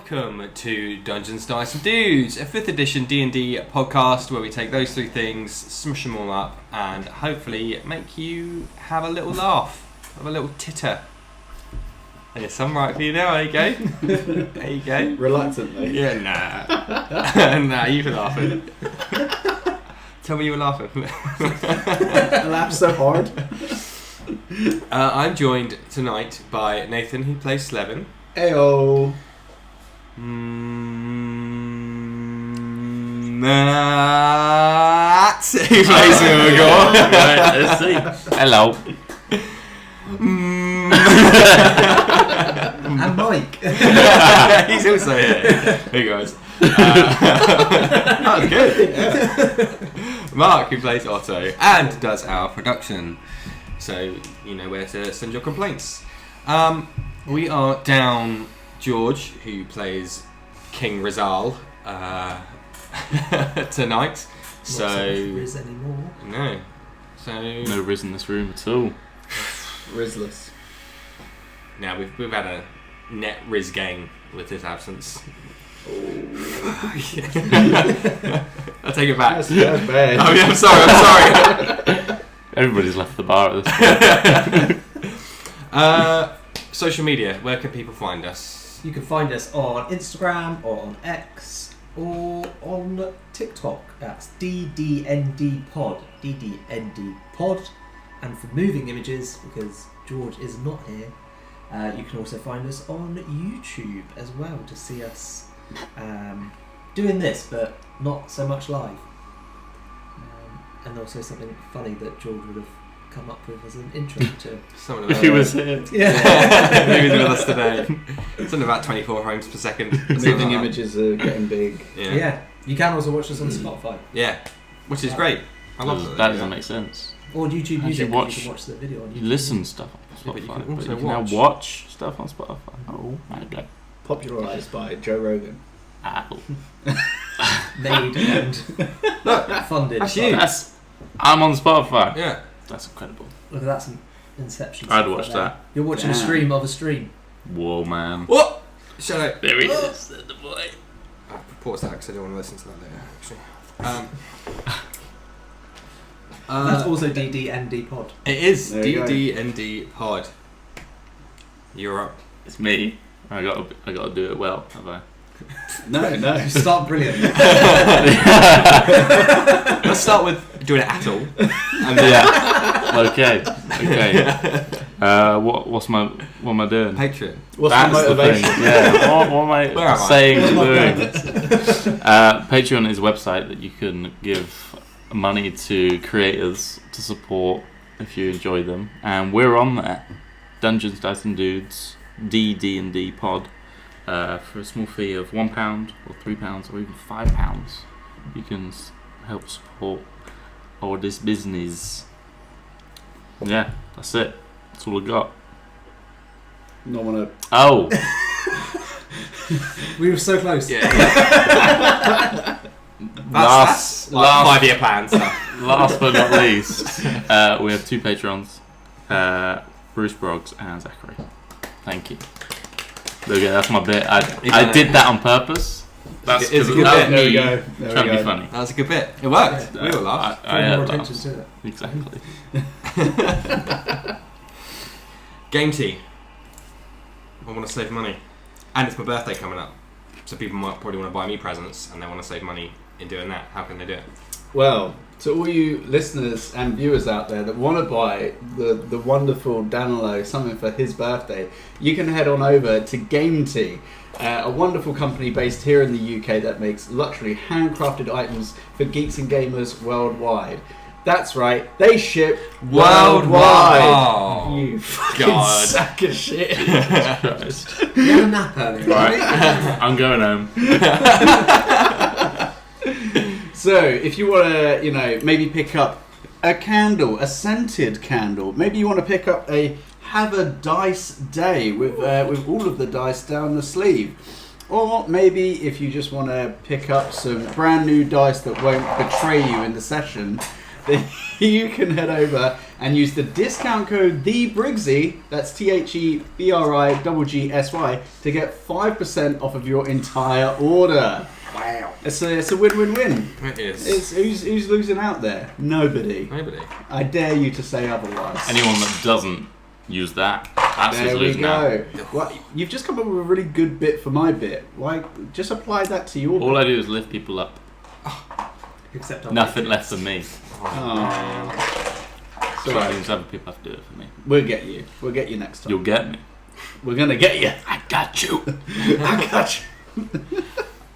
welcome to Dungeons, Dice and Dudes, a 5th edition D&D podcast where we take those three things, smush them all up, and hopefully make you have a little laugh, have a little titter. There's some right for you now, there you go. There you go. Reluctantly. Yeah, nah. Nah, you can laugh at it. Tell me you were laughing. I laughed so hard. I'm joined tonight by Nathan, who plays Slevin. Heyo. Matt, who plays Mugor. Right, let's see. Hello. And Mike. He's also here. Hey guys. That was good. Mark, who plays Otto and does our production. So you know where to send your complaints. We are down George, who plays King Rizal, tonight. So Not so much Riz anymore. no. So No Riz in this room at all. Rizless. now we've had a net Riz gang with his absence. I'll take it back. That's bad. Oh yeah, I'm sorry. Everybody's left the bar at this point. Social media. Where can people find us? You can find us on Instagram or on X or on TikTok. That's DDNDpod. DDNDpod. And for moving images, because George is not here, you can also find us on YouTube as well to see us doing this, but not so much live. And also something funny that George would have come up with as an intro to. Something If he was here. Yeah. Maybe with us today. Something about 24 frames per second. Moving images are getting big. Yeah. You can also watch us on Spotify Yeah. Which is great. I love That that. doesn't make sense. or YouTube How do Music. you watch- You can watch the video on YouTube. You listen to stuff on Yeah, Spotify, but you can but also you can now watch. watch stuff on Spotify. Oh my god. Popularised by Joe Rogan. Ow. Made and funded. That's by- you. I'm on Spotify. Yeah. That's incredible. Look at that, some Inception. I'd stuff watch right there. that. You're watching a Damn. stream of a stream. Whoa, man. What? Shut up. There he is. The boy. I'll pause that because I don't want to listen to that later, actually. That's also DDND Pod. It is There you go. DDND Pod. You're up. It's me. I gotta do it well, have I? No. You start brilliant. Let's start with doing it at all. And then Yeah. Okay. What am I doing? Patreon. What's That's the motivation? thing. Yeah. What am I Where am I? saying to doing? Patreon is a website that you can give money to creators to support if you enjoy them, and we're on there. Dungeons, Dice and Dudes, D&D Pod, for a small fee of £1 or £3 or even £5. You can help support all this business. Yeah, that's it. That's all I got. Not want to. Oh. We were so close. Yeah. That's like 5-year plan stuff. Last but not least, we have two patrons, Bruce Broggs and Zachary. Thank you. There we go, that's my bit. I did that on purpose. That's It's a good that was bit. There we me go. trying to be funny. That was a good bit. It worked. Yeah. We all laughed. I Draw had more attention laughs. to it. Exactly. Game tea. I want to save money. And it's my birthday coming up. So people might probably want to buy me presents and they want to save money in doing that. How can they do it? Well, to all you listeners and viewers out there that want to buy the wonderful Danilo something for his birthday, you can head on over to Game Tea, a wonderful company based here in the UK that makes luxury handcrafted items for geeks and gamers worldwide. That's right, they ship worldwide. Oh, You fucking God. sack of shit. Christ. You had a nap earlier. Right, I'm going home. So, if you want to, maybe pick up a candle, a scented candle. Maybe you want to pick up have a dice day with all of the dice down the sleeve. Or maybe if you just want to pick up some brand new dice that won't betray you in the session, then you can head over and use the discount code TheBriggsy, that's TheBriggsy, to get 5% off of your entire order. Wow. It's a win-win-win. It is. Who's losing out there? Nobody. Nobody. I dare you to say otherwise. Anyone that doesn't use that, that's There who's we losing out. go. Well, you've just come up with a really good bit for my bit. Why? Just apply that to your All bit. I do is lift people up. Except on Nothing weekends. left for me. Aw. So So that means other people have to do it for me. we'll get you. We'll get you next time. You'll get me. We're gonna get you. I got you. I got you.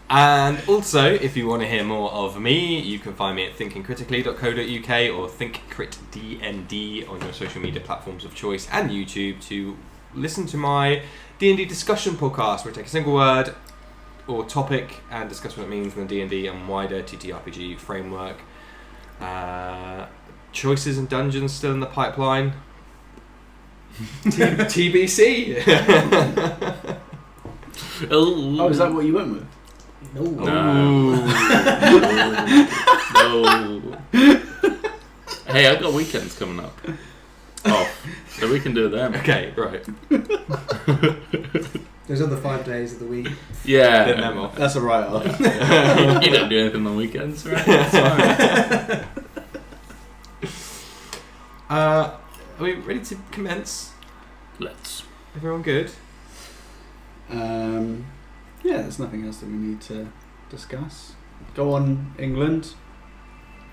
And also, if you want to hear more of me, you can find me at thinkingcritically.co.uk or thinkcritdnd on your social media platforms of choice and YouTube to listen to my D&D discussion podcast, where I take a single word or topic and discuss what it means in the D&D and wider TTRPG framework. Choices and dungeons still in the pipeline. TBC. Oh, is that what you went with? No. No. Hey, I've got weekends coming up. Off. So we can do them. Okay, right. Those are the 5 days of the week. Yeah. Then them off. That's a write-off. You don't do anything on weekends, right? That's fine. Are we ready to commence? Let's. Everyone good? Yeah, there's nothing else that we need to discuss. Go on, England.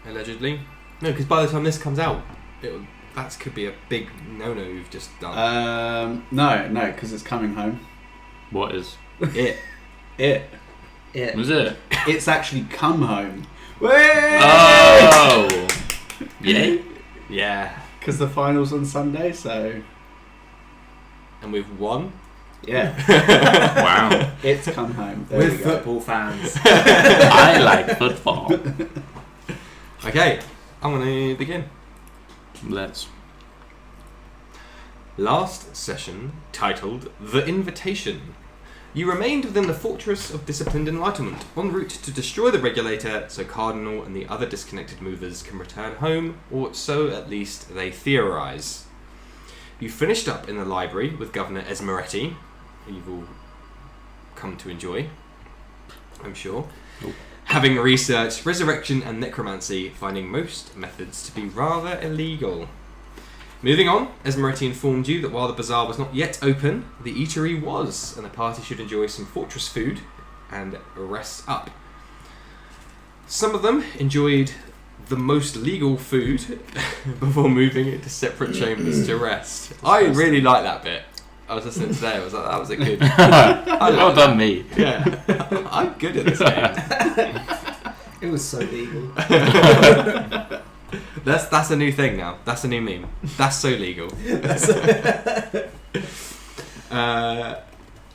Allegedly. No, because by the time this comes out, that could be a big no-no you've just done. No, because it's coming home. What is? It. Yeah. Was it? It's actually come home. Way! Oh! Yay? Yeah. Because the final's on Sunday, so And we've won. yeah, Wow. it's come home. There We're we go. football fans. I like football. Okay, I'm going to begin. Let's. Last session, titled The Invitation. You remained within the Fortress of Disciplined Enlightenment, en route to destroy the Regulator so Cardinal and the other disconnected movers can return home, or so at least they theorise. You finished up in the library with Governor Esmeretti, who you've all come to enjoy, I'm sure. Nope. Having researched resurrection and necromancy, finding most methods to be rather illegal. Moving on, Esmeretti informed you that while the bazaar was not yet open, the eatery was, and the party should enjoy some fortress food and rest up. Some of them enjoyed the most legal food before moving into separate chambers to rest. I really like that bit. I was listening today, I was like, that was a good... Well done, me. Yeah, I'm good at this game. It was so legal. That's a new thing now. That's a new meme. That's so legal.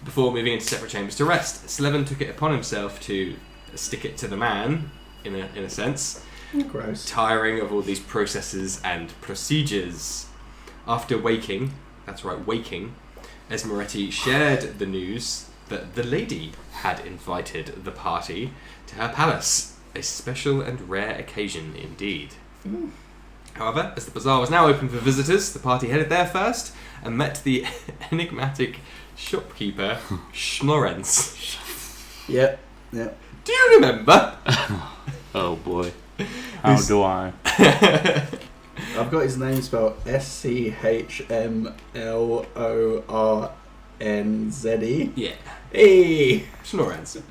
Before moving into separate chambers to rest, Slevin took it upon himself to stick it to the man, in a sense, Gross. tiring of all these processes and procedures. After waking, Esmeretti shared the news that the lady had invited the party to her palace. A special and rare occasion indeed. However, as the bazaar was now open for visitors, the party headed there first and met the enigmatic shopkeeper, Schnorrens. Yep. Do you remember? Oh boy. How do I? I've got his name spelled SCHMLORNZE. Yeah, Hey! Schnorrens.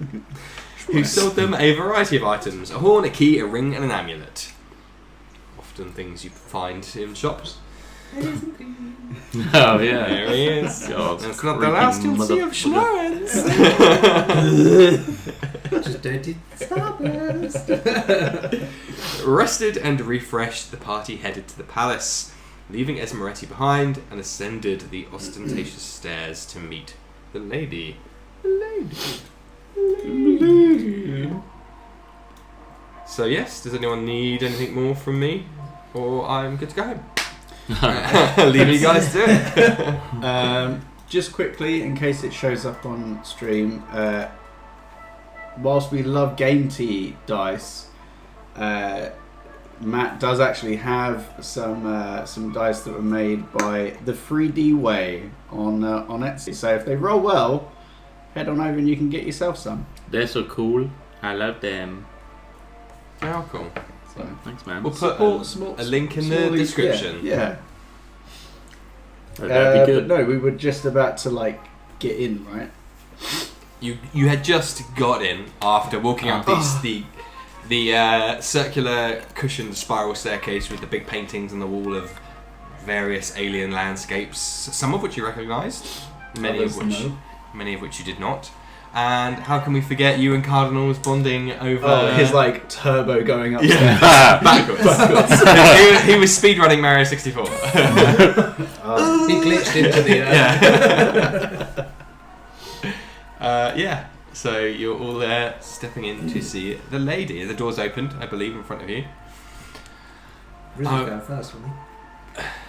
Who sold them a variety of items: a horn, a key, a ring, and an amulet. Often things you find in shops. Oh yeah. There he is. God, That's not the creepy last you'll see of motherfucker. Schnorrens. Just don't do Starburst. Rested and refreshed, the party headed to the palace, leaving Esmeretti behind, and ascended the ostentatious stairs to meet the lady. So yes, does anyone need anything more from me? Or I'm good to go home. Leave you guys to it. Just quickly, in case it shows up on stream, whilst we love Game Tea dice, Matt does actually have some dice that were made by the 3D Way on Etsy. So if they roll well, head on over and you can get yourself some. They're so cool. I love them. Oh, cool. So Thanks, man. We'll put a link in the description. Yeah. That'd be good. But no, we were just about to like get in, right? You had just got in after walking up the circular cushioned spiral staircase with the big paintings on the wall of various alien landscapes, some of which you recognised, many of which you did not. And how can we forget you and Cardinals bonding over his like turbo going upstairs. Yeah. backwards. he was speedrunning Mario 64. He glitched into the. Yeah. So you're all there, stepping in to see the lady. The door's opened, I believe, in front of you. Riz was going first, wasn't he?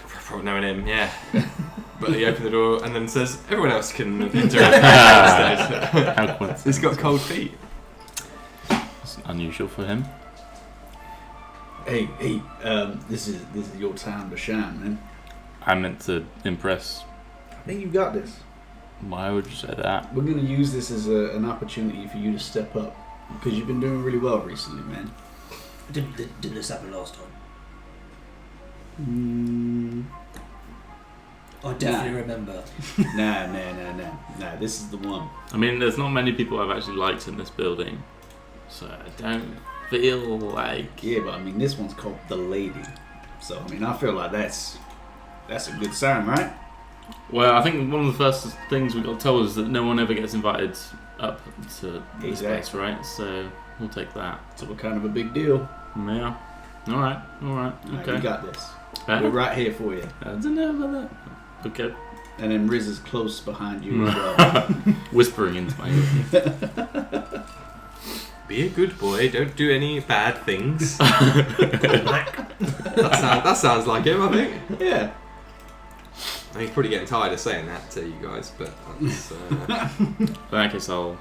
Probably knowing him, yeah. But he opened the door and then says, "Everyone else can interact." He's got cold feet. It's unusual for him. Hey, this is your time to shine, man. I meant to impress. I think you got this. Why would you say that? We're going to use this as an opportunity for you to step up because you've been doing really well recently, man. Didn't this happen last time? I definitely remember. No. This is the one. I mean, there's not many people I've actually liked in this building, so I don't feel like. Yeah, but I mean, this one's called the Lady, so I mean, I feel like that's a good sign, right? Well, I think one of the first things we got told is that no one ever gets invited up to this place, right? So we'll take that. So we're kind of a big deal. Yeah. All right. Okay. You got this. We're right here for you. I don't know about that. Okay. And then Riz is close behind you as well. Whispering into my ear. Be a good boy. Don't do any bad things. that sounds like him, I think. Yeah. I mean, he's probably getting tired of saying that to you guys, but that's, In that case, I'll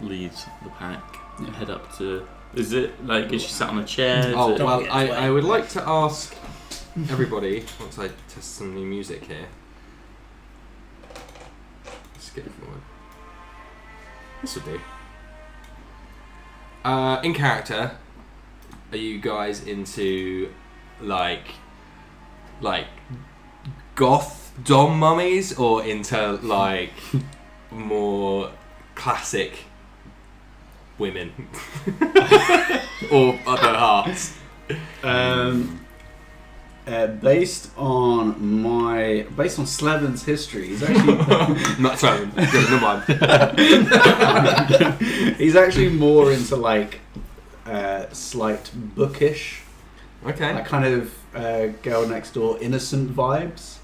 lead the pack. Head up to. Is she sat on a chair? Oh, well, I would like to ask everybody, once I test some new music here. Let's get it forward. This will do. In character, are you guys into like goth dom mummies or into like more classic women or other hearts? Based on Slavin's history, he's actually not Slavin. Never mind. He's actually more into like slight bookish, Okay. like kind of girl next door innocent vibes.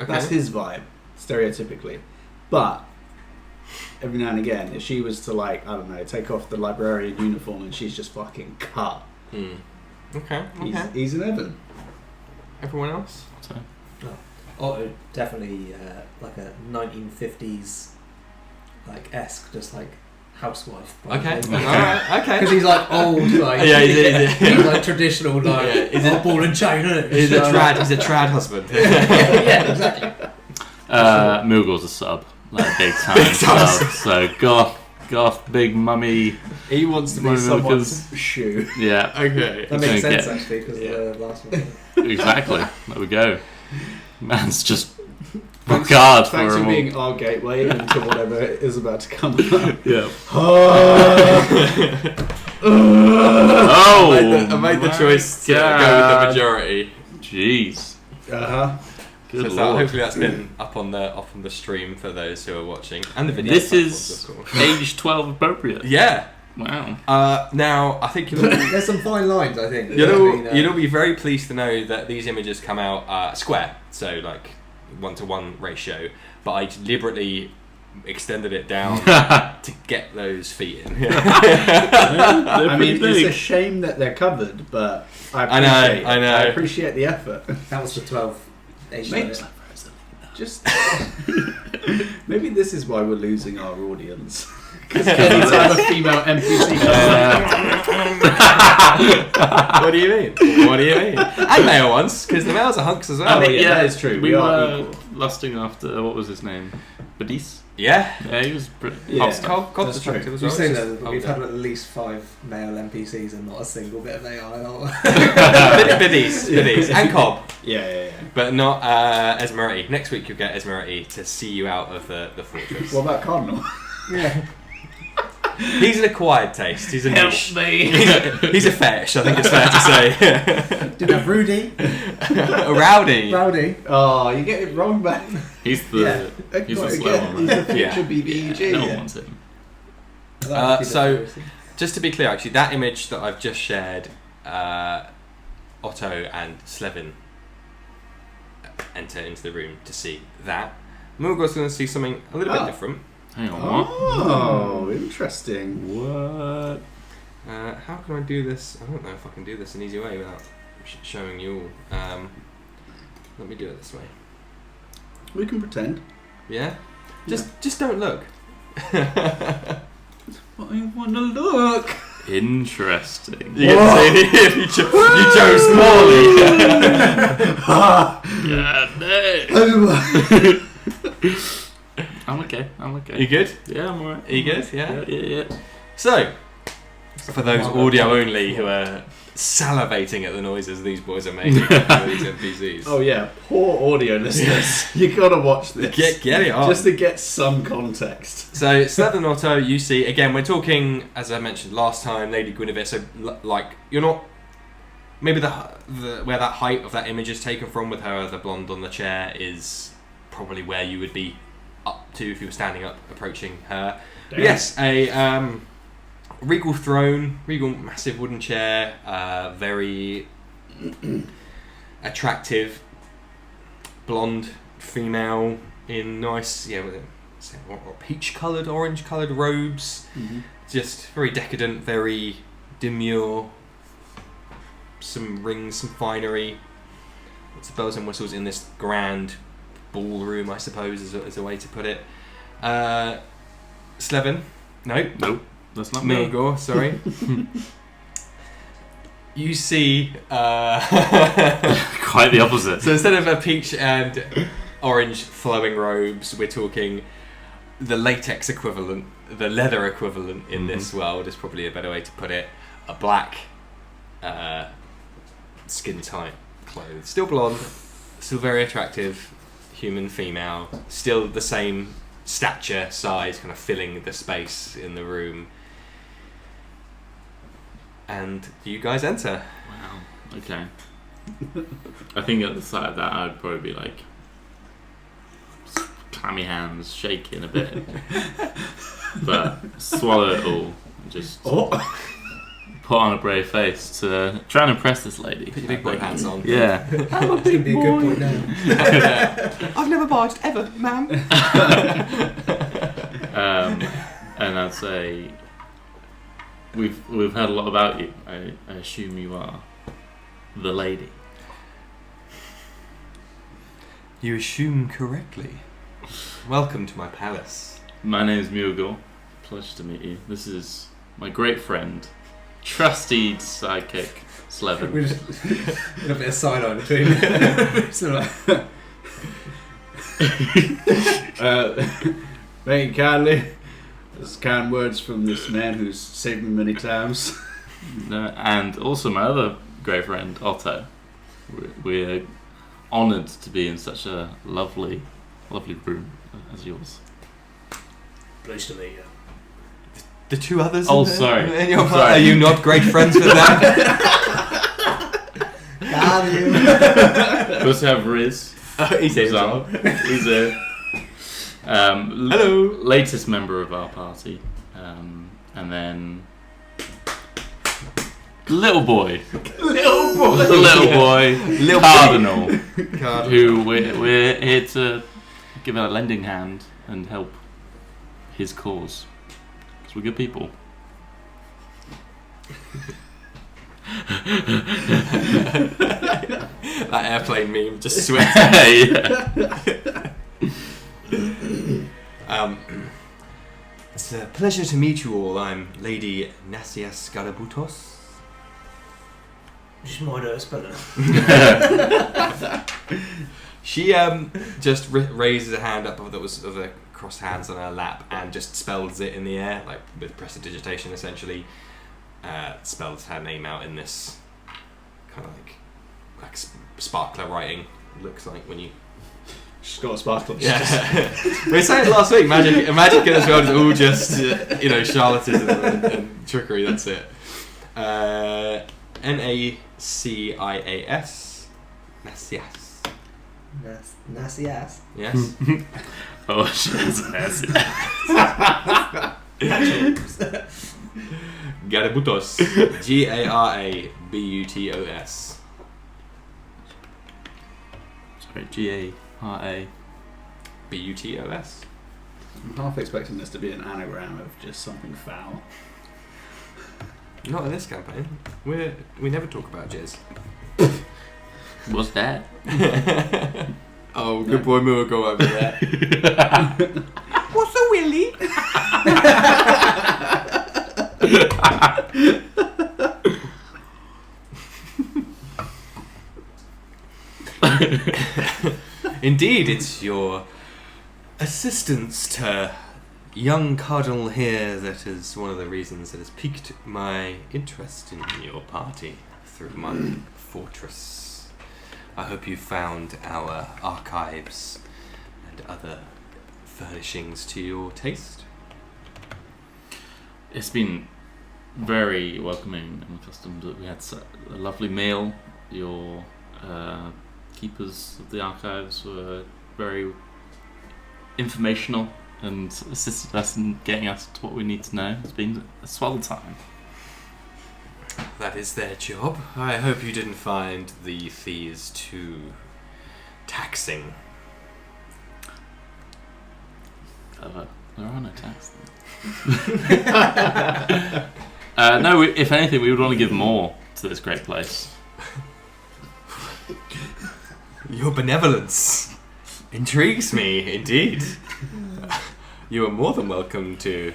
Okay. That's his vibe, stereotypically. But every now and again, if she was to like, I don't know, take off the librarian uniform and she's just fucking cut. Okay. He's in heaven. Everyone else? Oh, definitely like a 1950s like esque, just like housewife. Okay. Alright, okay. Because he's like old, like Yeah, he's like traditional, like ball and chain, isn't it? He's a trad husband. Yeah, exactly. Moogel's a sub, like big time sub. So goth, big mummy. He wants to be someone's shoe. Yeah. Okay. That makes sense actually, because the last one. Exactly. There we go. Man's just regard for Thanks him. for being our gateway into whatever is about to come up. Yeah. Oh! I made the choice to go with the majority. Jeez. Good So lord. hopefully that's been up on the stream for those who are watching and the video. This is age 12 appropriate. Yeah. Wow. Now I think There's some fine lines, I think. you'll be very pleased to know that these images come out square, so like 1-to-1 ratio. But I deliberately extended it down to get those feet in. I mean, it's a shame that they're covered, but I know. I appreciate the effort. That was the 12 age limit. Just maybe this is why we're losing our audience. Because anytime a female NPC What do you mean? What do you mean? And male ones, because the males are hunks as well. I mean, yeah, that is true. We We are were equal. lusting after, what was his name? Badis? Yeah. Yeah, he was Yeah. hot stuff. Cob's attractive as well. You've seen it's that just we've older. had at least 5 male NPCs and not a single bit of AI. Biddies, and Cobb, Yeah. but not Esmeralda. Next week you'll get Esmeralda to see you out of the fortress. What about Cardinal? Yeah. He's an acquired taste. He's a niche. me! He's a fetish, I think it's fair to say. Did have Rudy? A rowdy. Rowdy? Oh, you get it wrong, man. He's the Yeah. he's Not the slow again, one, he's right? the Yeah. future BBEG. No one wants him. So, just to be clear, actually, that image that I've just shared, Otto and Slevin enter into the room to see that. Mulgor's going to see something a little bit different. Hang on, what? Oh, interesting. What? How can I do this? I don't know if I can do this an easy way without showing you all. Let me do it this way. We can pretend. Yeah? Just don't look. I want to look. Interesting. You can see you chose Morley. God damn. Oh, I'm okay. You good? Yeah, I'm alright. Are you good? Yeah? Yeah. So, for those audio only who are salivating at the noises these boys are making with these NPCs. oh yeah, poor audio listeners. You gotta watch this. Get it on. Just to get some context. So, Slevin Otto, you see, again, we're talking, as I mentioned last time, Lady Guinevere, so, like, you're not... Maybe the where that height of that image is taken from with her, the blonde on the chair, is probably where you would be up to if you were standing up, approaching her. But yes, a regal throne, regal massive wooden chair, very attractive blonde female in nice, peach-coloured, orange-coloured robes. Mm-hmm. Just very decadent, very demure. Some rings, some finery. Lots of bells and whistles in this grand ballroom, I suppose, is a way to put it. Slevin. Nope. That's not me. Milgor, sorry. You see... Quite the opposite. So instead of a peach and orange flowing robes, we're talking the latex equivalent, the leather equivalent in this world is probably a better way to put it. A black, skin-tight clothes. Still blonde, still very attractive, human female, still the same stature, size, kind of filling the space in the room. And you guys enter. Wow. Okay. I think at the sight of that, I'd probably be like, clammy hands, shaking a bit, but swallow it all. And just put on a brave face to try and impress this lady. Put your big boy pants on. Yeah. I'm a big be a good boy now. I've never barged ever, ma'am. And I'd say we've heard a lot about you. I assume you are the lady. You assume correctly. Welcome to my palace. My name is Mugor. Pleasure to meet you. This is my great friend, trusty sidekick, Slevin. We're just a bit of side-eye between. So like, Thank you kindly. There's kind words from this man who's saved me many times. And also my other great friend, Otto. We're honoured to be in such a lovely room as yours. pleased to meet you. The two others? Oh, in there? sorry. In your Sorry. Are you not great friends with them? Got you. We also have Riz. He's here as well. He's a Hello. latest member of our party. And then little boy. The little boy. Little Cardinal. Cardinal. Who we're here to give a lending hand and help his cause. Because we're good people. That airplane meme just switched. Yeah. It's a pleasure to meet you all. I'm Lady Nacias Garabutos. Just more to spell it. She just raises a hand up that was of the crossed hands on her lap and just spells it in the air, like with prestidigitation essentially. Spells her name out in this kind of like sparkler writing. Looks like when you. She's got a sparkle. Yeah, we said it last week. Magic in this world is all just charlatanism and trickery. That's it. Nacias. Nacias. Nacias. Yes. Oh, she's nasty. Garabutos. Garabutos. Sorry, Gara. Butos. I'm half expecting this to be an anagram of just something foul. Not in this campaign. We never talk about jizz. What's that? Oh, good boy, Moo will go over there. What's a willy? Indeed, it's your assistance to young Cardinal here that is one of the reasons that has piqued my interest in your party through my fortress. I hope you found our archives and other furnishings to your taste. It's been very welcoming and accustomed that we had a lovely meal. Your keepers of the archives were very informational and assisted us in getting us to what we need to know. It's been a swell time. That is their job. I hope you didn't find the fees too taxing. There are no tax. No, if anything, we would want to give more to this great place. Your benevolence intrigues me, indeed. You are more than welcome to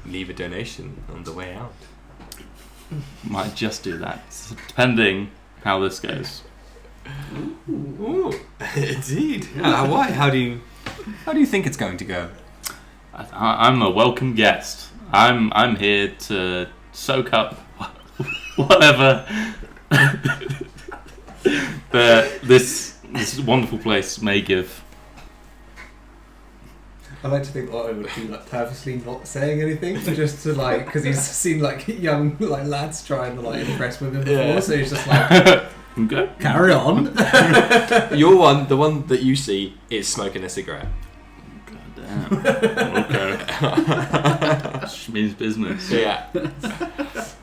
leave a donation on the way out. Might just do that, depending how this goes. Ooh, indeed. Why? How do you think it's going to go? I'm a welcome guest. I'm here to soak up whatever this wonderful place may give. I like to think Otto would be like purposely not saying anything, just to like, because he's seen like young like lads trying to like impress women before, so he's just like, Okay. carry on. The one that you see is smoking a cigarette. God damn. Okay. She means business. Yeah.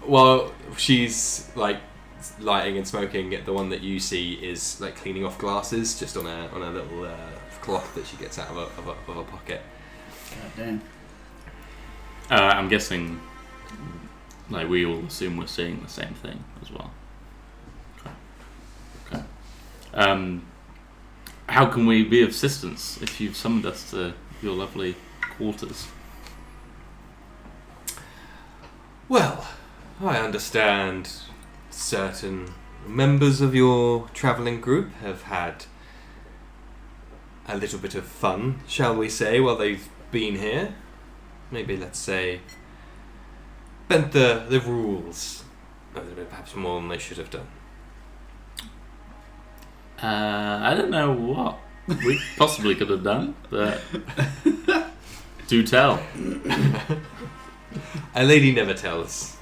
While she's like lighting and smoking, the one that you see is like cleaning off glasses just on a little cloth that she gets out of a pocket. God damn. I'm guessing, like, we all assume we're seeing the same thing as well. Okay. How can we be of assistance if you've summoned us to your lovely quarters? Well, I understand certain members of your travelling group have had a little bit of fun, shall we say, while they've been here. Maybe, let's say, bent the rules a little bit, perhaps more than they should have done. I don't know what we possibly could have done, but do tell. A lady never tells.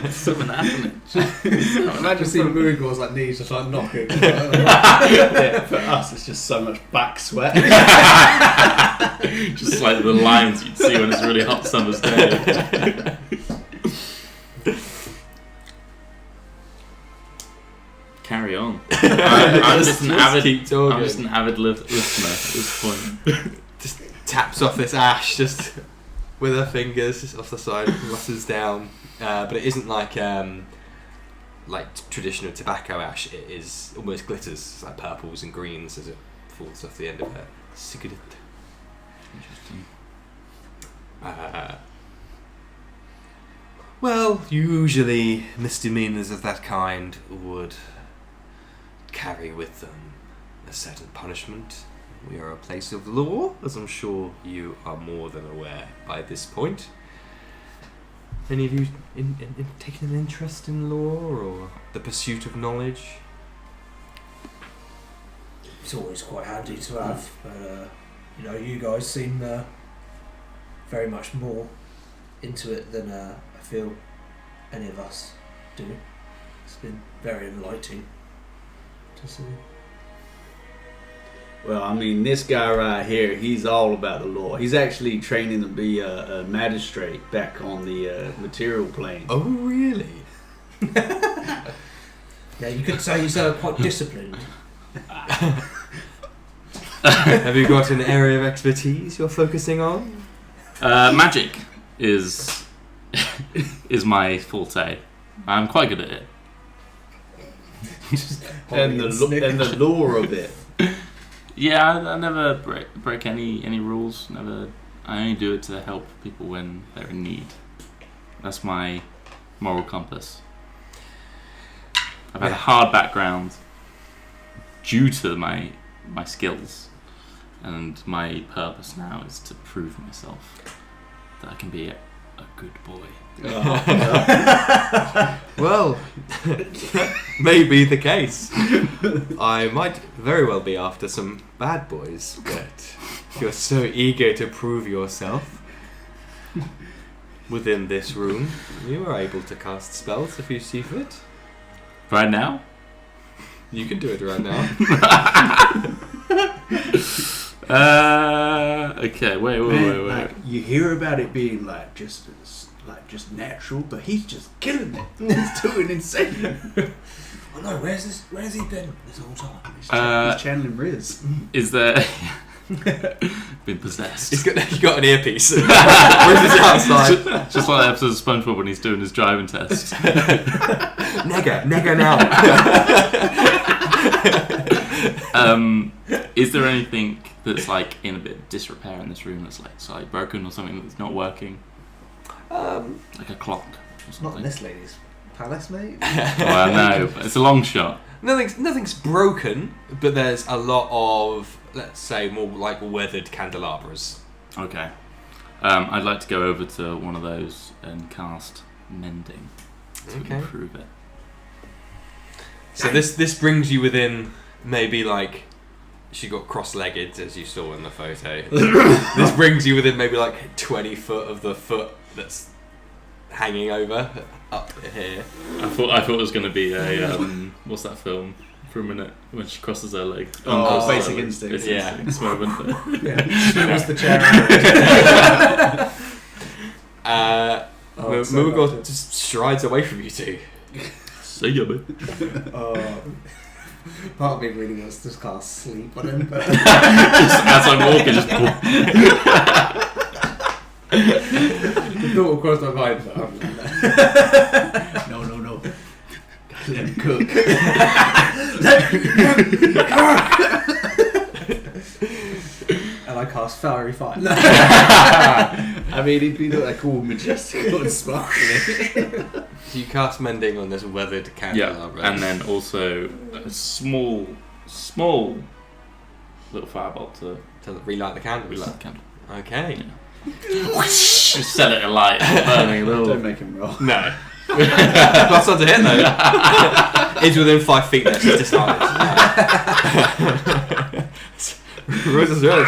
Something happening. Imagine seeing Murigor's like knees just like knocking. Yeah, for us, it's just so much back sweat. Just like the lines you'd see when it's a really hot summer's day. Carry on. I'm just an avid listener at this point. Just taps off this ash, just with her fingers just off the side, flutters down. But it isn't like traditional tobacco ash. It is almost glitters. It's like purples and greens as it falls off the end of her cigarette. Interesting. Well, usually misdemeanors of that kind would carry with them a certain punishment. We are a place of law, as I'm sure you are more than aware by this point. Any of you taken an interest in law or the pursuit of knowledge? It's always quite handy to have, but you guys seem very much more into it than I feel any of us do. It's been very enlightening to see. Well, I mean, this guy right here, he's all about the law. He's actually training to be a magistrate back on the material plane. Oh, really? Yeah, you could say he's quite disciplined. Have you got an area of expertise you're focusing on? Magic is my forte. I'm quite good at it. And the lore of it. Yeah, I never break any rules. Never. I only do it to help people when they're in need. That's my moral compass. I've had a hard background due to my skills, and my purpose now is to prove myself that I can be a good boy. Well, may be the case. I might very well be after some bad boys, but if you're so eager to prove yourself within this room, you are able to cast spells if you see fit. Right now? You can do it right now. Okay, wait. Like, you hear about it being just natural, but he's just killing it. He's doing insane. Oh no, where's he been this whole time? He's channeling Riz. Is there been possessed? He's got an earpiece. Riz is outside. Just like the episode of SpongeBob when he's doing his driving test. Nega now. Is there anything that's like in a bit of disrepair in this room that's like slightly broken or something that's not working? Like a clock or something? Not in this lady's palace, mate. Well, no, but it's a long shot. Nothing's broken, but there's a lot of, let's say, more like weathered candelabras. Okay. I'd like to go over to one of those and cast mending to improve it. So this brings you within maybe like, she got cross-legged as you saw in the photo. This brings you within maybe like 20 foot of the foot that's hanging over up here. I thought it was going to be a what's that film for a minute when she crosses her leg? Basic Instinct. Basic Yeah. Instinct moment. Yeah, she was the chair. Mugor just strides away from you two. See ya, man. Part of me really wants to cast sleep on him, but As I'm walking, just the thought will cross my mind. But No. Let him cook. and I cast Fiery Fire. I mean, he'd be like all majestic and sparkling. So you cast mending on this weathered candelabra. and then also a small little firebolt to to relight the candles. relight the candle. Okay. Just set it alight, burning a little. Don't make him roll. No. Plus one to hit though. It's within 5 feet there, she's disarmed. Rose is really.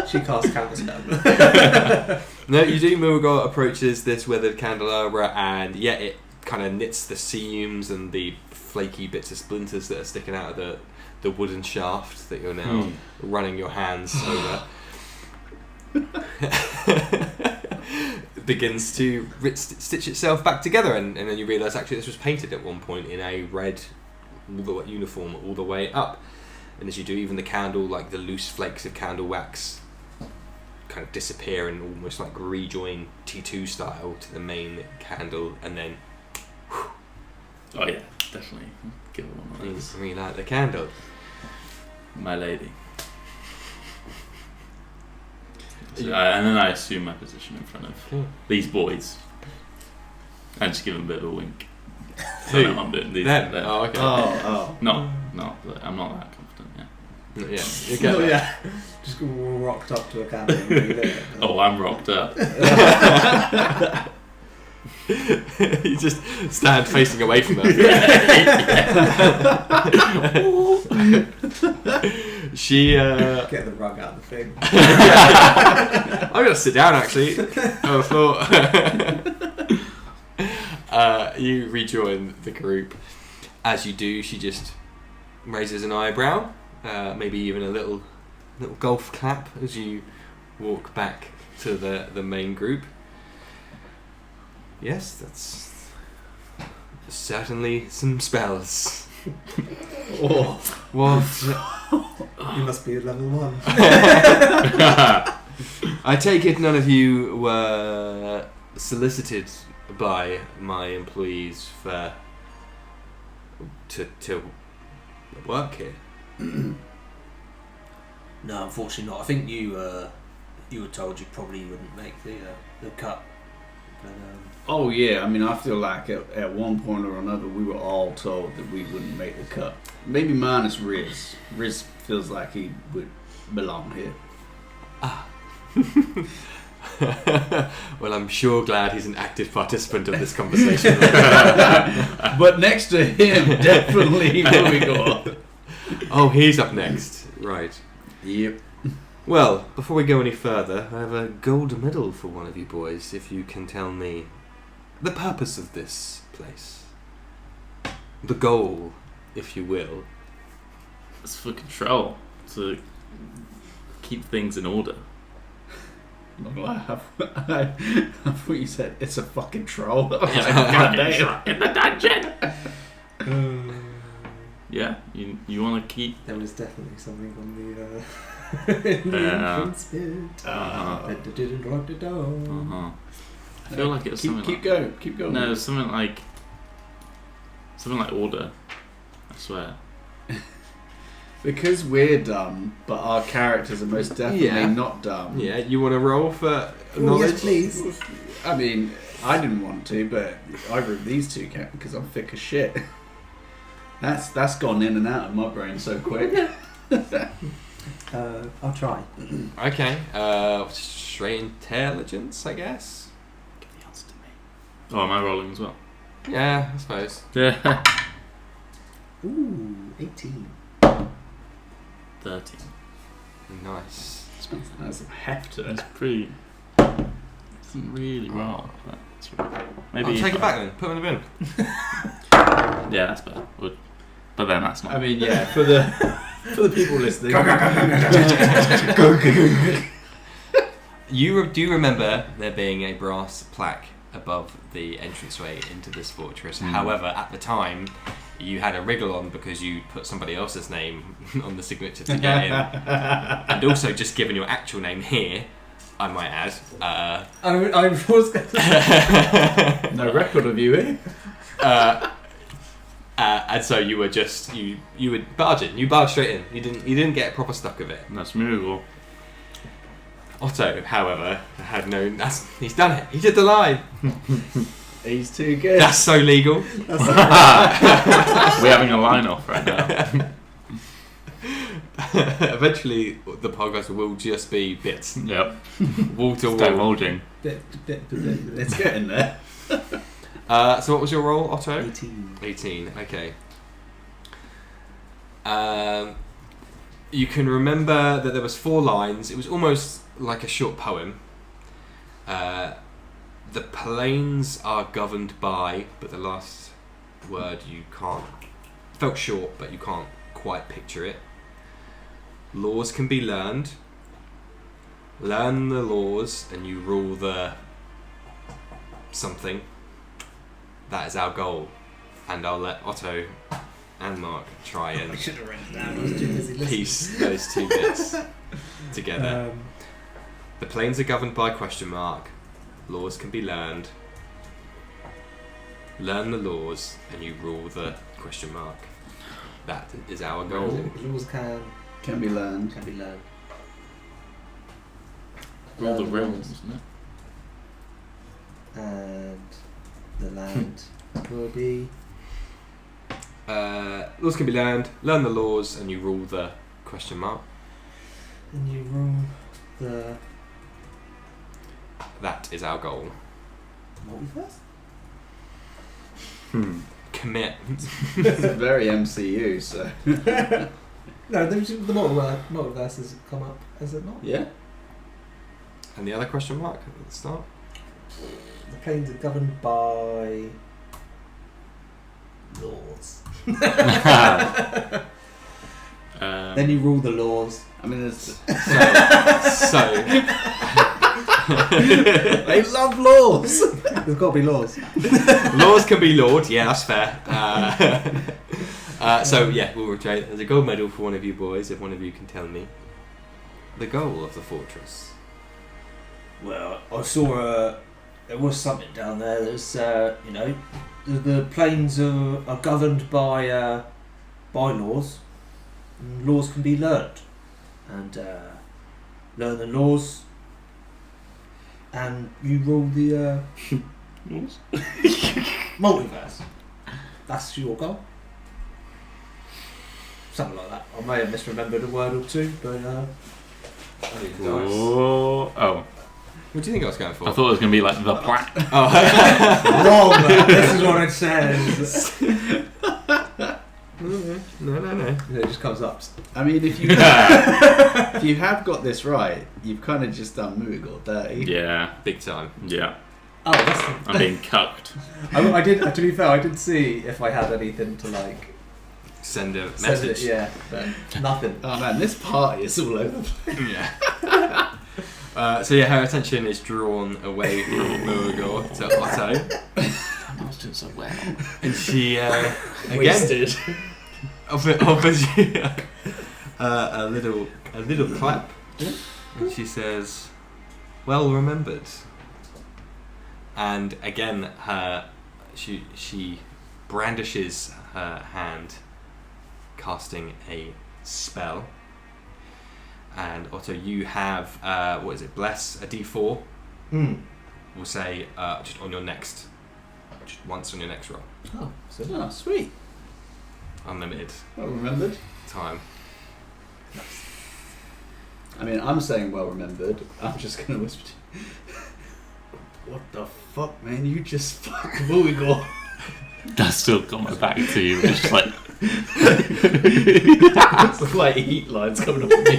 She casts counterspell. No, you do. Mugor approaches this weathered candelabra, and it kind of knits the seams and the flaky bits of splinters that are sticking out of the wooden shaft that you're now running your hands over. Begins to stitch itself back together, and then you realise actually this was painted at one point in a red uniform all the way up. And as you do, even the candle, like the loose flakes of candle wax, kind of disappear and almost like rejoin T2 style to the main candle, and then Oh yeah, definitely. Give it one of you those. relight the candle. My lady. So, and then I assume my position in front of these boys. And just give them a bit of a wink. Who? I'm doing these. Them? them. Oh, okay. Oh. No, I'm not that confident yet. Yeah. You Oh, get yeah. Just rocked up to a cabin. Oh, I'm rocked up. You just stand facing away from her. She. Get the rug out of the thing. I'm gonna sit down actually on the floor. You rejoin the group. As you do, she just raises an eyebrow, maybe even a little golf clap as you walk back to the main group. Yes, that's certainly some spells. Oh. What? You must be level 1. I take it none of you were solicited by my employees to work here. No, unfortunately not. I think you were told you probably wouldn't make the cut. But, Oh yeah, I mean, I feel like at one point or another we were all told that we wouldn't make the cut. Maybe minus Riz. Riz feels like he would belong here. Well, I'm sure glad he's an active participant of this conversation. But next to him, definitely moving on. Oh, he's up next. Right. Yep. Well, before we go any further, I have a gold medal for one of you boys, if you can tell me the purpose of this place. The goal, if you will. It's for control, to keep things in order. Not gonna lie, I thought you said it's a fucking troll. I was like, Yeah, God damn. in the dungeon. Yeah, you want to keep. there was definitely something on the in the entrance bit. That didn't write it down. I feel like it was something. Keep going. Keep going. No, it was something like order. I swear. Because we're dumb, but our characters are most definitely Yeah. not dumb. Yeah, you want to roll for Oh, knowledge? yes, please. I mean, I didn't want to, but either of these two can because I'm thick as shit. That's gone in and out of my brain so quick. I'll try. Okay, straight intelligence, I guess? Give the answer to me. Oh, am I rolling as well? Yeah, I suppose. Yeah. Ooh, 18. 13. Nice. That's some heft to it. It's pretty. Doesn't really roll. But it's right. Maybe. I'll take it back then, put it in the bin. Yeah, that's better. But then that's not. I mean, yeah, for the people listening. You do remember there being a brass plaque above the entranceway into this fortress. However, at the time, you had a wriggle on because you put somebody else's name on the signature to get in. And also, just given your actual name here, I might add. I was going to No record of you, eh? And so you were just you would barge in. You barged straight in. You didn't get proper stuck of it. That's movable. Otto, however, had no. He's done it. He did the line. He's too good. That's so legal. We're having a line off right now. Eventually, the podcast will just be bits. Yep. Wall to wall. Divulging. It's getting there. So what was your roll, Otto? 18. 18. Okay. You can remember that there was 4 lines. It was almost like a short poem. The planes are governed by, but the last word you can't. Felt short, but you can't quite picture it. Laws can be learned. Learn the laws, and you rule the something. That is our goal, and I'll let Otto and Mark try and should have written it down. I was too busy listening. piece those 2 bits together. The planes are governed by ? Laws can be learned. Learn the laws, and you rule the ? That is our goal. Laws can Can be learned. Can be learned. Rule the Learn realms, laws. isn't it? And the land will be. Laws can be learned. Learn the laws, and you rule the question mark. And you rule the That is our goal. multiverse? Commit. It's very MCU, so. No, the multiverse has come up, has it not? Yeah. And the other question mark at the start. The planes are governed by laws. Then you rule the laws. I mean, there's. So. They love laws! There's got to be laws. Laws can be lord. Yeah, that's fair. So yeah, we'll rotate. There's a gold medal for one of you boys if one of you can tell me the goal of the fortress. Well, I saw there was something down there. There's the planes are governed by laws, and laws can be learned, and learn the laws, and you rule the multiverse. That's your goal. Something like that. I may have misremembered a word or two, but Oh. What do you think I was going for? I thought it was going to be like the plat. wrong. This is what it says. No. And it just comes up. I mean, if you have got this right, you've kind of just done Moogle dirty. Yeah, Big time. yeah. Oh, that's I'm being cucked. I did. To be fair, I did see if I had anything to like Send a send it. message. Yeah, but nothing. Oh man, this party is all over the place. Yeah. So yeah, her attention is drawn away from Muragor to Otto, I was doing so well. and she again Wasted. offers you a little clap, and she says, "Well remembered." And again, she brandishes her hand, casting a spell. And Otto, you have what is it? Bless a D4. We'll say just on your next, just once on your next roll. Oh, so Oh, sweet. Unlimited Well remembered. time. I mean, I'm saying well remembered. I'm just going to whisper to you. What the fuck, man? You just fucked Moogle. That's still got my back to you. It's just like, It's like heat lines coming up at me.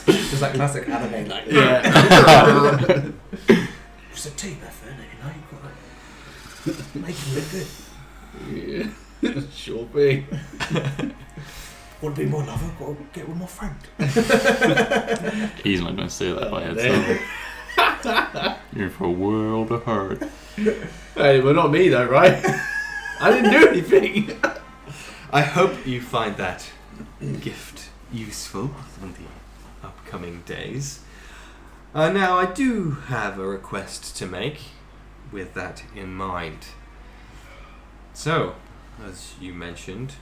it's like classic anime, like Yeah. it's a team effort, you've got to make it look good. Yeah. Sure thing. Want to be more lover? Got to get with my friend. he's not going to say that by Oh, himself. You're in for a world of hurt. Hey, well not me though, right? I didn't do anything. I hope you find that gift useful in the upcoming days. Now, I do have a request to make with that in mind. So, as you mentioned,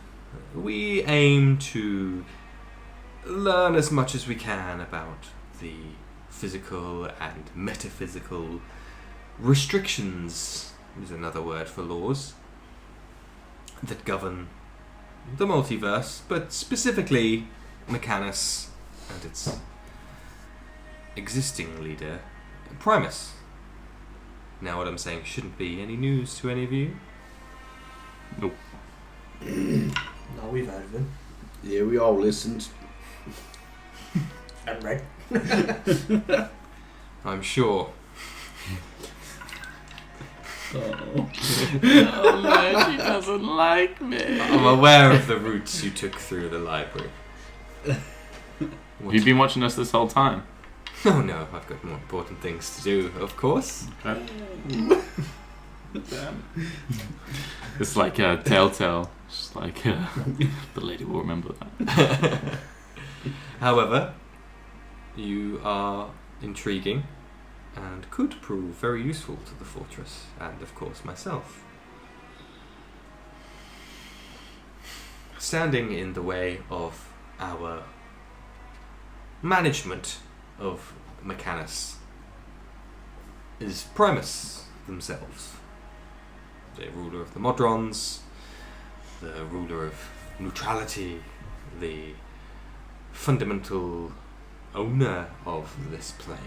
we aim to learn as much as we can about the physical and metaphysical restrictions, is another word for laws, that govern the multiverse, but specifically Mechanus and its existing leader, Primus. Now what I'm saying shouldn't be any news to any of you. Nope. No, we've heard of him Yeah, we all listened. and read. I'm sure. Oh. Oh man, she doesn't like me. I'm aware of the routes you took through the library. Have you been watching us this whole time? Oh no, I've got more important things to do, of course. Okay. It's like a telltale. Just like the lady will remember that. However, you are intriguing and could prove very useful to the fortress and, of course, myself. Standing in the way of our management of Mechanus is Primus themselves, the ruler of the Modrons, the ruler of neutrality, the fundamental owner of this plane.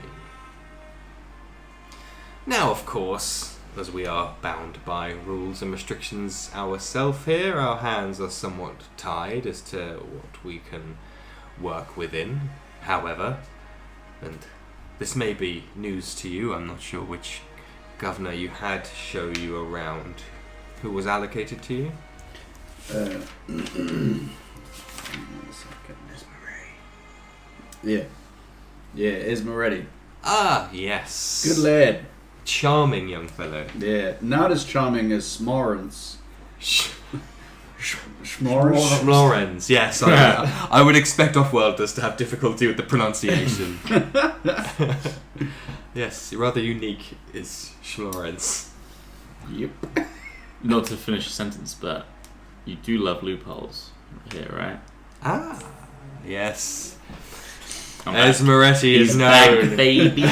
Now, of course, as we are bound by rules and restrictions ourselves here, our hands are somewhat tied as to what we can work within. However, and this may be news to you, I'm not sure which governor you had show you around. Who was allocated to you? Yeah, Ismaretti. Ah, yes. Good lad. Charming young fellow. Yeah, not as charming as Smorens. Florence, yes. I would expect off-worlders to have difficulty with the pronunciation. Yes, rather unique is Florence. Yep. Not to finish a sentence, but you do love loopholes here, right? Ah, yes. I'm back. Esmeretti is He's back, known. baby.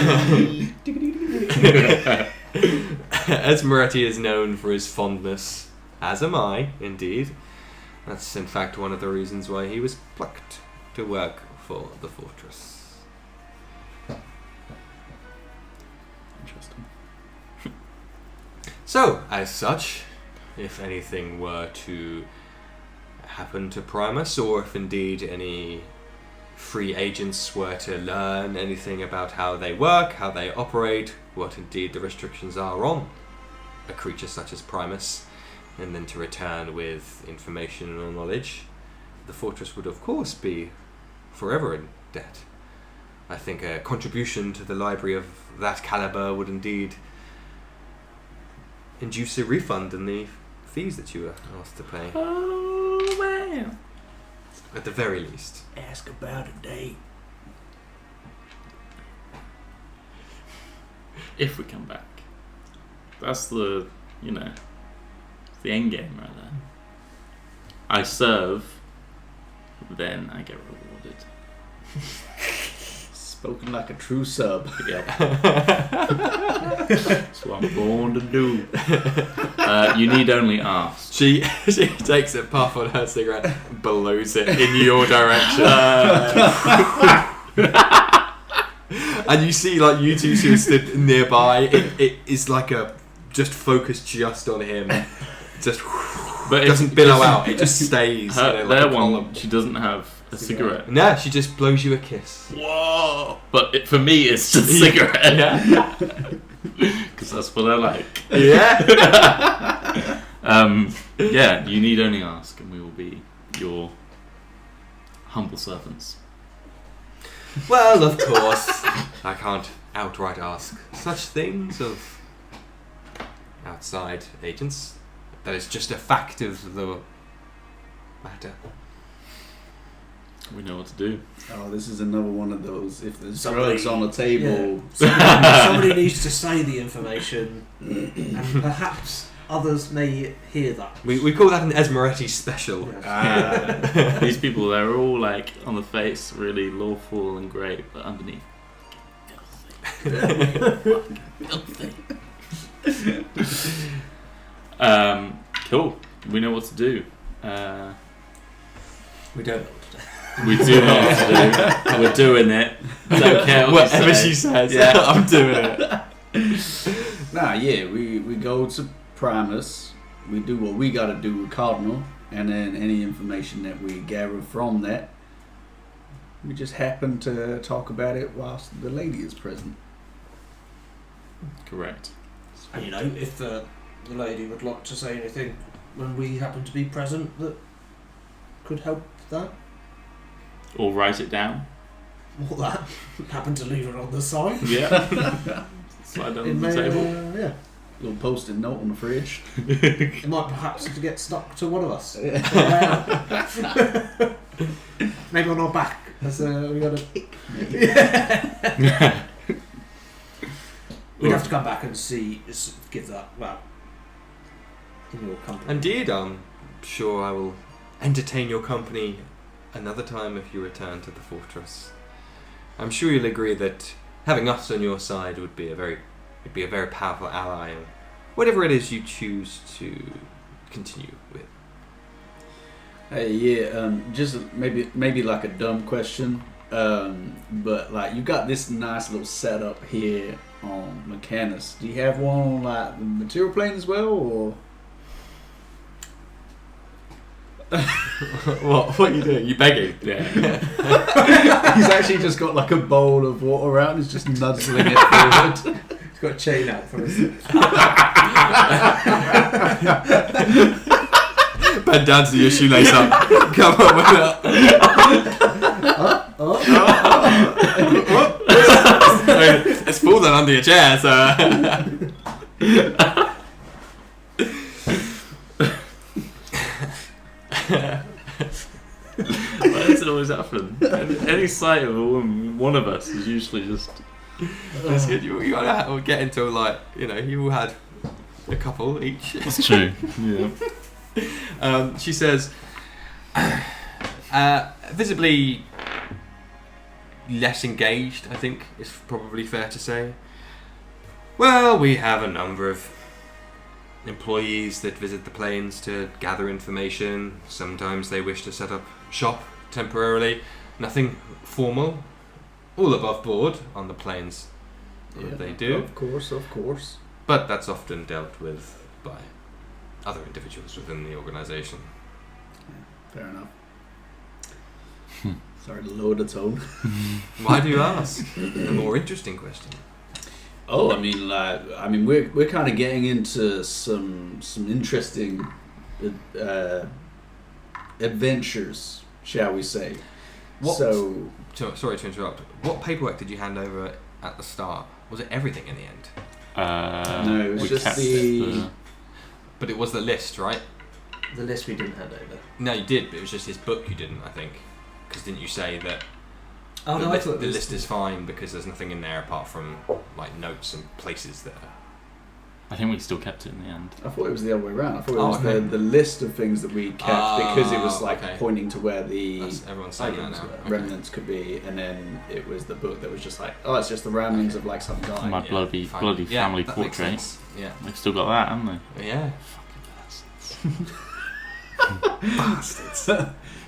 Esmeretti is known for his fondness, as am I, indeed. That's in fact one of the reasons why he was plucked to work for the fortress. Interesting. So, as such, if anything were to happen to Primus, or if indeed any free agents were to learn anything about how they work, how they operate, what indeed the restrictions are on a creature such as Primus, and then to return with information or knowledge, the fortress would of course be forever in debt. I think a contribution to the library of that caliber would indeed induce a refund in the fees that you were asked to pay, Oh, man. at the very least. Ask about a date. If we come back. That's the, the end game right there. I serve, then I get rewarded. Spoken like a true sub. Yep. That's what I'm born to do. You need only ask. She takes a puff on her cigarette and blows it in your direction. And you see, like, you two who stood nearby, it is like a just focused just on him. Just But it doesn't billow out, it just stays. Her, like their a one, column. she doesn't have a cigarette. No, she just blows you a kiss. Whoa! But for me, it's just a cigarette. Yeah. Because that's what I like. Yeah. Yeah, you need only ask, and we will be your humble servants. Well, of course, I can't outright ask such things of outside agents. That is just a fact of the matter. We know what to do. Oh, this is another one of those. If there's Somebody- drugs on the table, Somebody needs to say the information, and perhaps others may hear that. We call that an Esmeretti special. Yes. These people, they're all like on the face, really lawful and great, but underneath, filthy. Cool. We know what to do. We don't. We do know what to do. We're doing it. Don't care what Whatever you say. she says, Yeah. I'm doing it. we go to Primus. We do what we got to do with Cardinal, and then any information that we gather from that, we just happen to talk about it whilst the lady is present. Correct. And if the lady would like to say anything when we happen to be present that could help that, Or write it down. or that happen to leave it on the side. Yeah. Slide It down may, the table. yeah. Little post-it note on the fridge. It might perhaps get stuck to one of us. Maybe on our back. As we got a pick. We'd have to come back and give that, in your company. Indeed, I'm sure I will entertain your company another time if you return to the fortress. I'm sure you'll agree that having us on your side would be a very powerful ally in whatever it is you choose to continue with. Hey, yeah, just maybe like a dumb question, but like you got this nice little setup here on Mechanus. Do you have one on like the material plane as well, or? What are you doing? You begging? Yeah. He's actually just got like a bowl of water out and he's just nuzzling it forward. He's got a chain out for us. Bend down to your shoelace up. Come on, with it. It's fallen under your chair, so. Why does it always happen? Any sight of a woman, one of us is usually just. It's good. You gotta get into like you all had a couple each. It's true. Yeah. She says, visibly less engaged, I think is probably fair to say. Well, we have a number of employees that visit the plains to gather information. Sometimes they wish to set up shop temporarily. Nothing formal. All above board on the plains. Yeah, They do. Of course. But that's often dealt with by other individuals within the organisation. Fair enough. Sorry to lower the tone. Why do you ask? A more interesting question. Oh, I mean, we're kind of getting into some interesting adventures, shall we say? What? So, Sorry to interrupt. What paperwork did you hand over at the start? Was it everything in the end? no, it was we just kept But it was the list, right? The list we didn't hand over. No, you did, but it was just his book you didn't, I think. Because didn't you say that Oh the no, list, I thought the list is fine because there's nothing in there apart from like notes and places that are... I think we still kept it in the end. I thought it was the other way around. I thought it Oh, was okay. the list of things that we kept because it was like okay. pointing to where the Everyone's saying that items now. were, Okay. remnants could be, and then it was the book that was just like, oh, it's just the ramblings of like some guy. My bloody fine. family that makes portrait. sense. Yeah. They've still got that, haven't they? Yeah. Bastards.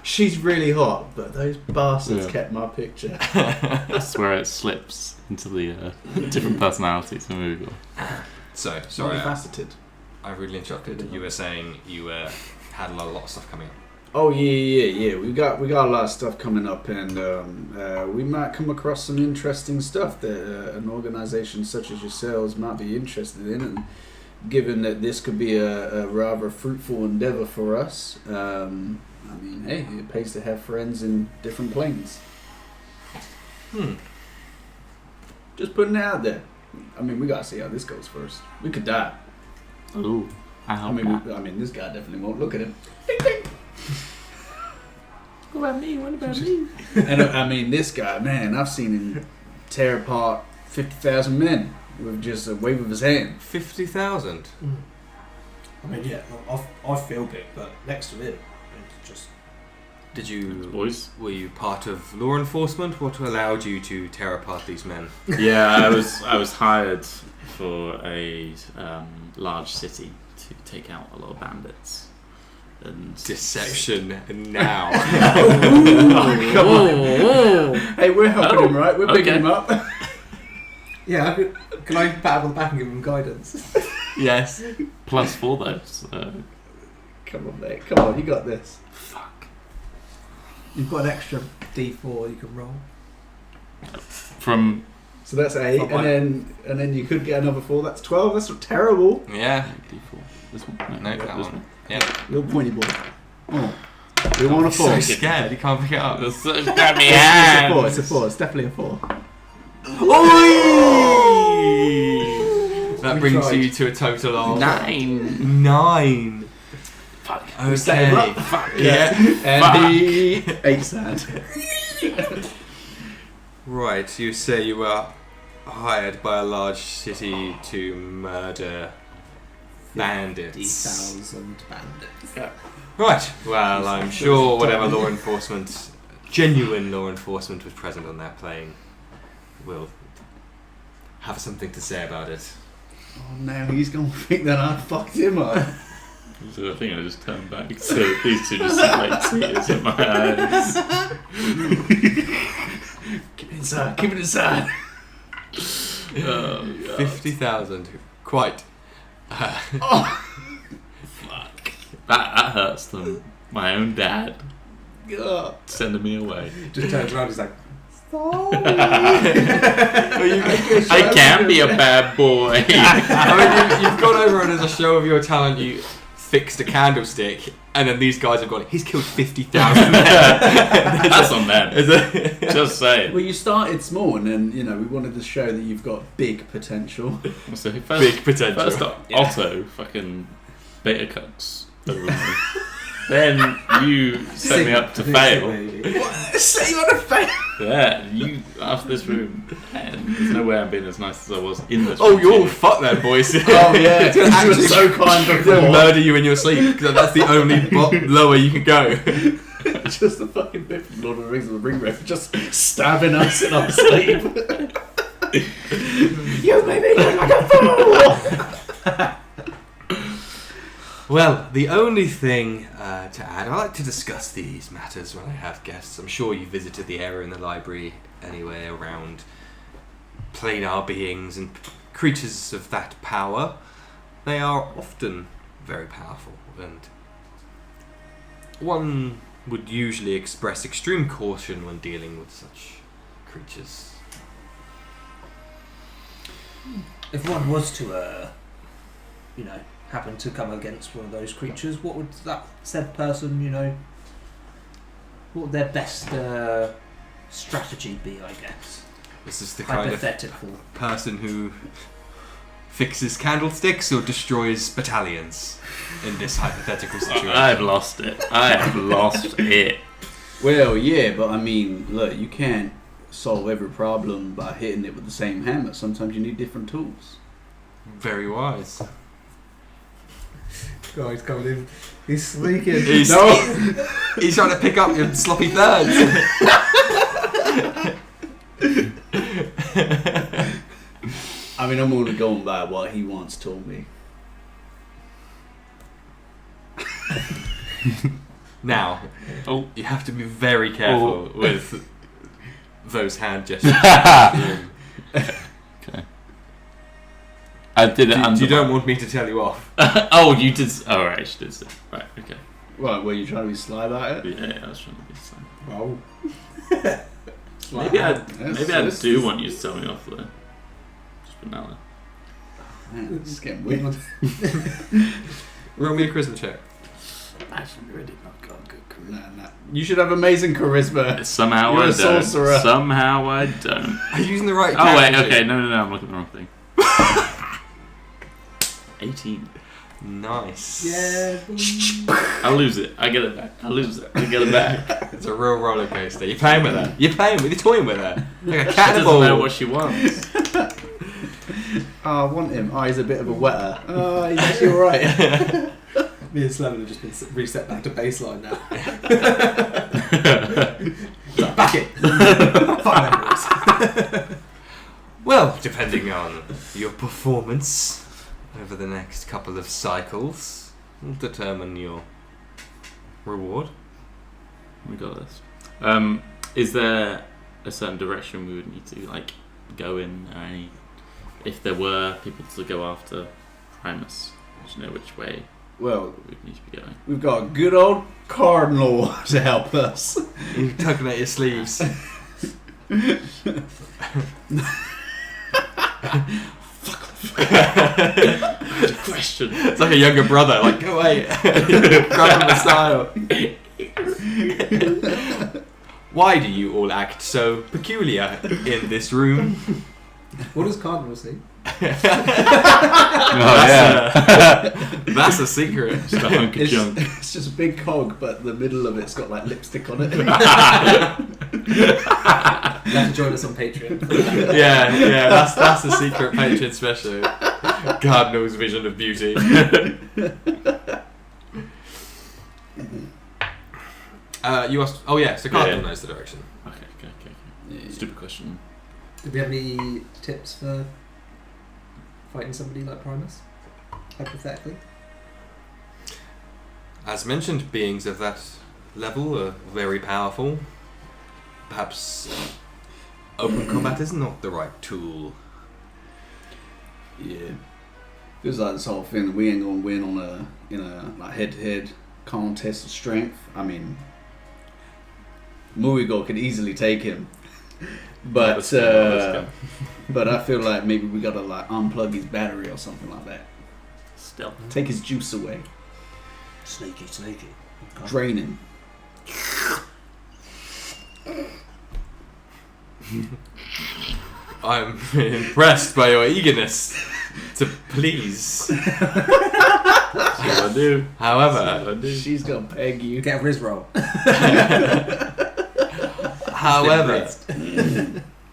She's really hot, but those bastards Yeah. kept my picture. That's where it slips into the different personalities in the movie. So, sorry, Multifaceted. I really interrupted. You were saying you had a lot of stuff coming up. Oh yeah. We got a lot of stuff coming up, and we might come across some interesting stuff that an organisation such as yourselves might be interested in. And given that this could be a rather fruitful endeavour for us, I mean, hey, it pays to have friends in different planes. Just putting it out there. I mean, we gotta see how this goes first. We could die. Ooh, I I hope mean, not. this guy definitely won't. Look at him. What about me? What about me? And I mean, this guy, man, I've seen him tear apart 50,000 men with just a wave of his hand. 50,000. I mean, yeah, I feel big, but next to him, it's just Did you? Boys. Were you part of law enforcement? What allowed you to tear apart these men? Yeah, I was hired for a large city to take out a lot of bandits. And Deception now. Come on. Hey, we're helping him, right? We're picking okay. him up. yeah. Can I pat him on the back and give him guidance? Yes. +4 though. So. Come on, mate. Come on, you got this. Fuck. You've got an extra D4 you can roll. From So that's 8, Oh, and then you could get another 4. That's 12. That's not terrible. Yeah. D4. This one? No, that this one. Yeah. Little pointy boy. Oh. We want a 4. So It's scared you can't pick it up. There's such dammy a hands. 4. It's a 4. It's definitely a 4. That We brings tried. you to a total of 9. 9. Fuck. set him Okay. up. Fuck. Yeah. And Fuck. he ate sand. Right. You say you were hired by a large city to murder bandits. 50,000 bandits. Right. Well, I'm sure whatever law enforcement genuine law enforcement was present on that plane will have something to say about it. Oh no, he's gonna think that I fucked him up. So I think I just turned back, so these two just seem like tears in my eyes. Keep it inside, keep it inside. Oh, God. 50,000. Quite. Oh, Fuck. That hurts them. My own dad God. sending me away. Just turns around, he's like, I can be a bad boy. I mean, you've gone over and as a show of your talent, you fixed a candlestick, and then these guys have gone, he's killed 50,000 men. That's on them. Just saying. Well, you started small, and then we wanted to show that you've got big potential. So first, Big potential. First Otto fucking beta cuts over me. Then you set me up to fail. What? Set you on a fail? Yeah, you after this room, and there's no way I'm being as nice as I was in this Oh, room. you're all fuck then, boys. Oh yeah, It's gonna you were actually so kind before. murder you in your sleep, because that's the only lower you can go. Just the fucking bit from Lord of the Rings of the Ring Ref, just stabbing us in our sleep. You made me look like a fool. Well, the only thing to add, I like to discuss these matters when I have guests. I'm sure you visited the area in the library anyway around planar beings and creatures of that power. They are often very powerful, and one would usually express extreme caution when dealing with such creatures. if one was to, happen to come against one of those creatures, what would that said person, what would their best strategy be, I guess? This is the kind of Hypothetical. person who fixes candlesticks or destroys battalions in this hypothetical situation. I've lost it. I have lost it. Well, yeah, but I mean, look, you can't solve every problem by hitting it with the same hammer. Sometimes you need different tools. Very wise. Guys coming in. He's sneaking. He's trying to pick up your sloppy thirds. I mean, I'm only going by what he once told me. Now, Oh. you have to be very careful with those hand gestures. Okay. I did it under. You don't want me to tell you off. Oh, you did. Oh, right, you did. Right, okay. Right, were you trying to be sly about it? Yeah, I was trying to be sly. Oh. Maybe I Yes, do want you to tell me off though. Just for now. Man, this is getting weird. Roll me a charisma check. Actually, really not got good charisma. Nah. You should have amazing charisma. Somehow You're I a don't. sorcerer. Somehow I don't. Are you using the right Oh wait, character okay, sheet? no, I'm looking at the wrong thing. 18. Nice. Yeah. I lose it. I get it back. I lose it. I get it back. It's a real roller coaster. You're playing with her. You're toying with her. Like a She cat and a doesn't know ball. what she wants. Oh, I want him. Oh, he's a bit of a wetter. Oh, he's actually alright. Me and Slemon have just been reset back to baseline now. Back it. Fine, boys. Well, depending on your performance over the next couple of cycles, will determine your reward. We got this. Is there a certain direction we would need to go in, or any? If there were people to go after Primus, do you know which way Well, we would need to be going? we've got a good old cardinal to help us. You're tugging at your sleeves. Good question. It's like a younger brother. Like, go away. Grab him the style. Why do you all act so peculiar in this room? What does Cardinal see? That's a secret. Just a hunk of junk. It's just a big cog, but the middle of it's got like lipstick on it. You have to join us on Patreon. Yeah, that's a secret Patreon special. Cardinal's vision of beauty. You asked. Oh yeah, so Cardinal Yeah. knows the direction. Okay. Yeah. Stupid question. Do we have any tips for fighting somebody like Primus? Hypothetically? As mentioned, beings of that level are very powerful. Perhaps open combat is not the right tool. Yeah. Feels like this whole thing that we ain't gonna win on a like head-to-head contest of strength. I mean, Muigo could easily take him, but Let's go. but I feel like maybe we gotta like unplug his battery or something like that. Still. Take his juice away, Sneaky. drain him. I'm impressed by your eagerness to please. That's what I do. However, She's gonna peg you. Get a Riz roll. however,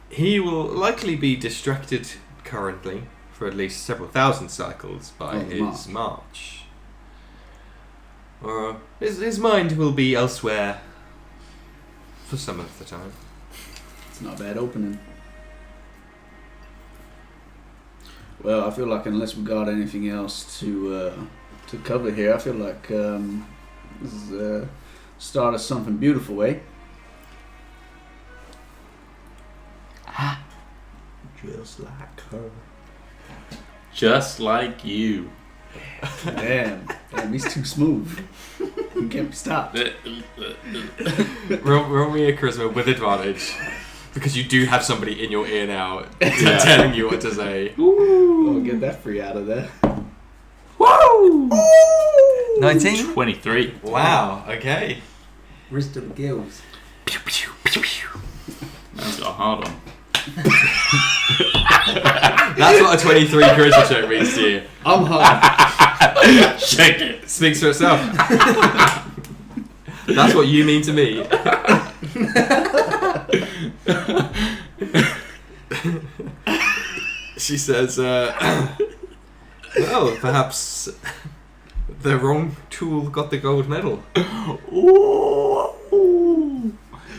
he will likely be distracted currently for at least several thousand cycles by Oh, his march. Or his mind will be elsewhere for some of the time. It's not a bad opening. Well, I feel like unless we got anything else to cover here, I feel like this is the start of something beautiful, eh? Just like her. Just like you. Damn, he's too smooth. He can't be stopped. Roll me a charisma with advantage. Because you do have somebody in your ear now Yeah. telling you what to say. Oh, get that free out of there. Woo! 19? 23. Wow, okay. Riz to the gills. Man's got a hard on. That's what a 23 charisma check means to you. I'm hot. Check it. Speaks for itself. That's what you mean to me. She says, well, perhaps the wrong tool got the gold medal. Ooh.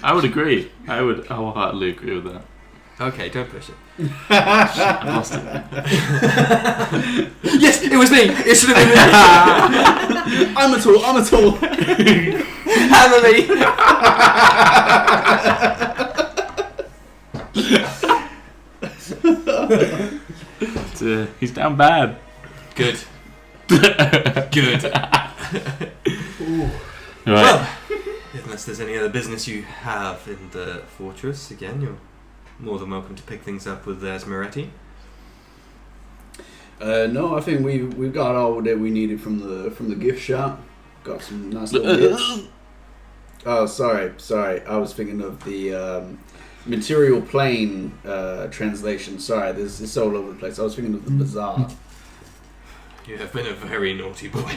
I would agree. I would wholeheartedly agree with that. Okay, don't push it. I lost it. Yes, it was me! It should have been me! I'm a tool. Hammer me! He's down bad. Good. Good. Right. Well, unless there's any other business you have in the fortress, again, you're more than welcome to pick things up with Esmeretti. No, I think we've got all that we needed from the gift shop. Got some nice little gifts. Oh, sorry. I was thinking of the material plane translation. Sorry, it's all over the place. I was thinking of the bazaar. You have been a very naughty boy.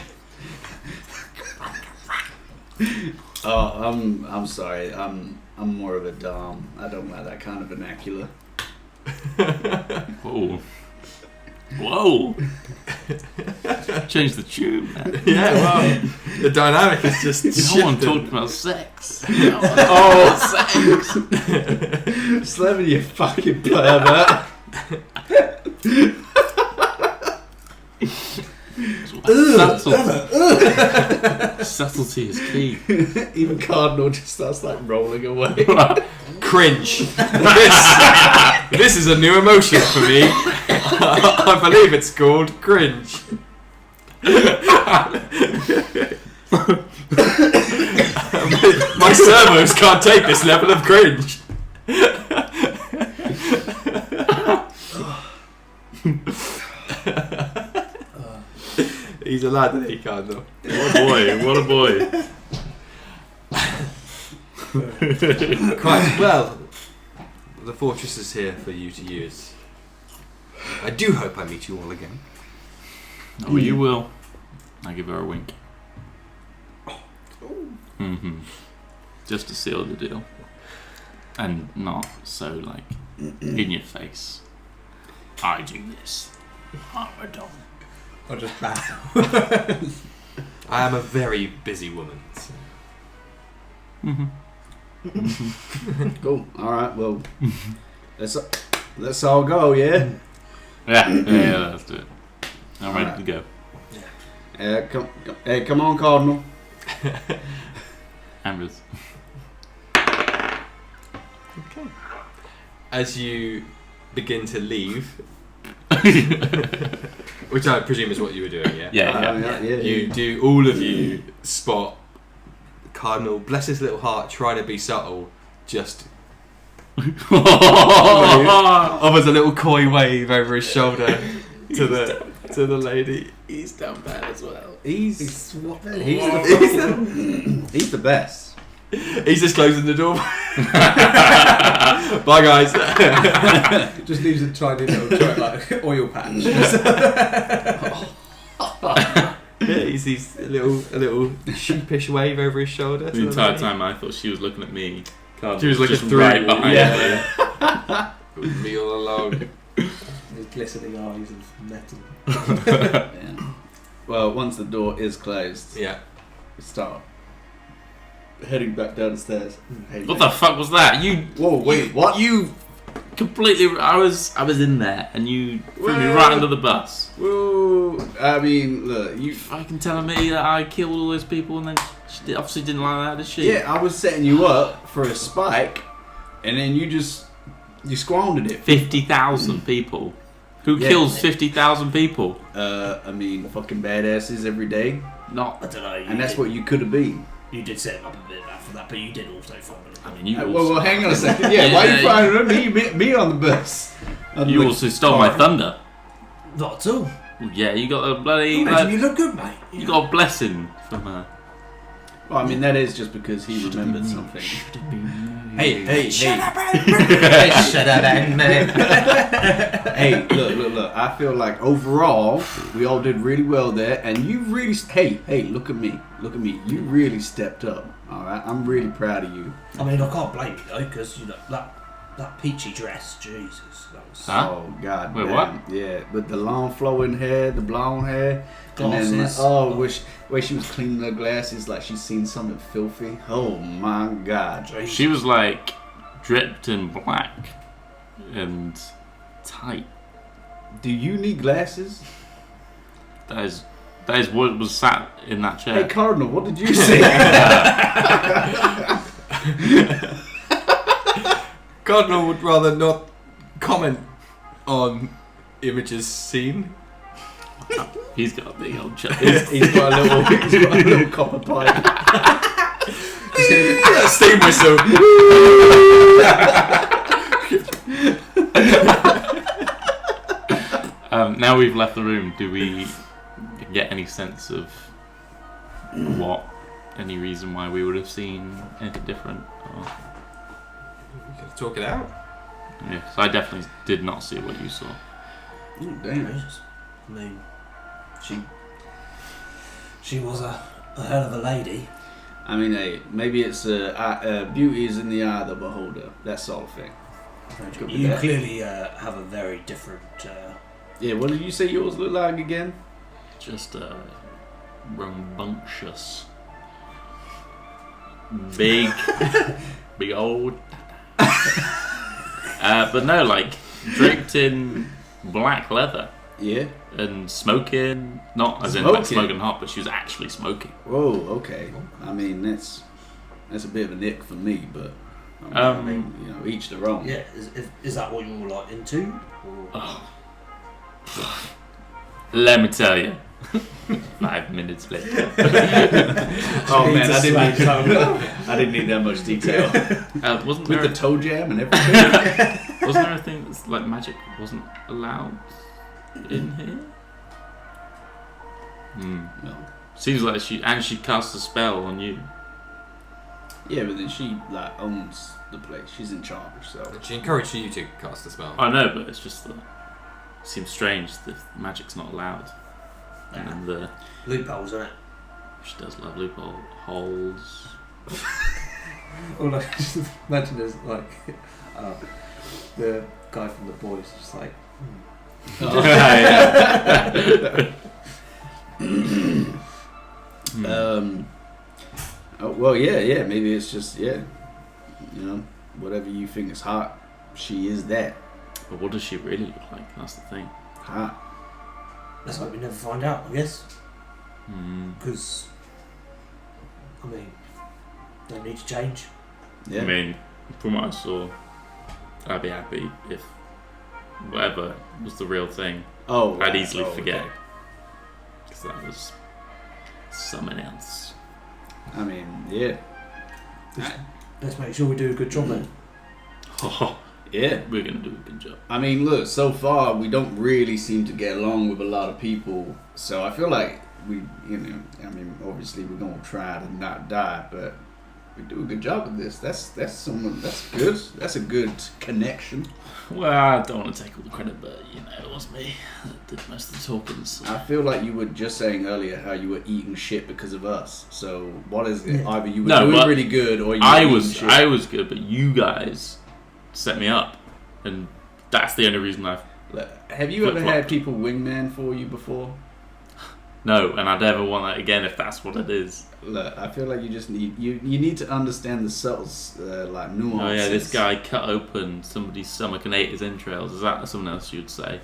Oh, I'm sorry. I'm more of a dom. I don't like that kind of vernacular. Whoa. Change the tune, man. Yeah, well, the dynamic is just No one shifted. talked about sex. Oh, sex! Slevin, you fucking pervert. Subtlety is key. Even Cardinal just starts like rolling away. Cringe. This is a new emotion for me. I believe it's called cringe. My servos can't take this level of cringe. He's a lad that he can't though. What a boy. Quite well. The fortress is here for you to use. I do hope I meet you all again. Oh, you will. I give her a wink. Mm-hmm. Just to seal the deal. And not so, like, in your face. I do this. I'm a dog. I'll just bow. I am a very busy woman. So. Cool. All right. Well, let's all go. Yeah. Yeah, let's do it. I'm ready to go. Come on, Cardinal. Ambrose. Okay. As you begin to leave, which I presume is what you were doing, yeah? Yeah. All of you spot Cardinal, bless his little heart, trying to be subtle, just offers a little coy wave over his shoulder to the lady. He's done bad as well. He's the best. He's just closing the door. Bye, guys. Just leaves a tiny little like oil patch. Yeah, he's a little sheepish wave over his shoulder. The entire time I thought she was looking at me. She was looking just through right you. behind Yeah. It was me all along. His glistening eyes of metal. Yeah. Well, once the door is closed, Yeah. we start heading back down the stairs. Hey, What the fuck was that? You. Whoa, wait, what? You completely. I was in there, and you threw me Well- right under the bus. Whoa! I mean, look, You fucking telling me that I killed all those people, and then she obviously didn't like that, did she? Yeah, I was setting you up for a spike, and then you squandered it. 50,000 people. Who Yeah. kills 50,000 people? I mean, fucking badasses every day, Not. I don't know. and that's what you could have been. You did set him up a bit after that, but you did also find him. I mean, you. Well, hang on a second. Yeah, why are you firing me on the bus? On You the also stole my car? thunder. Not at all. Yeah, you got a bloody. Imagine you look good, mate. You got a blessing from her. Well, I mean, that is just because he remembered something. Hey. Shut up, man. Hey, look. I feel like overall, we all did really well there, and you really. Hey, look at me. You really stepped up. All right, I'm really proud of you. I mean, I can't blame you though, because you know that peachy dress, Jesus, that was. Huh? Oh God. Wait, damn. what? Yeah, with the long flowing hair, the blonde hair, Glasses. and then where she was cleaning her glasses like she's seen something filthy. Oh my God. Jesus. She was like dripped in black and tight. Do you need glasses? That is what was sat in that chair. Hey Cardinal, what did you say? Cardinal would rather not comment on images seen. He's got a big old chest. he's got a little copper pipe. Steam whistle. Now we've left the room, do we get any sense of any reason why we would have seen anything different? Or, Talk it out. yeah, so I definitely did not see what you saw. Oh, damn. Jesus. I mean, she was a hell of a lady. I mean, hey, maybe it's beauty is in the eye of the beholder. That sort of thing. Could be You that. clearly have a very different. Yeah, what did you say yours look like again? Just rambunctious, big, big old. But no, like draped in black leather Yeah. and smoking. Not as in like Smoking? smoking hot, but she was actually smoking. Whoa, okay. I mean, that's a bit of a nick for me, but I mean, you know, each their own. Yeah, is that what you're like into? Or? Let me tell you. 5 minutes later. Oh man, I didn't need that much detail. Wasn't With there? the toe jam and everything. Wasn't there a thing that's like magic wasn't allowed in here? No. Seems like she cast a spell on you. Yeah, but then she like owns the place. She's in charge, so. She encouraged you to cast a spell. I know, but it's just that it seems strange that magic's not allowed. And then the Loopholes, isn't it? she does love loophole holes. Or like, just imagine there's like the guy from The Boys, just like. Oh, well, yeah. Maybe it's just, whatever you think is hot, she is that. But what does she really look like? That's the thing. Hot. Let's hope we never find out, I guess. Mm. Because, I mean, don't need to change. Yeah. I mean, from what I saw, I'd be happy if whatever was the real thing, I'd easily forget. Because that was something else. I mean, yeah. Let's make sure we do a good job then. Oh, Yeah. we're going to do a good job. I mean, look, so far we don't really seem to get along with a lot of people. So I feel like obviously we're going to try to not die, but we do a good job with this. That's good. That's a good connection. Well, I don't want to take all the credit, but it was me that did most of the talking. So. I feel like you were just saying earlier how you were eating shit because of us. So what is it? Yeah. Either you were doing really good or you were eating shit. I was good, but you guys set me up, and that's the only reason I've. Look, have you ever had people wingman for you before? No, and I'd never want that again if that's what it is. Look, I feel like you just need you need to understand the subtle nuances. Oh yeah, this guy cut open somebody's stomach and ate his entrails. Is that something else you'd say?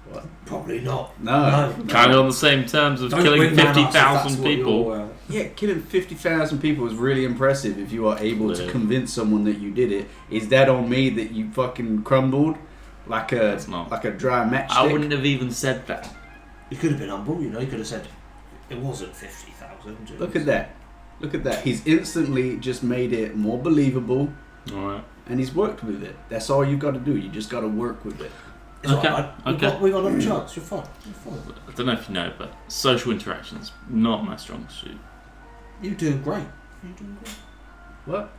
What? Probably not. No. Kind of on the same terms of killing 50,000 people. Yeah, killing 50,000 people is really impressive if you are able to convince someone that you did it. Is that on me that you fucking crumbled like a dry matchstick? I wouldn't have even said that. You could have been humble, you could have said it wasn't 50,000. Look at that. He's instantly just made it more believable. Alright. And he's worked with it. That's all you've got to do. You just got to work with it. It's okay. We got another chance. You're fine. I don't know if you know, but social interactions not my strong suit. You're doing great. What?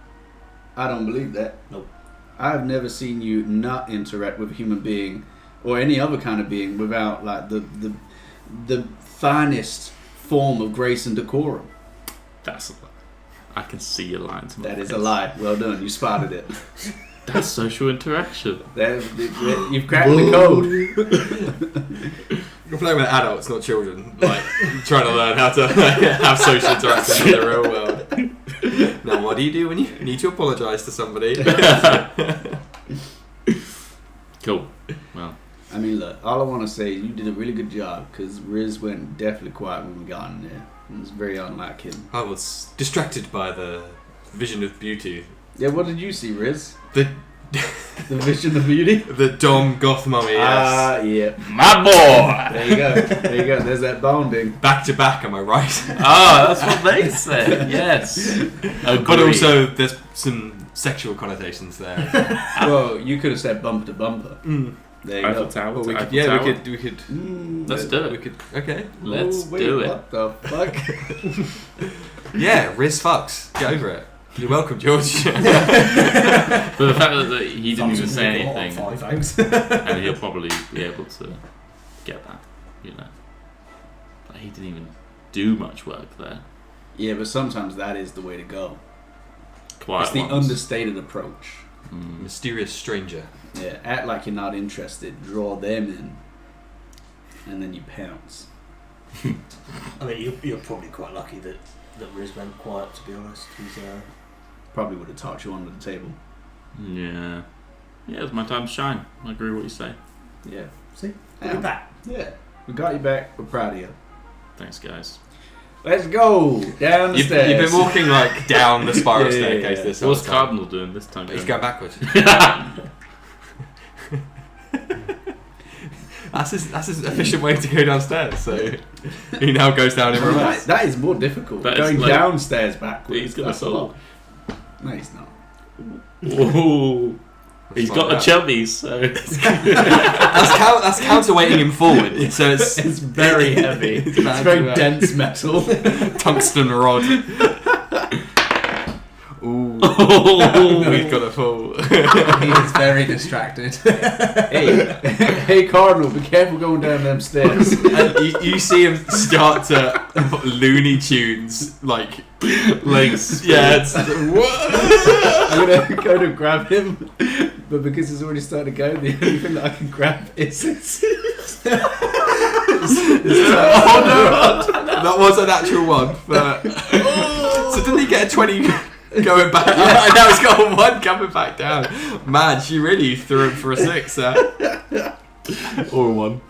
I don't believe that. Nope. I've never seen you not interact with a human being or any other kind of being without like the finest form of grace and decorum. That's a lie. I can see your lines. That is a lie. Well done. You spotted it. That's social interaction. You've cracked the code. You're playing with adults, not children. Like trying to learn how to have social interaction in the real world. Now, what do you do when you need to apologise to somebody? Cool. Well, I mean, look. All I want to say is you did a really good job because Riz went definitely quiet when we got in there. It was very unlike him. I was distracted by the vision of beauty. Yeah, what did you see, Riz? The vision of beauty? The Dom Goth Mummy, yes. Yeah. my boy! There you go. There's that bonding. Back to back, am I right? That's what they say. Yes. But also, there's some sexual connotations there. Well, you could have said bumper to bumper. There you Eiffel go. Tower Well, to we Eiffel could, Tower. we could. Let's do it. We could. Okay. Let's wait, do it. What the fuck? Yeah, Riz fucks. Get over it. You're welcome, George. But the fact that he didn't even say anything, Fine, thanks. and he'll probably be able to get that, Like, he didn't even do much work there. Yeah, but sometimes that is the way to go. Quiet It's the ones. understated approach. Mysterious stranger. Yeah, act like you're not interested, draw them in, and then you pounce. I mean, you're probably quite lucky that Riz went quiet, to be honest. He's Probably would have talked you under the table. Yeah. Yeah, it's my time to shine. I agree with what you say. Yeah. see, look at that. Yeah. We got you back. We're proud of you. Thanks, guys. Let's go down the stairs. You've been walking like down the spiral staircase this whole What's time. Cardinal doing this time? He's going backwards. That's his efficient way to go downstairs. So he now goes down in reverse. That is more difficult. But Going it's like- downstairs backwards. He's gonna that's a solve. lot. No, he's not. Whoa. He's got the chubbies, so. That's counterweighting him forward. So it's very heavy. It's very dense metal. Tungsten rod. Ooh. We've got a fall. He is very distracted. Hey, Cardinal, be careful going down them stairs. And you see him start to Looney Tunes like Legs. yeah. It's, I'm gonna go to grab him, but because he's already started going, the only thing that I can grab is his Oh no! That was a natural one. But so didn't he get a 20 going back? And now he's got a 1 coming back down. Man, she really threw him for a 6 there. Or 1.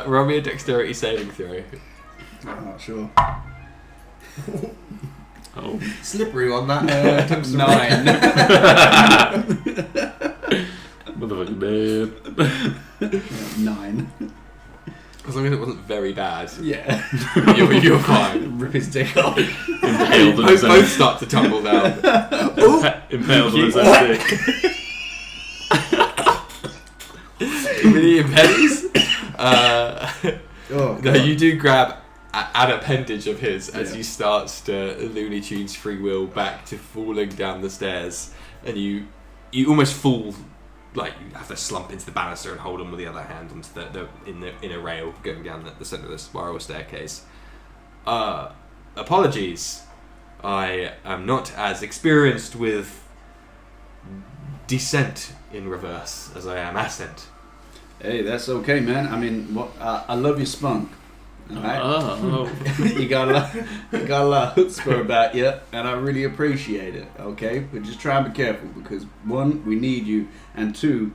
Roll me a dexterity saving throw. I'm not sure. Oh. Slippery on that. 9. Motherfucking man. 9. As long as it wasn't very bad, Yeah. you're fine. Rip his dick off. Impaled on his Both own. start to tumble down. Impaled on his own dick. Mini pennies. Oh, No, God. you do grab an appendage of his as Yeah. he starts to Looney Tunes free will back to falling down the stairs, and you almost fall, like you have to slump into the banister and hold on with the other hand onto the in a rail going down the centre of the spiral staircase. Apologies, I am not as experienced with descent in reverse as I am ascent. Hey, that's okay, man. I mean, I love your spunk. Alright? Oh. you got a lot of chutzpah about you, and I really appreciate it. Okay, but just try and be careful because 1, we need you, and 2,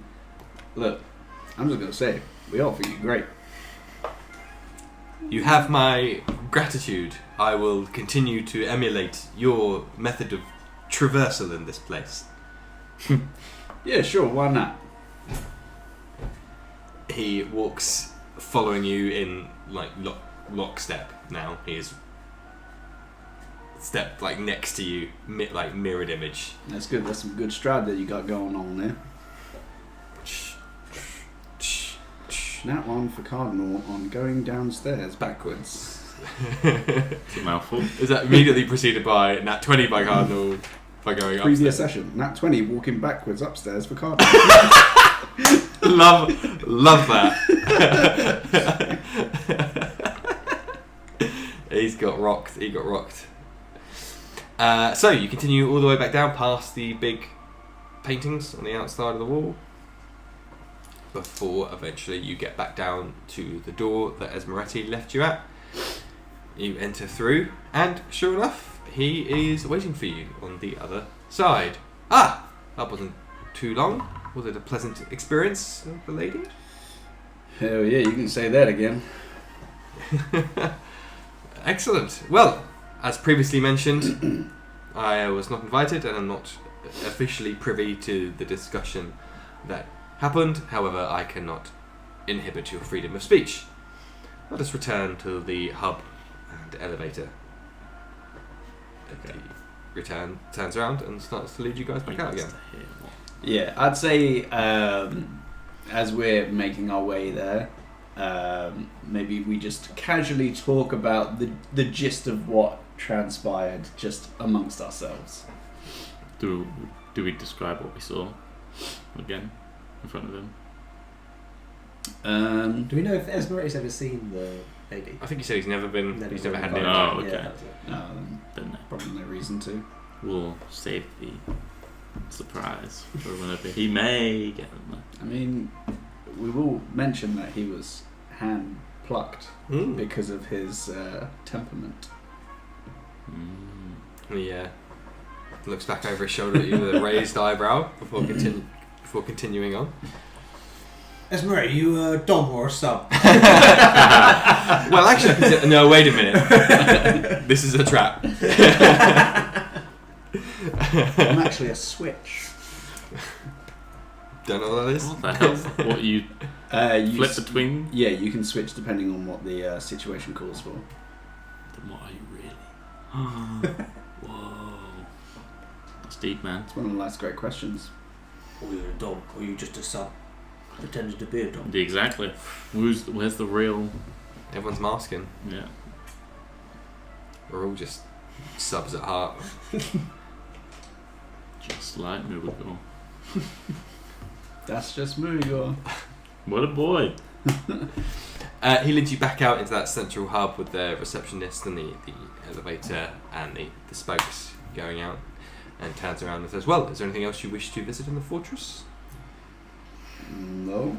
look, I'm just gonna say, we all feel you great. You have my gratitude. I will continue to emulate your method of traversal in this place. Yeah, sure, why not? He walks following you in like lockstep now. He is stepped like next to you, like mirrored image. That's good. That's some good stride that you got going on there. Nat 1 for Cardinal on going downstairs backwards. It's a mouthful. Is that immediately preceded by Nat 20 by Cardinal by going Previous upstairs? session, Nat 20 walking backwards upstairs for Cardinal. Love that. He got rocked. So you continue all the way back down past the big paintings on the outside of the wall before eventually you get back down to the door that Esmeretti left you at. You enter through, and sure enough, he is waiting for you on the other side. Ah, that wasn't too long. Was it a pleasant experience, the lady? Hell yeah, you can say that again. Excellent. Well, as previously mentioned, I was not invited and I'm not officially privy to the discussion that happened. However, I cannot inhibit your freedom of speech. Let us return to the hub and elevator. Okay. Turns around and starts to lead you guys back out again. Yeah, I'd say as we're making our way there, maybe we just casually talk about the gist of what transpired just amongst ourselves. Do we describe what we saw again in front of him? Do we know if Esmeretti's ever seen the lady? I think he said he's never been. He's never had an Oh, invite. okay. Yeah, that was it. Don't know. Probably no reason to. We'll save the surprise for whenever he may get them. I mean, we will mention that he was hand plucked because of his temperament. He looks back over his shoulder at you with a raised eyebrow before continuing on. Esmeretti, you a dom or a sub? Well, actually, no. Wait a minute. This is a trap. I'm actually a switch. Don't know what that is. What the hell? What you You flip between? Yeah, you can switch depending on what the situation calls for. Then what are you really? Whoa. That's deep, man. It's one of the last great questions. Or you're a dom, or you just a sub pretending to be a dom? Exactly. Where's the real? Everyone's masking. Yeah. We're all just subs at heart. Just like Miracle. That's just Murigo. What a boy. He leads you back out into that central hub with the receptionist and the elevator and the spokes going out, and turns around and says, well, is there anything else you wish to visit in the fortress? No.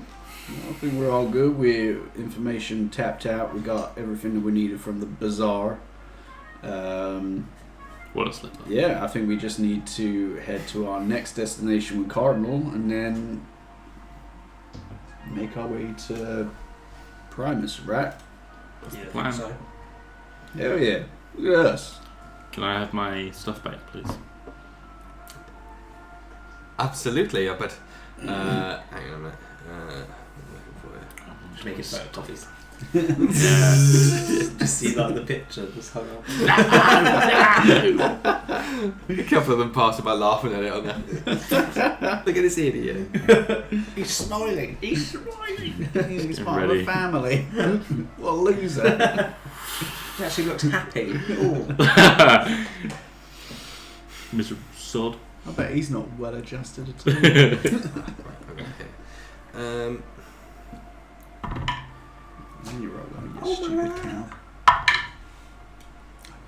I think we're all good. We're information tapped out. We got everything that we needed from the bazaar. What a slip up. Yeah, I think we just need to head to our next destination with Cardinal and then make our way to Primus, right? Yeah, I plan. think so. Hell yeah. Look at us. Can I have my stuff back, please? Absolutely, but hang on a minute. I'm looking for it. Just make it photocopies. Yeah. Just see like the picture just hung up. A couple of them passed by laughing at it on there. Look at this idiot. He's smiling. He's smiling. He's part of Ready. the family. What a loser. He actually looks happy. Ooh. Mr. Sod. I bet he's not well adjusted at all. Okay. Then you're right, you stupid cow.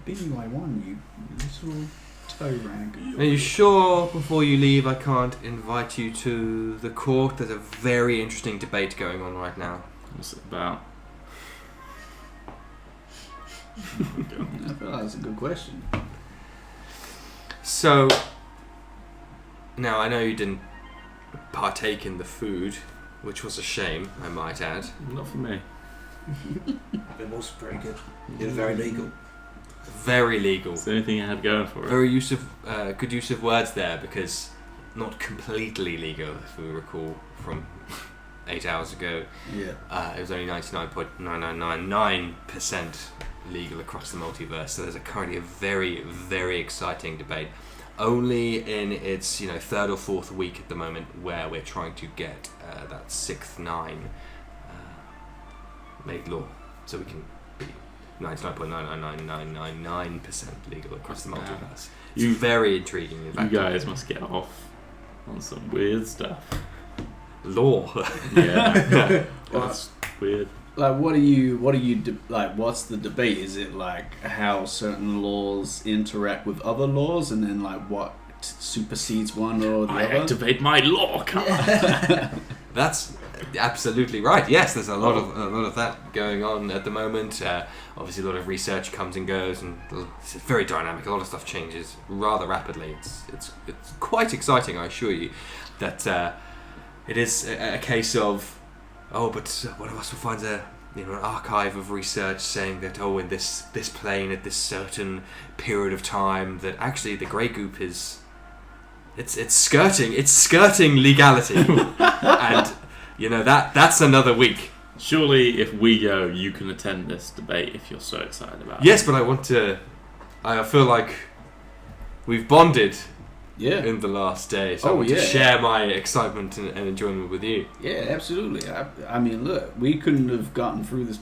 BY1, you little toe rag. Are you sure before you leave I can't invite you to the court? There's a very interesting debate going on right now. What's it about? I feel like that's a good question. So, now I know you didn't partake in the food, which was a shame, I might add. Not for me. It was pretty good. It was very legal. Very legal. It's the only thing I had going for it. Very good use of words there, because not completely legal, if we recall from 8 hours ago. Yeah. It was only 99.9999% legal across the multiverse. So there's currently a very, very exciting debate. Only in its third or fourth week at the moment, where we're trying to get that sixth 9 made law, so we can be 99.99999% legal across the multiverse. It's very intriguing. In fact, You guys must get off on some weird stuff. law. Yeah. That's weird. Like, what do you like? What's the debate? Is it like how certain laws interact with other laws, and then like what supersedes one or the I other? activate my law card. That's absolutely right. Yes, there's a lot of that going on at the moment. Obviously, a lot of research comes and goes, and it's very dynamic. A lot of stuff changes rather rapidly. It's quite exciting, I assure you. That it is a case of, but one of us will find an archive of research saying that in this plane at this certain period of time that actually the grey goop is it's skirting legality, and that's another week. Surely, if we go, you can attend this debate if you're so excited about it. Yes, but I feel like we've bonded Yeah. in the last day, so I Oh, want to yeah. share my excitement and enjoyment with you. Yeah, absolutely. I mean, look, we couldn't have gotten through this.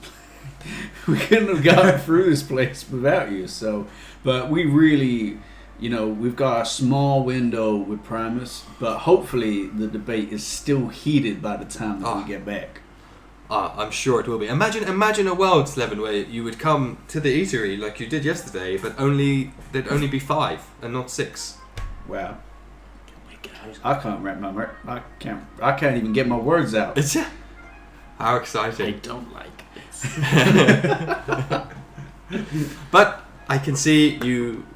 We couldn't have gotten through this place without you. So, but we really, we've got a small window with Primus, but hopefully the debate is still heated by the time that we get back. I'm sure it will be. Imagine a world, Slevin, where you would come to the eatery like you did yesterday, but there'd only be 5 and not 6. Wow. I can't wrap I can't even get my words out. How I exciting! don't like this. But I can see you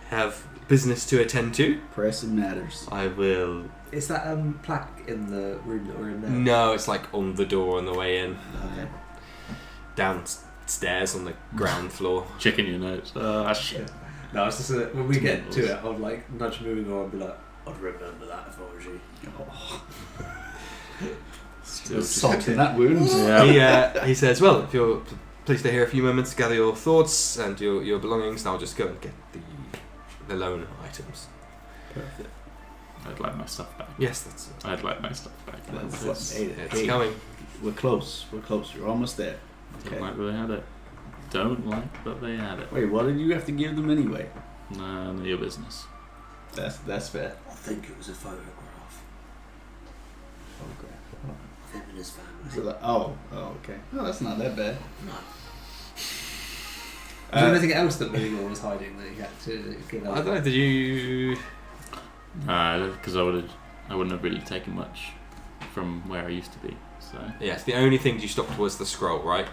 have business to attend to. Pressing matters. I will. Is that plaque in the room that we're in now? No, it's like on the door on the way in. Okay. Downstairs on the ground floor. Checking your notes. Shit. No, it's just when we get to it, I'll like nudge moving on and be like, I'd remember that if I was you. Still Salt in that wound. Yeah. He says, well, if you're pleased to hear a few moments, gather your thoughts and your belongings, and I'll just go and get the loan items. Perfect. I'd like my stuff back. Yes, that's it. I'd like my stuff back. It's coming. We're close. You're almost there. Don't Okay. like that they had it. Don't like that they had it. Wait, what did you have to give them anyway? None of your business. That's fair. I think it was a photograph Okay. of him and his family. So okay. Oh, that's not that bad. No. Was there anything else that Millingore was hiding that he had to give I out? don't know, did you... Because I wouldn't have really taken much from where I used to be. So Yes, the only things you stopped was the scroll, right?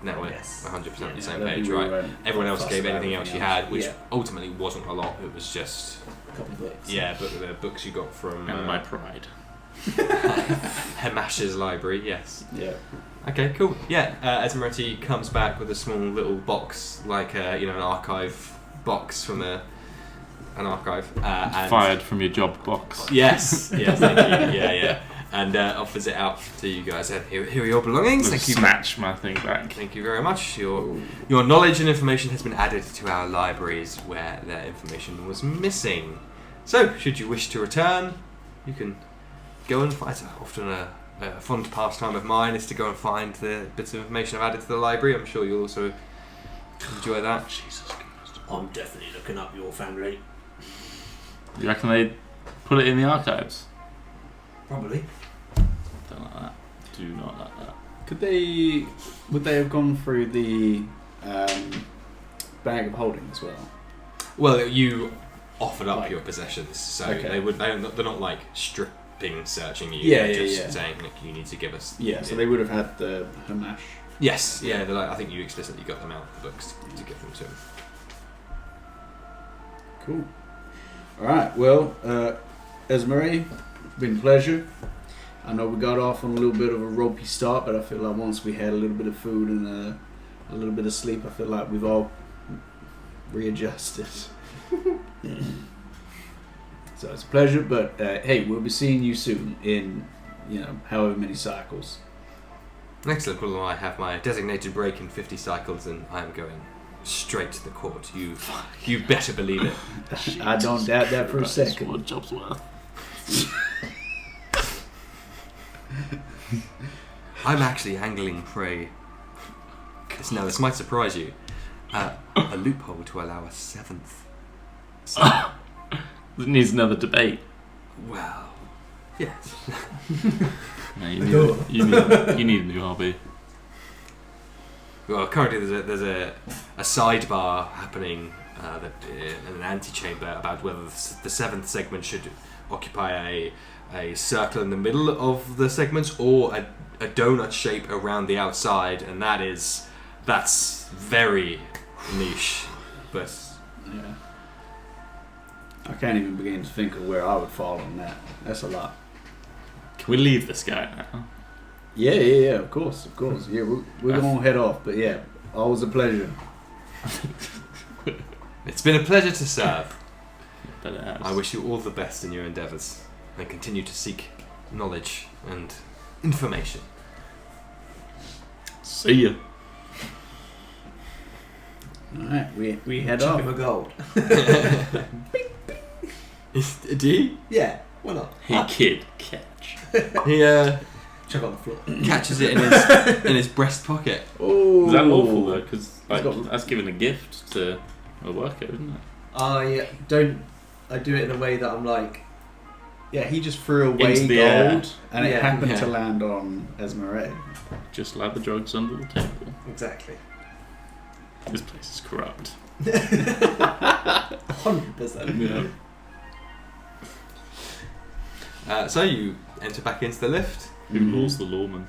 Now we're Yes. 100% on the same I don't page, think we right? went Everyone else fussed gave about anything else you everything had, which Yeah. ultimately wasn't a lot. It was just, A couple of books. the books you got from and my pride. Hemash's library, yes. Yeah. Okay, cool. Yeah, Esmeralda comes back with a small little box, like an archive box from an archive. And Fired from your job box. Yes, thank you. Yeah. And offers it out to you guys. And here are your belongings. Thank you. Snatch my thing back. Thank you very much. Your knowledge and information has been added to our libraries where their information was missing. So, should you wish to return, you can go and find. It's often a fond pastime of mine is to go and find the bits of information I've added to the library. I'm sure you'll also enjoy that. Jesus Christ. I'm definitely looking up your family. You reckon they put it in the archives? Probably. Don't like that. Do not like that. Would they have gone through the bag of holding as well? Well, you offered up Like- your possessions, so Okay. they're not like stripping searching you. Yeah, they're yeah, just yeah. saying, look, you need to give us. Yeah, so they would have had the Hamash. Yes, yeah. They're like, I think you explicitly got them out of the books to give them to him. Cool. Alright, well, Esmeralda, it's been a pleasure. I know we got off on a little bit of a ropey start, but I feel like once we had a little bit of food and a little bit of sleep, I feel like we've all readjusted. So it's a pleasure, but hey, we'll be seeing you soon in, however many cycles. Excellent. Well, I have my designated break in 50 cycles, and I am going straight to the court. You better believe it. I don't doubt that for a second. What job's worth? I'm actually angling prey. Now, this might surprise you. A loophole to allow a 7th. It needs another debate. Well, yes. No, you need a new hobby. Well, currently there's a sidebar happening in an antechamber about whether the 7th segment should occupy a circle in the middle of the segments or a donut shape around the outside, and that's very niche. But Yeah. I can't even begin to think of where I would fall on that. That's a lot. Can we leave this guy now? Yeah, of course. Yeah, we're going to head off, but yeah, always a pleasure. it's been a pleasure to serve. But it has. I wish you all the best in your endeavours and continue to seek knowledge and information. See ya. Alright, we head Chuck off. him a gold. Do you? Yeah, why not? Hey kid, catch. He Chuck on the floor. catches it in his breast pocket. Oh, Is that lawful though? Because got- that's giving a gift to a worker, isn't it? I do it in a way that I'm like, Yeah, he just threw away Into gold, the air. and it Yeah. happened Yeah. to land on Esmeralda. Just lay the drugs under the table. exactly. This place is corrupt. 100%. Yeah. So you enter back into the lift. Who laws the lawman?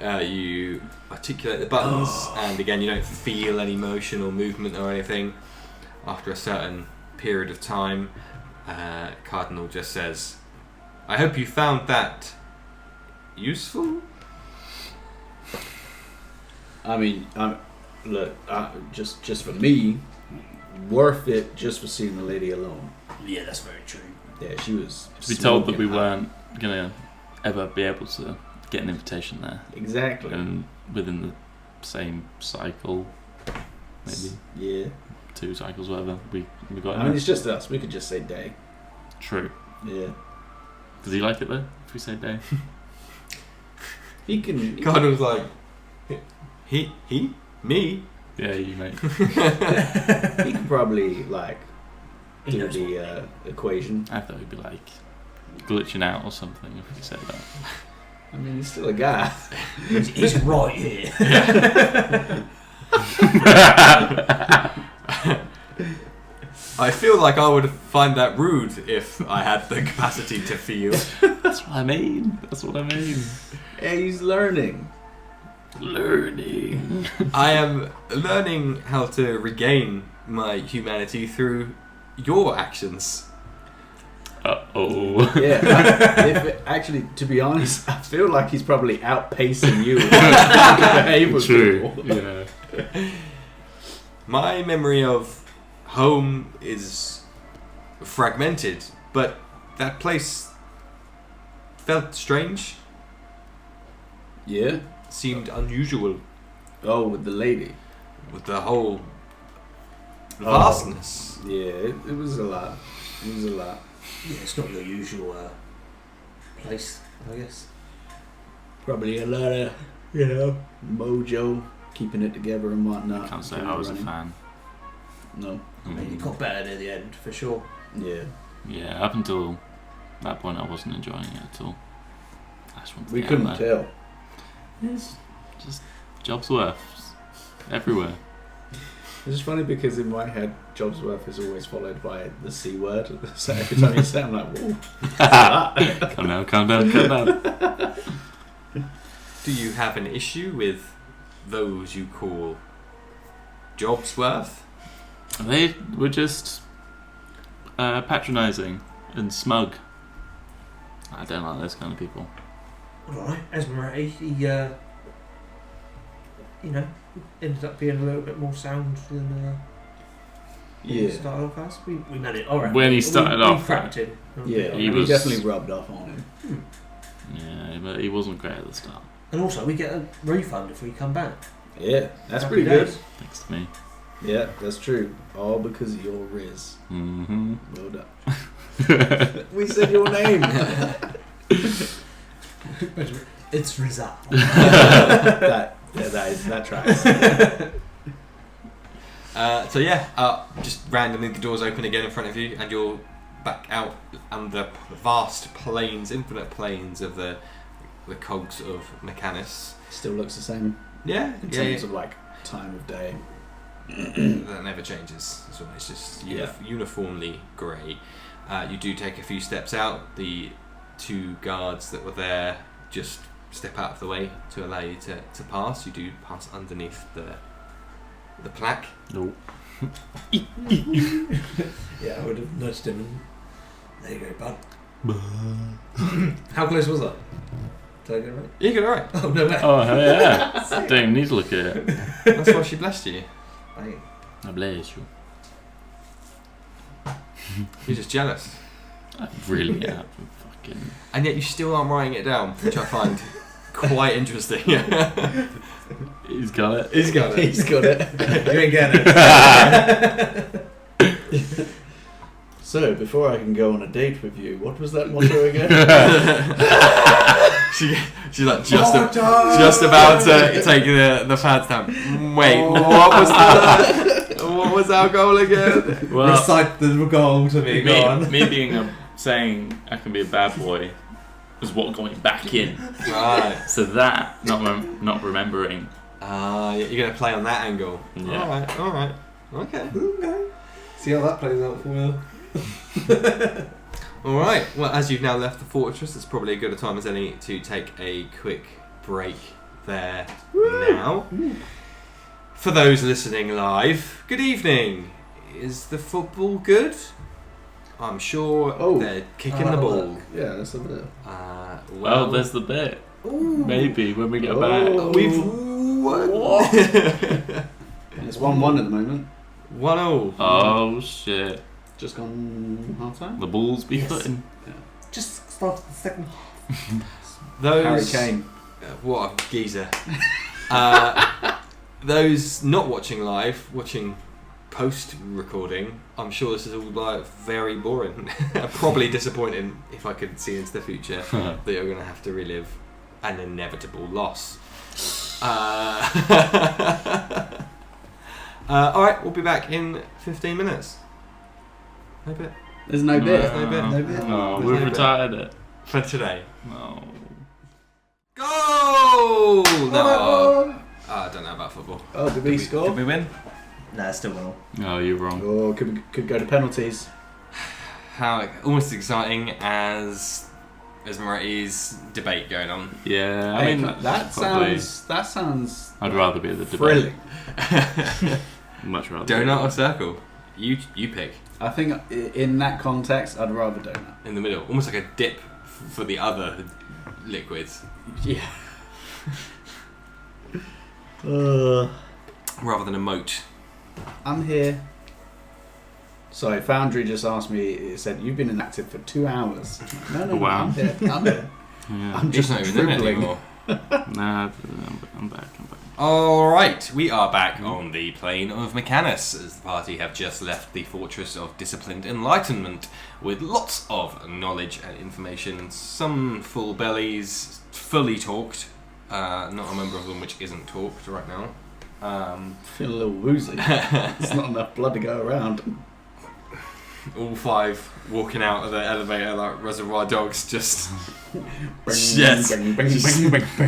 You articulate the buttons, and again, you don't feel any motion or movement or anything. After a certain period of time, Cardinal just says, "I hope you found that useful." I mean, look, just for me, worth it just for seeing the lady alone. Yeah, that's very true. Yeah, she was. To be told that we smoking hot. weren't gonna ever be able to get an invitation there, Exactly. and within the same cycle, maybe Yeah. 2 cycles, whatever, we got. I mean, it's just us. We could just say day. True. Yeah. Does he like it though? If we say day, He can. Cardinal's like, he, me. yeah, you mate. He can probably like He do knows what the equation. I thought he'd be like glitching out or something if we said that. I mean, he's still a guy. He's right here. I feel like I would find that rude if I had the capacity to feel. That's what I mean. Yeah, he's learning. I am learning how to regain my humanity through your actions. Uh-oh. Yeah, actually, to be honest, I feel like he's probably outpacing you. True. Yeah. My memory of home is fragmented, but that place felt strange, Yeah. seemed unusual Oh, with the lady. with the whole vastness. Yeah, it was a lot. It was a lot. Yeah, it's not your usual place, I guess. Probably a lot of, mojo, keeping it together and whatnot. Can't say I was a fan. No. I mean, it got better near the end, for sure. Yeah. Yeah, up until that point I wasn't enjoying it at all. I just wanted to We get couldn't out there. tell. It's just jobs worth everywhere. It's just funny because in my head, Jobsworth is always followed by the C word. So every time you say it, I'm like, whoa. Calm down. Do you have an issue with those you call Jobsworth? They were just patronising and smug. I don't like those kind of people. Alright, Esmeralda, he ended up being a little bit more sound than he started off as. We met it. Alright. When he started off, we cracked him. Yeah, He he was- definitely rubbed off on him. Yeah, but he wasn't great at the start. And also, we get a refund if we come back. Yeah, that's Happy pretty days. Thanks to me. good. Yeah, that's true. All because of your Riz. Mm-hmm. Well done. We said your name. It's Rizal. that tracks. Just randomly the doors open again in front of you, and you're back out on the vast plains, infinite plains of the cogs of Mechanus. Still looks the same Yeah, in terms of like time of day. That never changes. So it's just Yeah. uniformly grey. You do take a few steps out. The two guards that were there just step out of the way to allow you to pass. You do pass underneath the plaque. Nope. Yeah, I would have nudged him and there you go, bud. How close was that? Did I get it right? You get it right. Oh, no way. Oh, hell yeah. Don't even need to look at it. That's why she blessed you. Bang. I bless you. You're just jealous. I really am. Fucking. And yet you still aren't writing it down, which I find quite interesting. He's got it. He's got it. He's got it. You ain't getting it. So, before I can go on a date with you, what was that motto again? She's like just about to take the pads down. Wait, what was that? What was our goal again? Well, Recite the goal to me, go on. me being saying I can be a bad boy was what got me back in. Right. So that, not remembering. You're going to play on that angle. Yeah. Alright. Okay. See how that plays out for you. Alright. Well, as you've now left the fortress, it's probably a good a time as any to take a quick break there now. For those listening live, good evening. Is the football good? I'm sure they're kicking the ball. Yeah, that's a bit. Well, there's the bit. Ooh. Maybe when we get back. We've What? It's 1-1 at the moment. 1-0. Oh shit. Just gone half time. The balls be Yes. footing. Just start the second half. Harry Those Kane. what a geezer. Those not watching live, watching post-recording, I'm sure this is all like very boring. Probably disappointing if I could see into the future that you're going to have to relive an inevitable loss. Alright, we'll be back in 15 minutes. No bit. There's no bit. No bit. No bit. No, There's we've no bit. retired it. For today. No. Go! No. I don't know about football. Oh, did we score? Did we win? Nah, still wrong. No, you're wrong. Or could go to penalties. How almost as exciting as Moretti's debate going on. Yeah, I mean that sounds. I'd rather be at the debate. Thrilling. Much rather. Donut or circle? You pick. I think in that context, I'd rather donut. In the middle, almost like a dip for the other liquids, Yeah. rather than a moat. I'm here. Sorry, Foundry just asked me. It said you've been inactive for 2 hours. No, Wow. I'm here. I'm here. Yeah. I'm He's just not even in it dribbling. anymore. Nah, I'm back. Alright, we are back on the plane of Mechanus, as the party have just left the Fortress of Disciplined Enlightenment with lots of knowledge and information, some full bellies, fully talked, not a member of them which isn't talked right now. Feel a little woozy. There's not enough blood to go around. All 5 walking out of the elevator like reservoir dogs, just Yes.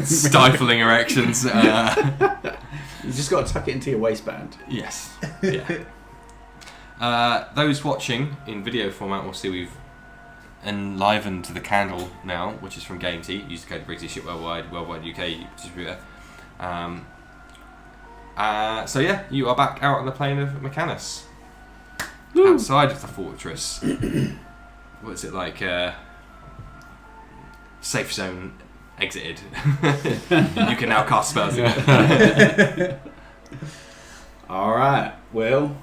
stifling erections. You just got to tuck it into your waistband. Yes. Yeah. Those watching in video format will see we've enlivened the candle now, which is from Game Tea. Use the code Briggsy Worldwide UK distributor. So yeah, you are back out on the plane of Mechanus. Outside of the fortress. What's it like? Safe zone exited. You can now cast spells again. Alright, well,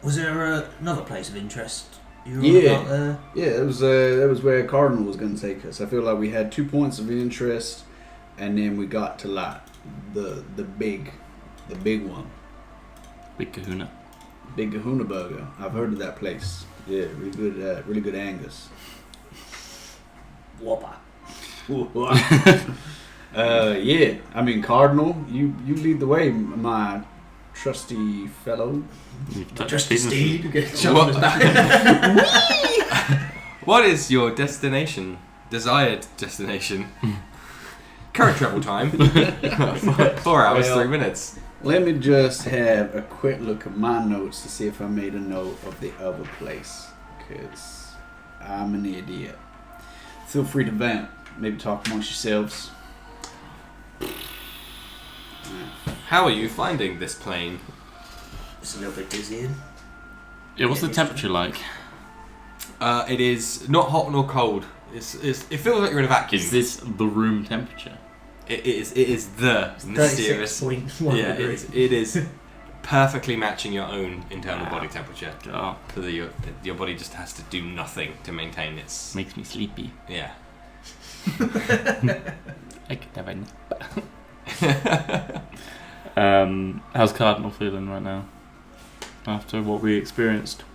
Was there another place of interest? You were Yeah. about there? yeah, that was where Cardinal was going to take us. I feel like we had 2 points of interest, and then we got to like the big one. Big Kahuna. Big Kahuna Burger. I've heard of that place. Yeah, really good Angus. Whopper. Yeah, I mean Cardinal, you lead the way, my trusty fellow. You've touched Just a penises. steed. Get shot on his back. What is your destination? Desired destination? Current travel time? 4 hours, Well, 3 minutes. Let me just have a quick look at my notes to see if I made a note of the other place, because I'm an idiot. Feel free to vent. Maybe talk amongst yourselves. How are you finding this plane? It's a little bit dizzying. Yeah, what's the temperature like? It is not hot nor cold. It feels like you're in a vacuum. Is this the room temperature? It is the mysterious. 36.1 Yeah, degrees. it is perfectly matching your own internal body temperature. Oh, So that your body just has to do nothing to maintain its. makes me sleepy. Yeah. I could have a nap. How's Cardinal feeling right now? After what we experienced?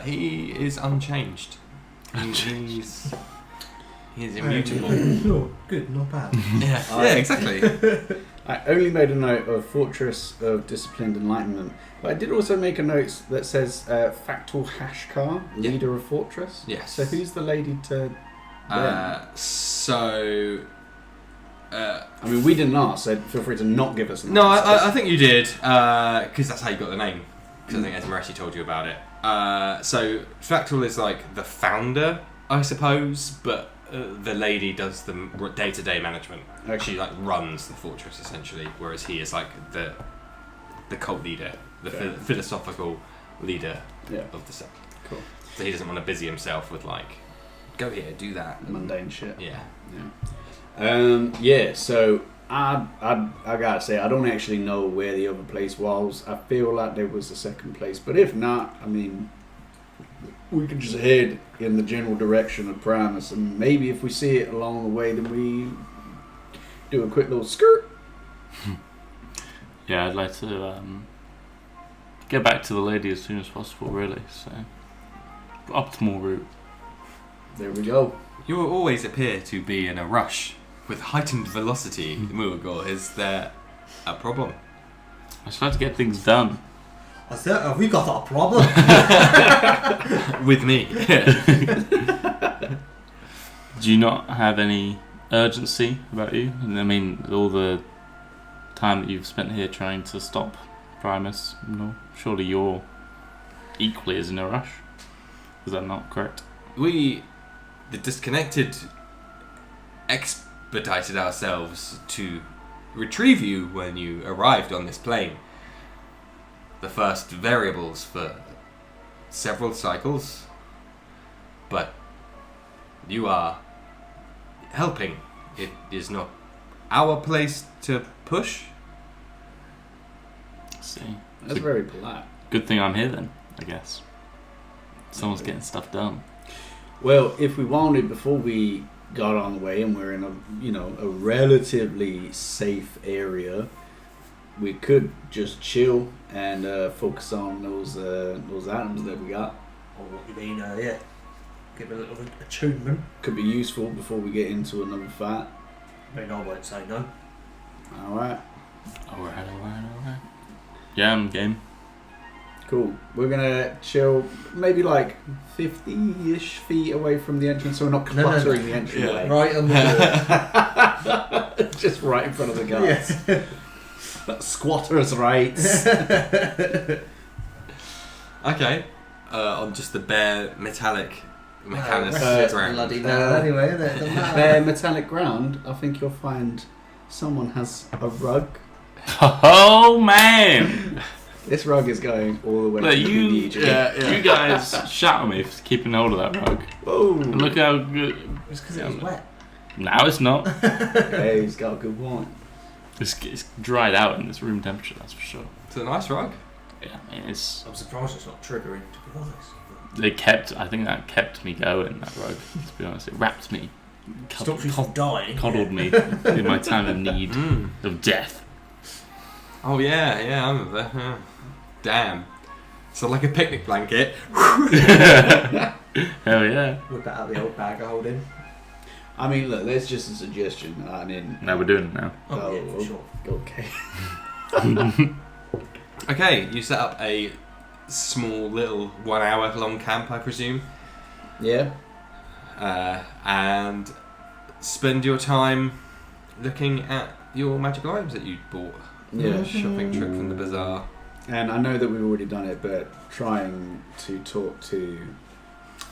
He is unchanged. He's immutable. Oh, good, not bad. Yeah, exactly. I only made a note of Fortress of Disciplined Enlightenment, but I did also make a note that says Factal Hashkar, leader of Fortress. Yes. So who's the lady to them? I mean, we didn't ask, so feel free to not give us an No, answer. I think you did, because that's how you got the name. Because I think Esmeralda told you about it. So Fractal is like the founder, I suppose, but the lady does the day-to-day management. Okay. She like runs the fortress essentially, whereas he is like the cult leader, the philosophical leader of the sect. Cool. So he doesn't want to busy himself with like, go here, do that. Mundane shit. Yeah. So I gotta say, I don't actually know where the other place was. I feel like there was a second place, but if not, I mean, we can just head in the general direction of Primus, and maybe if we see it along the way, then we do a quick little skirt. Yeah, I'd like to get back to the lady as soon as possible, really. So, optimal route. There we go. You always appear to be in a rush with heightened velocity. Muagor, is there a problem? I just like to get things done. I said, have we got a problem? With me. Do you not have any urgency about you? And I mean, all the time that you've spent here trying to stop Primus. No, surely you're equally as in a rush. Is that not correct? We, the disconnected, expedited ourselves to retrieve you when you arrived on this plane. The first variables for several cycles, but you are helping. It is not our place to push. See, That's very polite. good thing I'm here then, I guess. Someone's getting stuff done. Well, if we wanted, before we got on the way and we're in a relatively safe area, we could just chill and focus on those items that we got. Or what you mean, yeah. Give a little attunement. Could be useful before we get into another fight. I mean, I won't say no. Alright, Alright. Yeah, I'm game. cool. We're gonna chill maybe like 50-ish feet away from the entrance so we're not cluttering the entryway. Yeah. Right on the door. Just right in front of the guards. Yeah. Squatters' rights. Okay. On just the bare metallic mechanism ground. Bloody now anyway, isn't it? Doesn't matter. Bare metallic ground, I think you'll find someone has a rug. Oh man! This rug is going all the way Look, to you the you guys shout at me for keeping hold of that rug. Whoa! And look how good. It's because it was wet. Now it's not. Hey, he's got a good one. It's dried out in this room temperature, that's for sure. It's a nice rug. Yeah, I mean, it's. I'm surprised it's not triggering, to be honest. I think that kept me going, that rug, to be honest. It wrapped me. Stops you from dying. Coddled me in my time of need, of death. Oh yeah, I remember. Yeah. Damn. So like a picnic blanket. Hell yeah. Whip it out of the old bag I hold in. I mean, look, that's just a suggestion. I mean, Now we're doing it now. Oh, yeah, for sure. Okay. Okay, you set up a small little 1 hour long camp, I presume. Yeah. And spend your time looking at your magical items that you bought. Yeah. Shopping trip from the bazaar. And I know that we've already done it, but trying to talk to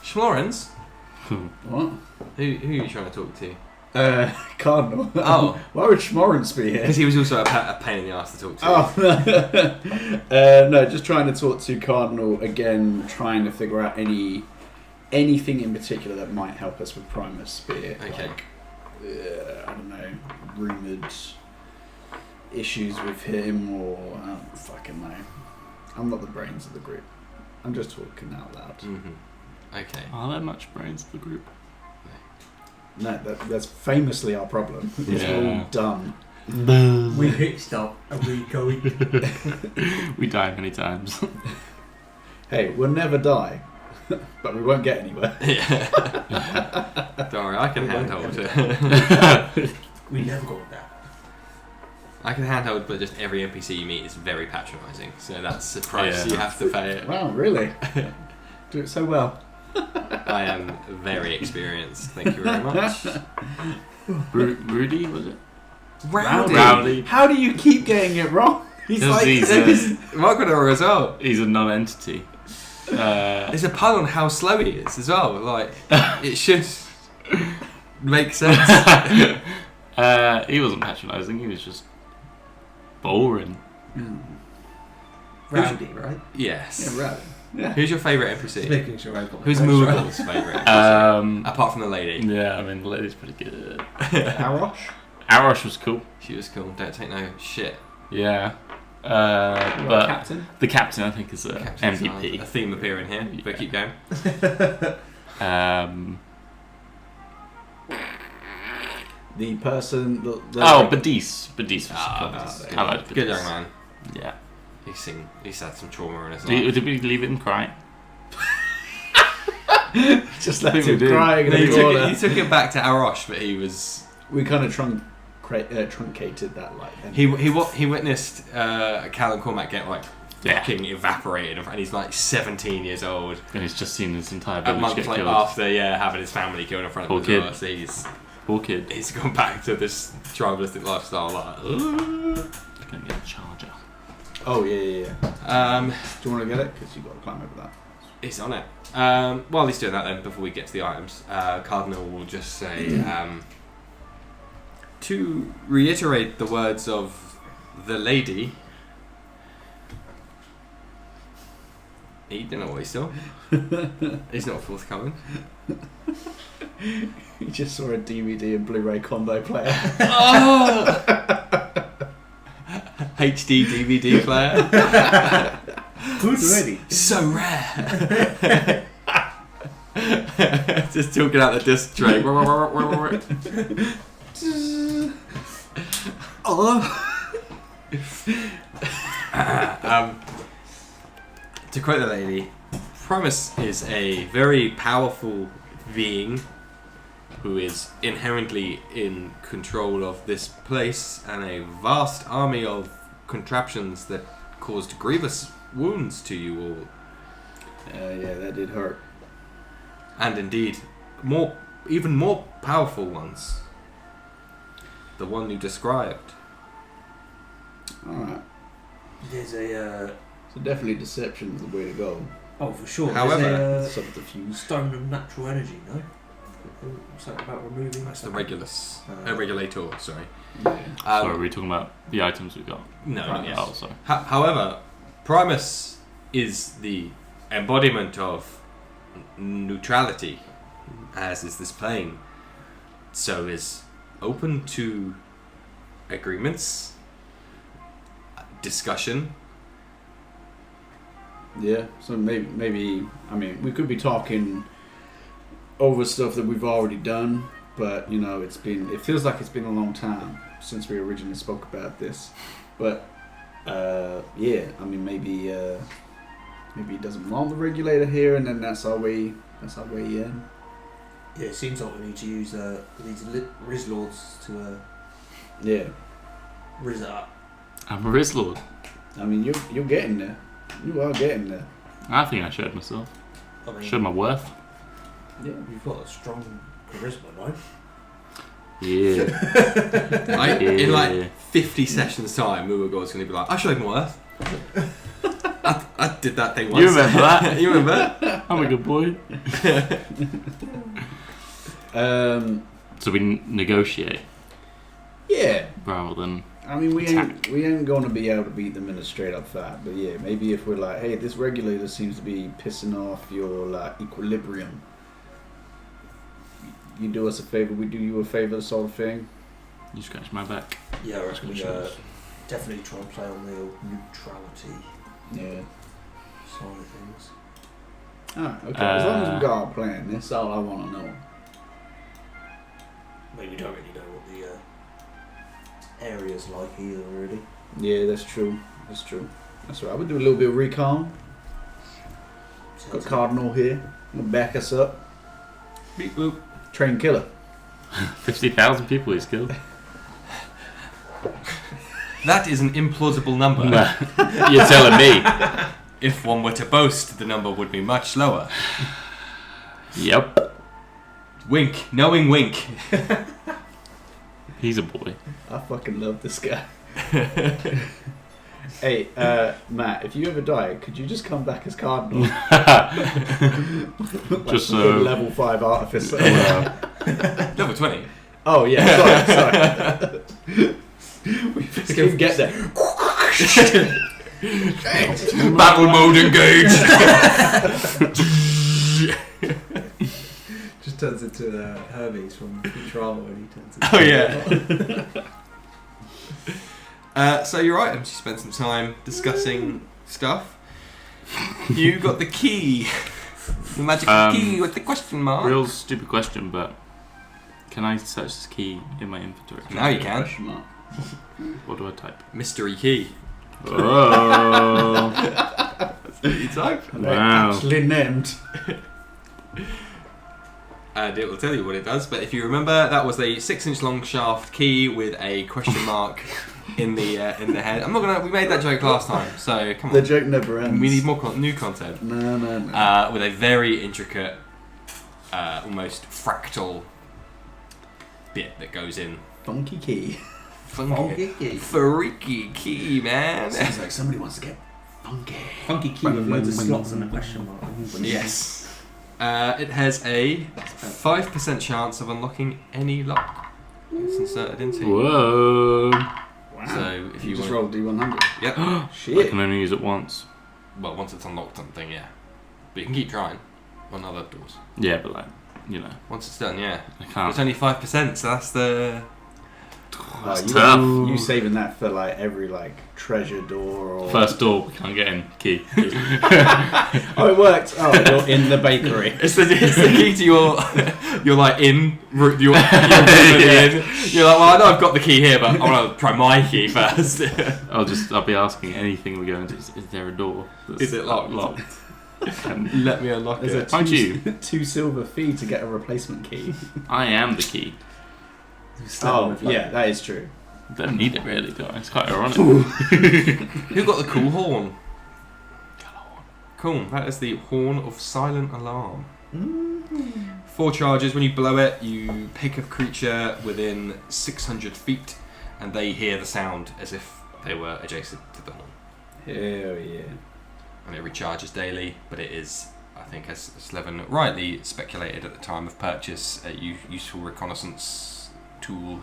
Schmorens? what? Who are you trying to talk to? Cardinal. Oh. Why would Schmorens be here? Because he was also a pain in the ass to talk to. Oh. No, just trying to talk to Cardinal again, trying to figure out anything in particular that might help us with Primus. Be it Okay. like, I don't know, rumoured issues with him, or I don't fucking know. I'm not the brains of the group. I'm just talking out loud. Mm-hmm. Okay. Are there much brains to the group? No, that's famously our problem. It's Yeah. all dumb. We hit stop and we going. We die many times. Hey, we'll never die, but we won't get anywhere. Yeah. Don't worry, I can handhold it. We never got that. I can handhold, but just every NPC you meet is very patronising. So that's the price Yeah. you have to pay it. Wow, really? Do it so well. I am very experienced. Thank you very much. Rudy, was it? Rowdy. How do you keep getting it wrong? He's 'Cause like he's, Markador as well. He's a non-entity. It's a pun on how slow he is as well. Like it should make sense. He wasn't patronising, he was just boring. Rowdy, right? Yes. Yeah, right. Yeah. Who's your favourite Just NPC? making sure I've got Who's my notes right. Moogle's favourite NPC? Apart from the lady. Yeah, I mean, the lady's pretty good. Arosh? Arash was cool. She was cool. Don't take no shit. Yeah. But Captain? the captain, I think, is a Captain's MVP. a theme appearing here, but keep going. The person... Badis. Badis was Ah, cool. I liked good Badis. young man. Yeah. He's had some trauma in his Did, life. did we leave him crying? Just I let think we him did. crying in No, the corner. he took it back to Arosh, but he was... We kind of truncated that, like... He witnessed Callum Cormac get like Yeah. fucking evaporated, and he's like 17 years old. And he's just seen his entire A village month get like killed. after, having his family killed in front Poor of him as kid. well. So he's Poor kid. He's gone back to this tribalistic lifestyle. Like, Gonna get a charger. Oh yeah. Do you want to get it? Because you've got to climb over that. He's on it. While he's doing that, then before we get to the items, Cardinal will just say to reiterate the words of the lady. He didn't know what he's still. He's not forthcoming. You just saw a DVD and Blu-ray combo player. Oh! HD DVD player. Good ready. So rare. Just talking out the disc tray. To quote the lady, Primus is a very powerful being who is inherently in control of this place and a vast army of contraptions that caused grievous wounds to you all. Yeah, that did hurt. And indeed, even more powerful ones. The one you described. Alright. There's a. So definitely deception is the way to go. Oh, for sure. However, there's Subterfuge. a stone of natural energy, no? Something about removing. That's the Regulus. Regulator, sorry. Yeah. Sorry, are we talking about the items we got? No, Primus. yes. Oh, sorry. However, Primus is the embodiment of neutrality, as is this plane. So is open to agreements, discussion. Yeah, so maybe I mean we could be talking over stuff that we've already done, but you know it feels like it's been a long time since we originally spoke about this. But yeah, I mean maybe he doesn't want the regulator here, and then that's our way in. Yeah, it seems like we need to use these Riz Lords to Yeah, Riz it up. I'm a Riz Lord. I mean you're getting there. You are getting there. I think I showed myself. I mean, Showed my worth. Yeah. you've got a strong charisma, no? Yeah. In like 50 sessions time, Muagor's going to be like, I showed my worth. I did that thing once. You remember that? You remember? I'm a good boy. So we negotiate Yeah. rather than. I mean, we Attack. ain't going to be able to beat them in a straight up fight, but yeah, maybe if we're like, hey, this regulator seems to be pissing off your like equilibrium. You do us a favor, we do you a favor, sort of thing. You scratch my back. Yeah, I reckon we Sure. definitely try and play on the neutrality Yeah. side of things. Alright, okay. As long as we got our plan, that's all I want to know. I mean, we don't really know what the area's like either, really. Yeah, that's true. That's true. That's right. We'll do a little bit of recon. Got Cardinal here. He'll back us up. Beep boop. Train killer. 50,000 people he's killed. That is an implausible number. You're telling me. If one were to boast, the number would be much lower. Yep. Wink. Knowing wink. He's a boy. I fucking love this guy. Hey, Matt, if you ever die, could you just come back as Cardinal? Just Like so. level 5 artificer. Level 20. Oh yeah, sorry. Let's go get there. Battle mode engage. Just turns into Hermes from Futurama when he turns into... Oh yeah. So your items, you spent some time discussing stuff. You got the key. The magical key with the question mark. Real stupid question, but can I search this key in my inventory? Now you can. Question mark. What do I type? Mystery key. Oh. That's what you type. Wow. Actually named. And it will tell you what it does. But if you remember, that was a 6-inch long shaft key with a question mark in the head. I'm not gonna. We made that joke last time, so come on. The joke never ends. We need more new content. No. With a very intricate, almost fractal bit that goes in. Funky key. Funky, key. freaky key, man. Sounds like somebody wants to get funky. Funky key with loads of slots and a question mark. Yes. It has a 5% chance of unlocking any lock it's inserted into. Whoa. Wow. So if you just want- roll D100. Yep. I Shit. can only use it once. Well, once it's unlocked something, yeah. But you can keep trying on other doors. Yeah, but Once it's done, yeah. I It's can't. only 5%, so that's the... That's you, tough. You saving that for like every like treasure door or First door, we can't get in. Key. Oh, it worked. Oh, you're in the bakery. It's the key to your like in route. Your in. You're like, well, I know I've got the key here, but I want to try my key first. I'll be asking anything we go into. Is there a door? That's Is it locked? And Let me unlock There's it. a Aren't you? 2 silver fee to get a replacement key. I am the key. Oh, yeah, that is true. Don't need it really, do I? It's quite ironic. Who got the cool horn? Cool. That is the horn of silent alarm. 4 charges. When you blow it, you pick a creature within 600 feet, and they hear the sound as if they were adjacent to the horn. Hell yeah. And it recharges daily, but it is, I think, as Slevin rightly speculated at the time of purchase, a useful reconnaissance tool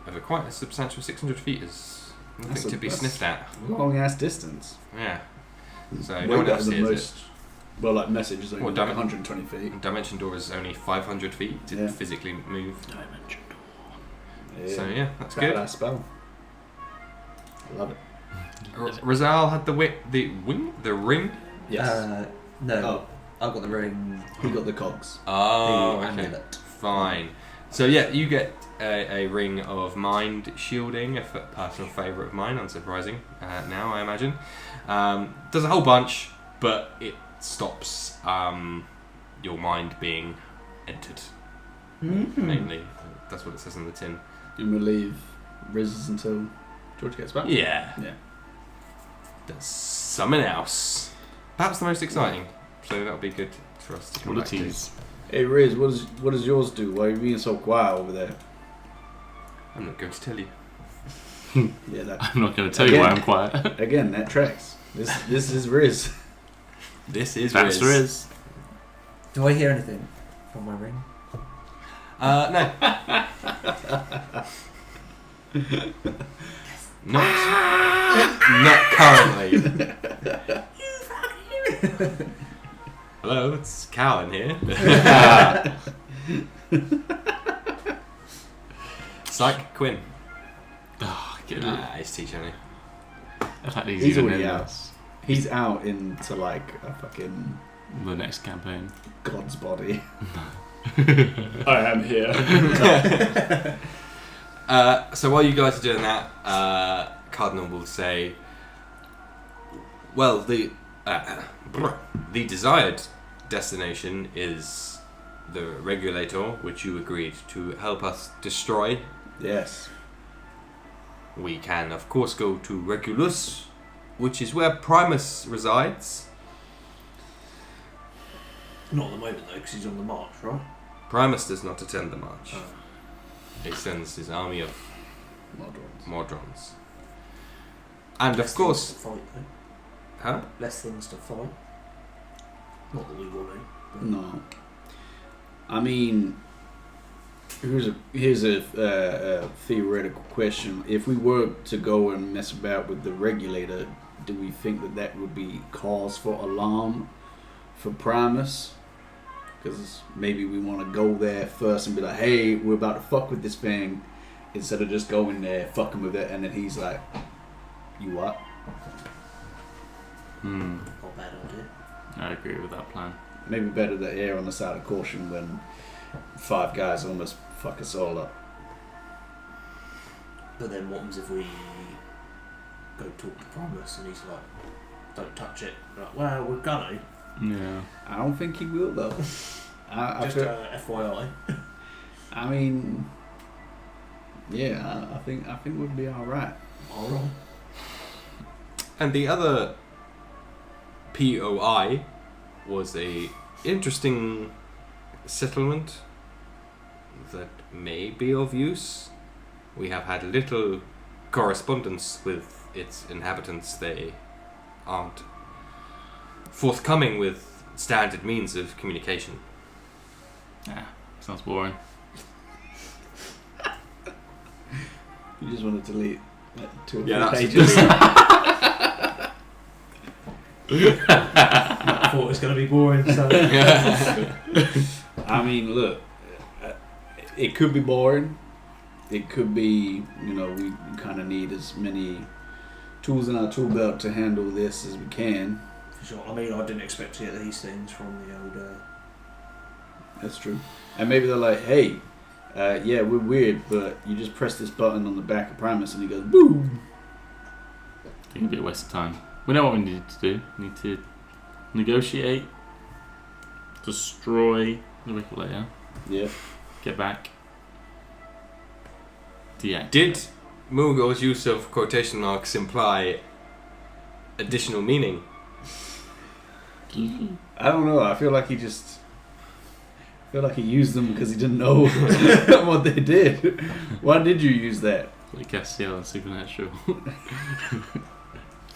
over quite a substantial 600 feet is nothing to be sniffed at. Long ass distance. Yeah. So Way no one better else than hears most. Well, like message is only What, like damn it? 120 feet. it. Dimension door is only 500 feet to Yeah. physically move. Dimension door. Yeah. So yeah, that's good. Badass spell. I love it. Razal had the ring. Yes. No, Oh. I've got the ring. He got the cogs. Oh, the okay. amulet. Fine. So yeah, you get a ring of mind shielding, a personal favourite of mine, unsurprising now I imagine. Does a whole bunch, but it stops your mind being entered, mainly. That's what it says on the tin. You will leave Riz until George gets back? Yeah. Yeah. Does something else. Perhaps the most exciting. So that'll be good for us to come What a back to. tease. Hey Riz, what does yours do? Why are you being so quiet over there? I'm not going to tell you. Yeah, that I'm not going to tell you why I'm quiet. again, that tracks. This is Riz. This is That's Riz. Riz. Do I hear anything from my ring? No. Not currently. Hello, it's Cal in here. Psych Quinn. Oh, get it. He's teaching me. The fact that He's even already in out. this, He's out into like a fucking the next campaign. god's body. I am here. So while you guys are doing that, Cardinal will say, well, the desired destination is the regulator, which you agreed to help us destroy. Yes. We can, of course, go to Regulus, which is where Primus resides. Not at the moment though, because he's on the march, right? Primus does not attend the march. He sends his army of Modrons. And Less of course... things to fight, Huh? less things to fight. Not that we want to. But No. I mean, here's a theoretical question. If we were to go and mess about with the regulator, do we think that would be cause for alarm for Primus? Because maybe we want to go there first and be like, hey, we're about to fuck with this thing, instead of just going there, fucking with it, and then he's like, you what? not a bad idea. I agree with that plan. Maybe better to err on the side of caution when 5 guys almost fuck us all up. But then what happens if we go talk to Primus and he's like, don't touch it? We're like, well, we're gonna. Yeah. I don't think he will though. Just FYI. I mean, yeah, I think we'll be all right. Alright. And the other POI was a interesting settlement that may be of use. We have had little correspondence with its inhabitants. They aren't forthcoming with standard means of communication. Yeah, sounds boring. You just want to delete like 2 or 3 that's pages. I thought it was going to be boring, so. I mean, look, it could be boring. It could be, we kind of need as many tools in our tool belt to handle this as we can. For sure. I mean, I didn't expect to get these things from the old. That's true. And maybe they're like, hey, yeah, we're weird, but you just press this button on the back of Primus and he goes, boom. It can be a waste of time. We know what we need to do. We need to negotiate, destroy the regulator, Yeah. get back, deactivate. Did Mulgor's use of quotation marks imply additional meaning? I don't know. I feel like he used them because he didn't know what they did. Why did you use that? Like Castiel and Supernatural.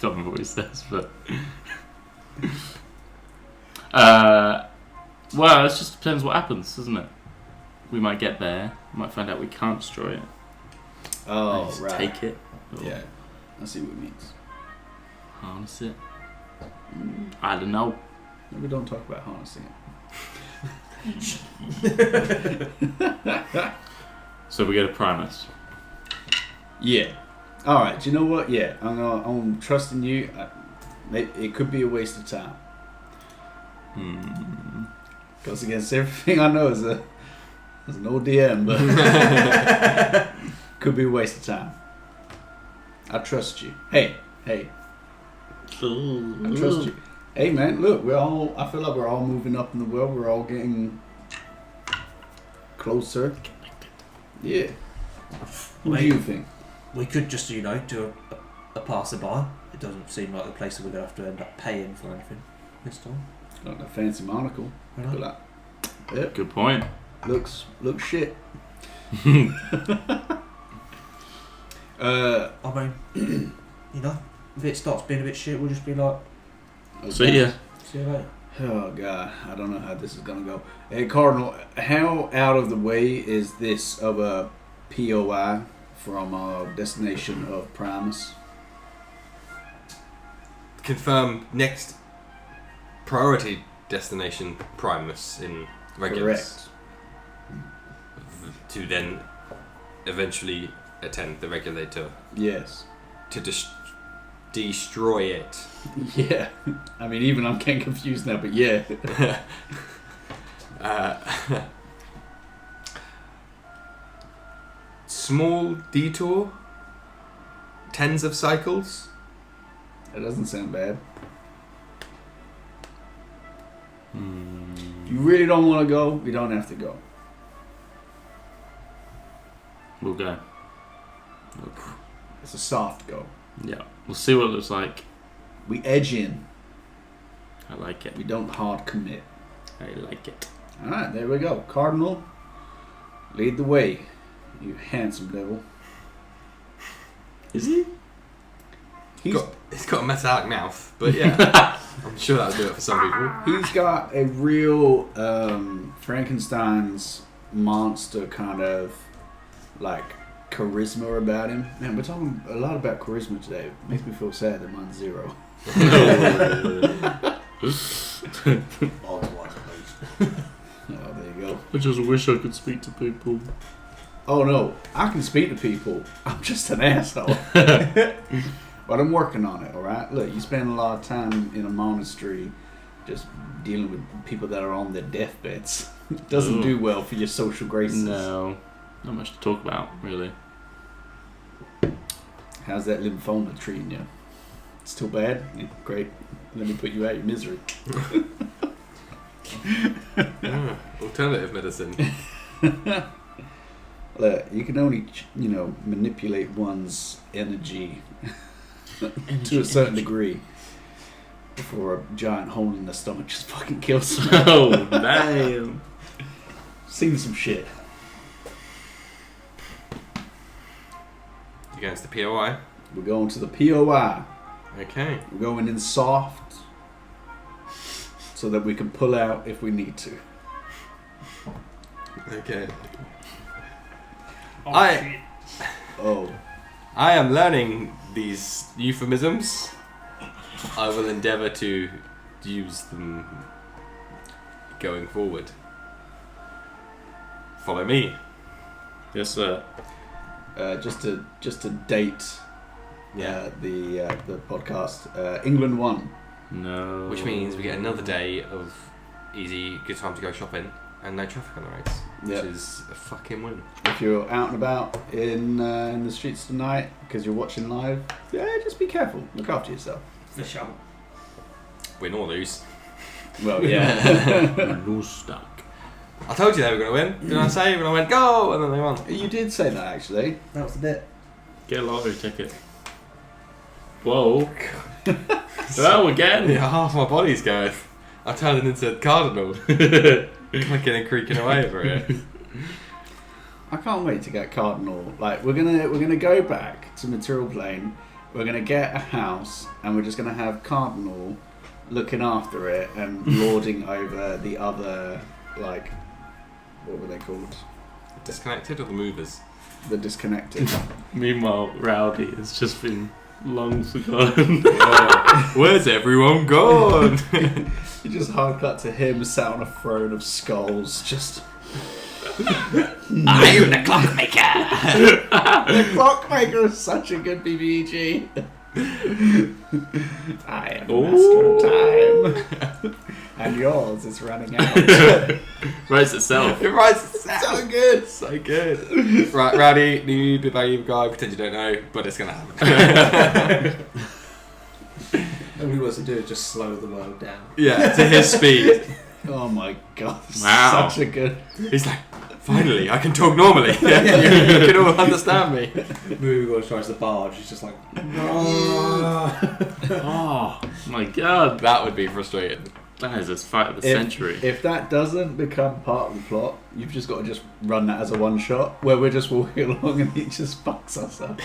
Can't remember what he says, but well, it just depends what happens, doesn't it? We might get there. We might find out we can't destroy it. Oh, Just right. take it. Or Yeah, I see what it means. harness it. I don't know. Maybe don't talk about harnessing it. So we get a Primus. Yeah. All right. Do you know what? Yeah, I'm trusting you. It could be a waste of time. Goes against everything I know as an old DM, but could be a waste of time. I trust you. Hey. I trust you. Hey, man. Look, I feel like we're all moving up in the world. We're all getting closer. Yeah. What do you think? We could just, do a passerby. It doesn't seem like the place that we're going to have to end up paying for anything this time. Got a fancy monocle. Right. But yeah, Good point. looks shit. I mean, if it starts being a bit shit, we'll just be like, See ya. see you later. Oh god, I don't know how this is gonna go. Hey Cardinal, how out of the way is this of a POI from our destination of Primus? Confirm next priority destination Primus in Regulus. Correct. To then eventually attend the regulator Yes. to destroy it. Yeah. I mean, even I'm getting confused now, but yeah. Small detour, tens of cycles. That doesn't sound bad. If you really don't want to go, you don't have to go. We'll go. It's a soft go. Yeah. We'll see what it looks like. We edge in. I like it. We don't hard commit. I like it. Alright, there we go. Cardinal, lead the way, you handsome devil. Is he? He's got a metallic mouth, but yeah, I'm sure that'll do it for some people. He's got a real Frankenstein's monster kind of like charisma about him. Man, we're talking a lot about charisma today. It makes me feel sad that mine's 0. Oh, there you go. I just wish I could speak to people. Oh no, I can speak to people. I'm just an asshole. But I'm working on it, alright? Look, you spend a lot of time in a monastery just dealing with people that are on their deathbeds. It doesn't do well for your social graces. No. Not much to talk about, really. How's that lymphoma treating you? Still bad? Yeah, great. Let me put you out of your misery. Alternative medicine. Look, you can only, manipulate one's energy to a certain degree before a giant hole in the stomach just fucking kills them. Oh, damn. Seen some shit. You're going to the POI. We're going to the POI. Okay. We're going in soft so that we can pull out if we need to. Okay. Oh, I Oh. am learning these euphemisms. I will endeavour to use them going forward. Follow me. Yes, sir. Just to date the podcast. England won. No. Which means we get another day of easy, good time to go shopping and no traffic on the roads. Which Yep. is a fucking win. If you're out and about in the streets tonight because you're watching live, just be careful. Look after yourself. For sure. Win or lose. Well, yeah. Lose stuck. I told you they were going to win. Didn't I say? When I went, go! And then they won. You did say that actually. That was the bit. Get a lottery ticket. Whoa. Oh, again. Yeah, half my body's going. I turned it into a cardinal. Clicking and creaking away over it. I can't wait to get Cardinal. Like we're gonna go back to Material Plane. We're gonna get a house, and we're just gonna have Cardinal looking after it and lording over the other, like, what were they called? Disconnected or the movers? The disconnected. Meanwhile, Rowdy has just been long forgotten. Where's everyone gone? You just hard cut to him sat on a throne of skulls, just. I am the clockmaker. The Clockmaker is such a good BBG. I am the master of time. And yours is running out. Writes itself. It writes itself. So good. So good. Right, Rowdy, new big bag guy, pretend you don't know, but it's going to happen. All he wants to do is just slow the world down. Yeah, to his speed. Oh my god. Wow. Such a good. He's like, finally, I can talk normally. You can all understand me. Moogle tries to barge, he's just like... Oh my god. That would be frustrating. That is a fight of the century. If that doesn't become part of the plot, you've just got to just run that as a one shot where we're just walking along and he just fucks us up.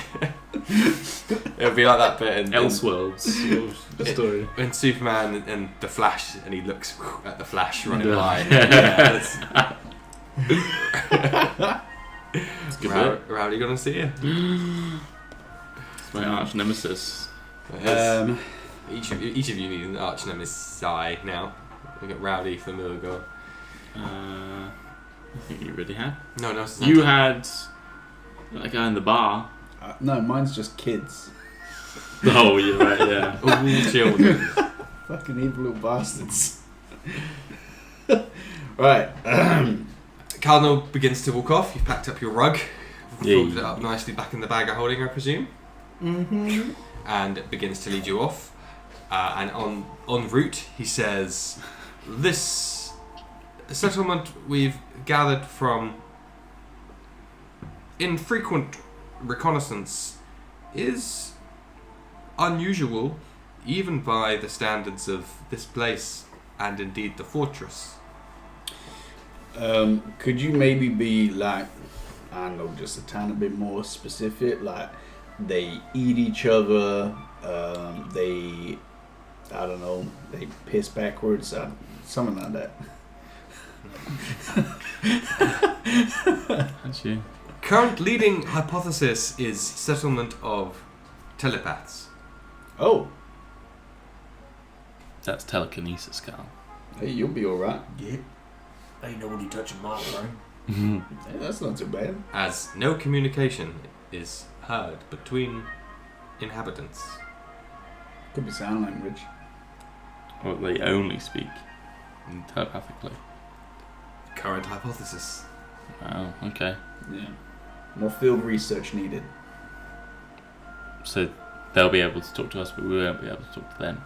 It would be like that bit in Elseworlds sort of story. when Superman and the Flash, and he looks at the Flash running Yeah. by. Yeah, It's a good bit. Rowdy gonna see you. It's my arch nemesis. Each of you need an arch nemesis now. We got Rowdy for Milgar. I think you already had. No one else. You had that guy in the bar. No, mine's just kids. Oh, you're right, yeah. all children. Fucking evil little bastards. Right. Cardinal begins to walk off. You've packed up your rug, Yeah. folded it up nicely back in the bag of holding, I presume. Mm-hmm. And begins to lead you off. And en route, he says, "This settlement we've gathered from infrequent reconnaissance is unusual, even by the standards of this place and indeed the fortress." Could you maybe be like, I don't know, just a tiny bit more specific? Like, they eat each other, they, I don't know, they piss backwards, something like that. Actually, Current leading hypothesis is settlement of telepaths. Oh, that's telekinesis, Carl. hey, you'll be alright. Yep. Ain't nobody touching my brain. Hey, that's not too bad. As no communication is heard between inhabitants. Could be sign language. Or they only speak telepathically. Current hypothesis. Wow, okay. Yeah. More field research needed. So they'll be able to talk to us, but we won't be able to talk to them.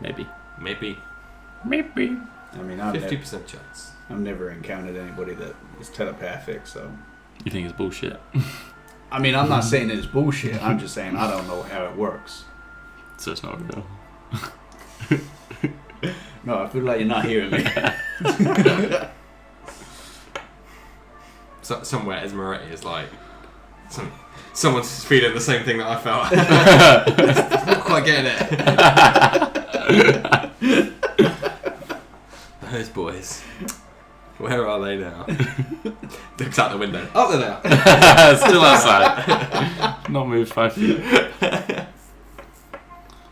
Maybe. Maybe Maybe. I mean, I've 50% chance. never encountered anybody that is telepathic, so. You think it's bullshit? I mean, I'm not saying it's bullshit. I'm just saying I don't know how it works. So it's not real. No, I feel like you're not hearing me. So, somewhere Esmeralda is like, someone's feeling the same thing that I felt. Not quite getting it. Those boys. Where are they now? Looks out the window. Oh, there they are. Still outside. Not moved 5 feet.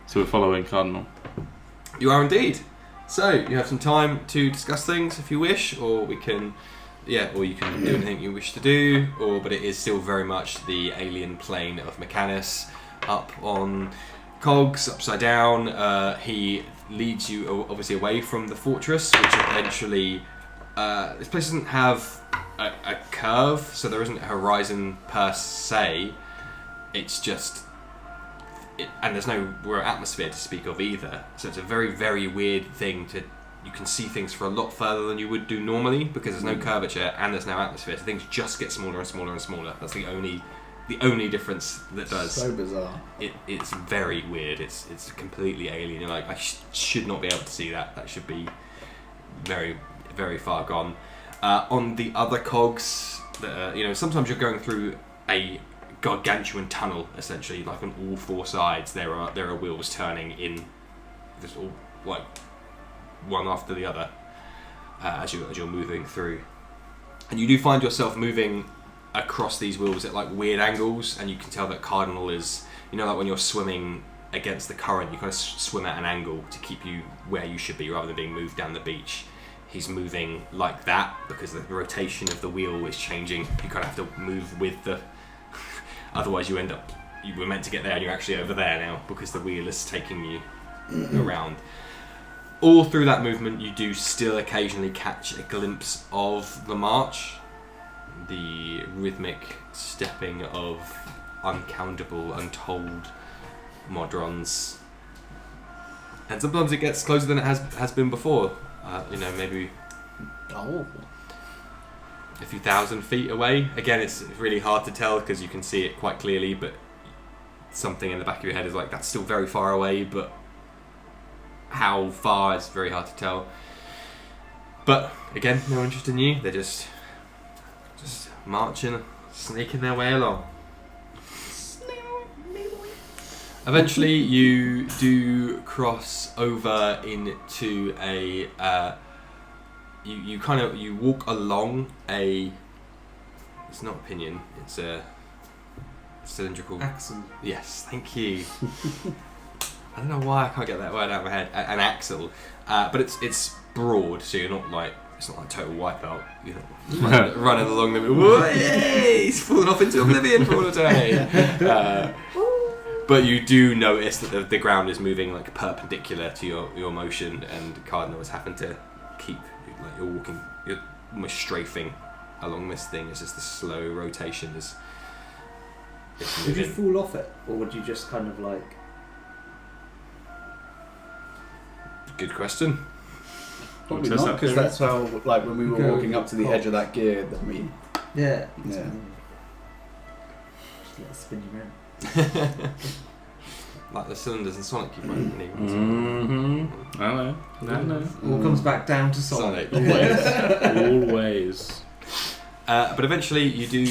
So we're following Cardinal. You are indeed. So you have some time to discuss things if you wish, or we can, or you can do anything you wish to do, but it is still very much the alien plane of Mechanus, up on cogs, upside down. He leads you obviously away from the fortress, which eventually. This place doesn't have a curve, so there isn't a horizon per se. It's just, and there's no real atmosphere to speak of either. So it's a very, very weird thing to. You can see things for a lot further than you would do normally because there's no curvature and there's no atmosphere. So things just get smaller and smaller and smaller. That's the only difference that does. So bizarre. It's very weird. It's completely alien. You're like, I should not be able to see that. That should be very, very far gone. On the other cogs, sometimes you're going through a gargantuan tunnel, essentially, like on all four sides. There are wheels turning in, just all like one after the other as you're moving through, and you do find yourself moving across these wheels at like weird angles, and you can tell that Cardinal is, like when you're swimming against the current, you kind of swim at an angle to keep you where you should be rather than being moved down the beach. He's moving like that because the rotation of the wheel is changing. You kind of have to move with the... Otherwise you were meant to get there and you're actually over there now because the wheel is taking you around. All through that movement you do still occasionally catch a glimpse of the march. The rhythmic stepping of uncountable, untold Modrons. And sometimes it gets closer than it has been before. Maybe a few thousand feet away. Again, it's really hard to tell because you can see it quite clearly, but something in the back of your head is like, that's still very far away, but how far is very hard to tell. But again, no interest in you. They're just marching, sneaking their way along. Eventually, you do cross over into a. You walk along a. It's not a pinion. It's a cylindrical axle. Yes, thank you. I don't know why I can't get that word out of my head. An axle, but it's broad, so you're not like. It's not like Total Wipeout, running along the. Whoa, yay! He's falling off into oblivion for all a day. But you do notice that the ground is moving like perpendicular to your motion, and Cardinal is having to keep like you're almost strafing along this thing. It's just the slow rotation is. Would you fall off it, or would you just kind of like? Good question. Probably not, because that's how, like, when we were walking up to the edge of that gear, that we... Yeah. Yeah. Just let it spin you around. Like the cylinders in Sonic, you might need one. Mm-hmm. I know. All comes back down to Sonic. Always. But eventually you do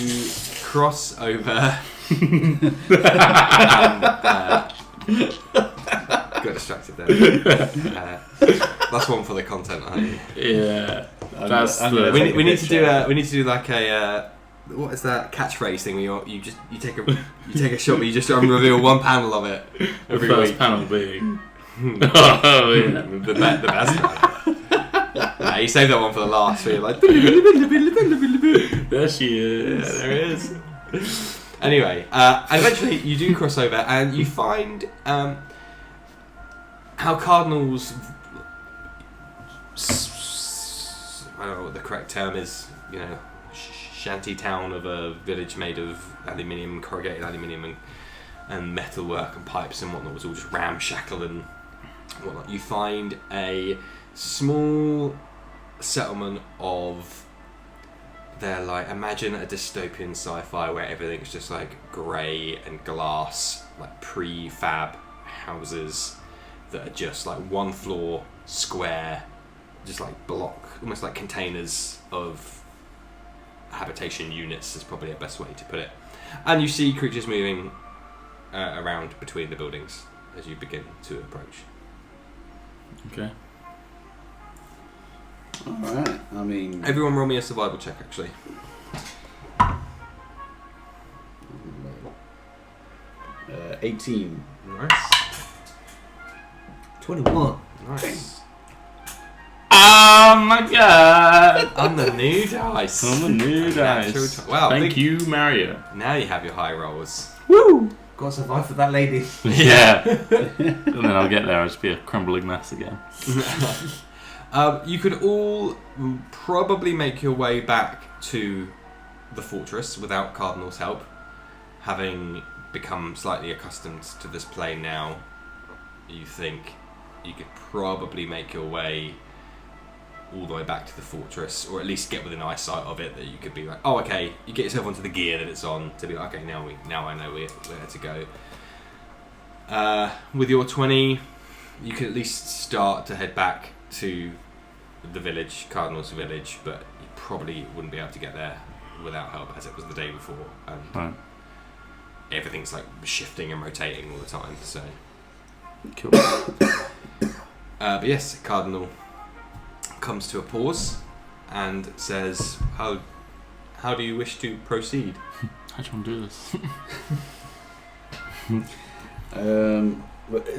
cross over. Got distracted there. That's one for the content, I think. Yeah. We need to do like a what is that catchphrase thing where you take a shot but you just reveal one panel of it every the first week. panel being the best panel. You save that one for the last where you're like there she is. Yeah, there it is. Anyway, and eventually you do cross over and you find how Cardinal's I don't know what the correct term is, shanty town of a village made of aluminium, corrugated aluminium and metalwork and pipes and whatnot was all just ramshackle and whatnot. You find a small settlement of imagine a dystopian sci-fi where everything's just like grey and glass, like prefab houses that are just like one floor, square, just like block, almost like containers of habitation units is probably the best way to put it. And you see creatures moving around between the buildings as you begin to approach. Okay. Alright, I mean... Everyone roll me a survival check, actually. 18. Nice. 21. Nice. Oh my god! On the new dice. On the new Natural dice. Wow, Thank big- you, Mario. Now you have your high rolls. Woo! Got to survive for that lady. Yeah. And then I'll get there, I'll just be a crumbling mess again. You could all probably make your way back to the fortress without Cardinal's help, having become slightly accustomed to this plane now. You think you could probably make your way all the way back to the fortress, or at least get within eyesight of it, that you could be like, oh, okay, you get yourself onto the gear that it's on to be like, okay, now I know where to go. With your 20, you could at least start to head back to the village, Cardinal's village, but you probably wouldn't be able to get there without help, as it was the day before, and Right. everything's like shifting and rotating all the time. So, Cool. but yes, Cardinal comes to a pause and says, "How do you wish to proceed?" How do you want to do this?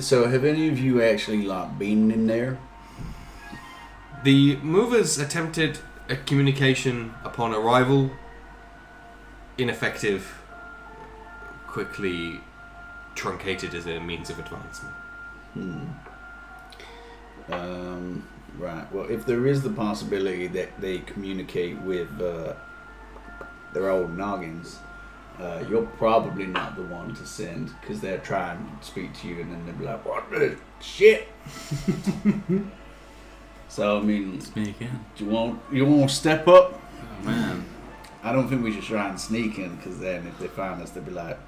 So have any of you actually like been in there? The movers attempted a communication upon arrival. Ineffective, quickly truncated as a means of advancement. Right. Well, if there is the possibility that they communicate with their old noggins, you're probably not the one to send, because they're trying to speak to you and then they'll be like, "What the shit?" So I mean, It's me again. do you want to step up? Oh man. I don't think we should try and sneak in, because then if they find us, they'll be like,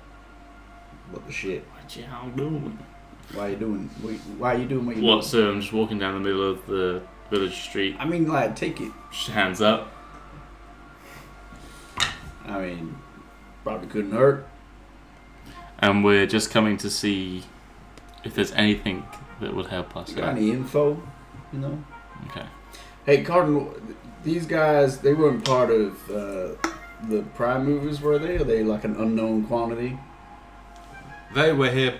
"What the shit? What y'all doing? Why you doing? Why you doing what you What, doing?" so I'm just walking down the middle of the village street, I mean, like, take it. just hands up. I mean, probably couldn't hurt. And we're just coming to see if there's anything that would help us. You got out. any info? You know. Okay. Hey, Cardinal, these guys, they weren't part of the Prime movers, were they? Are they like an unknown quantity? They were here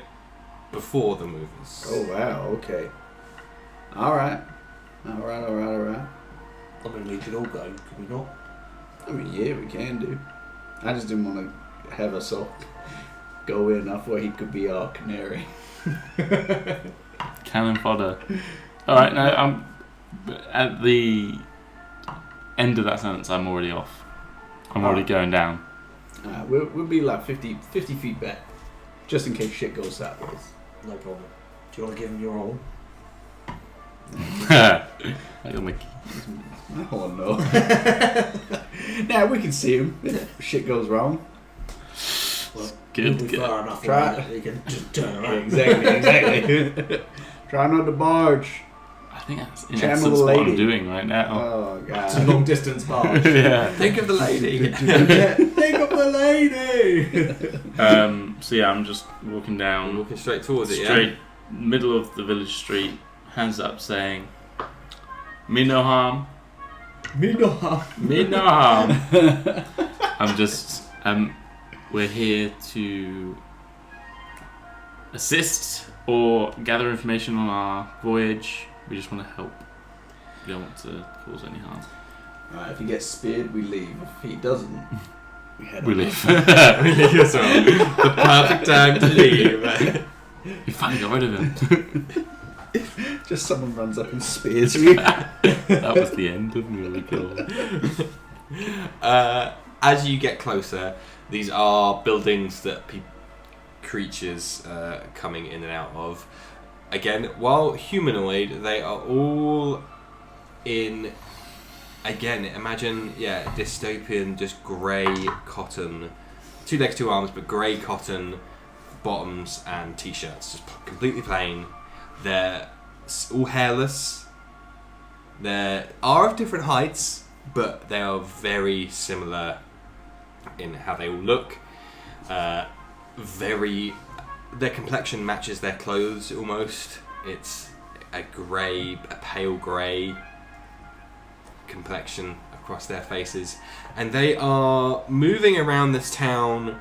before the movers. Oh, wow, okay. Alright. Alright. I mean, we could all go, could we not? I mean, yeah, we can do. I just didn't want to have us all go in. I thought he could be our canary. Cannon fodder. Alright, now I'm at the end of that sentence. I'm already off. I'm already going down. Alright, we'll be like 50 feet back, just in case shit goes sideways. No problem. Do you want to give him your all? Like a Mickey. Oh no. Now we can see him if shit goes wrong. Well, Good, You'll be good. far enough Try- away that you can just turn around. Exactly. Try not to barge. I think that's in Channel essence the what I'm lady. doing right now. Oh It's a god. long distance barge. Yeah. Think of the lady. Think of the lady. So yeah, I'm just walking I'm down walking straight towards it. straight middle of the village street, hands up, saying, "Me no harm, Me no harm. me no harm." We're here to assist or gather information on our voyage. We just want to help. We don't want to cause any harm. Alright, if he gets speared, we leave. If he doesn't, we head We on. leave. Yes, well, the perfect time to leave. You finally got rid of him. Just someone runs up and spears me. That was the end of Miracle. As you get closer, these are buildings that creatures coming in and out of. Again, while humanoid, they are all in. Again, imagine dystopian, just grey cotton, 2 legs, 2 arms, but grey cotton bottoms and t-shirts, just completely plain. They're all hairless. They are of different heights, but they are very similar in how they all look. Their complexion matches their clothes almost. It's a pale grey complexion across their faces, and they are moving around this town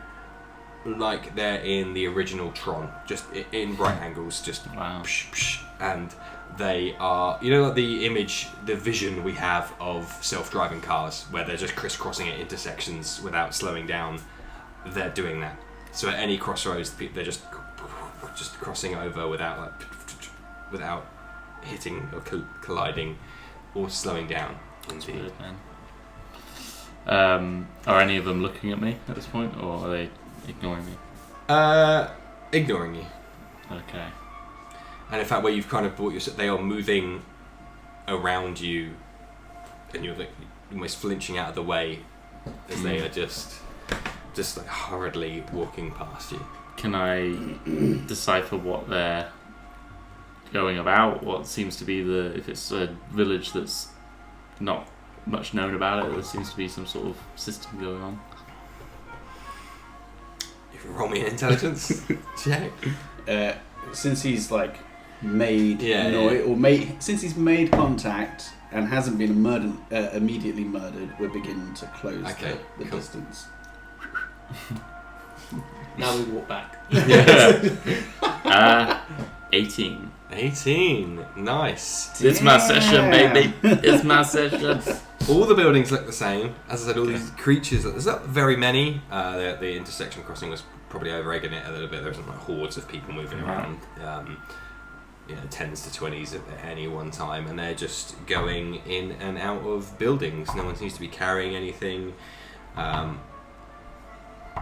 like they're in the original Tron, just in right angles, just Wow. psh, psh, and they are, like the vision we have of self-driving cars, where they're just crisscrossing at intersections without slowing down. They're doing that. So at any crossroads, they're just crossing over without hitting or colliding or slowing down. That's weird, man. Are any of them looking at me at this point, or are they ignoring me? Ignoring you. Okay. And in fact, where you've kind of brought yourself, they are moving around you, and you're like almost flinching out of the way as they are just like hurriedly walking past you. Can I decipher what they're going about? What seems to be if it's a village that's not much known about it, there seems to be some sort of system going on. You can roll me an intelligence check. Since he's like made noise, since he's made contact and hasn't been immediately murdered, we're beginning to close the cool. distance. Now we walk back. 18. 18. Nice. It's my session, baby. It's my session. All the buildings look the same. As I said, all these creatures. There's not very many. The intersection crossing was probably over-egging it a little bit. There isn't like hordes of people moving around. 10s to 20s at any one time, and they're just going in and out of buildings. No one seems to be carrying anything.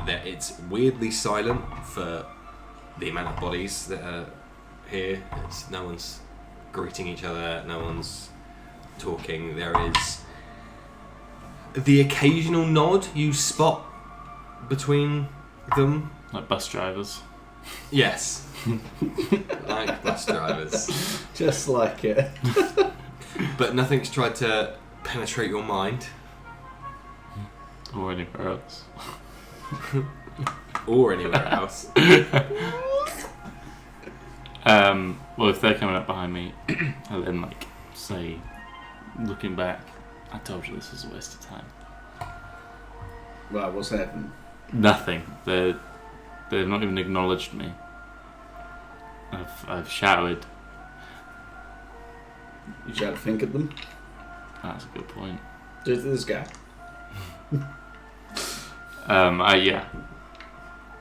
It's weirdly silent for the amount of bodies that are here. No one's greeting each other. No one's talking. There is the occasional nod you spot between them. Like bus drivers. Yes. Like bus drivers. Just like it. But nothing's tried to penetrate your mind. Or anywhere else. Or anywhere else. Well, if they're coming up behind me, I'll then say, looking back, I told you this was a waste of time. Right, what's happened? Nothing. They've not even acknowledged me. I've shouted. You should think at them. That's a good point. Do this guy.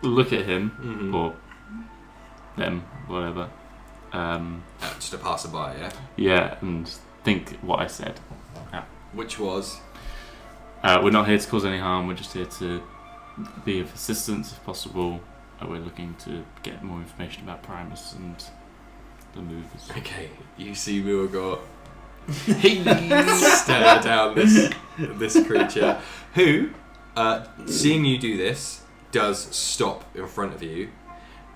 Look at him, Mm-hmm. or them, whatever. Just a passerby, yeah? Yeah, and think what I said. Which was? We're not here to cause any harm, we're just here to be of assistance if possible. We're looking to get more information about Primus and the movers. Okay, you see Muagor stare down this creature, who, seeing you do this, does stop in front of you.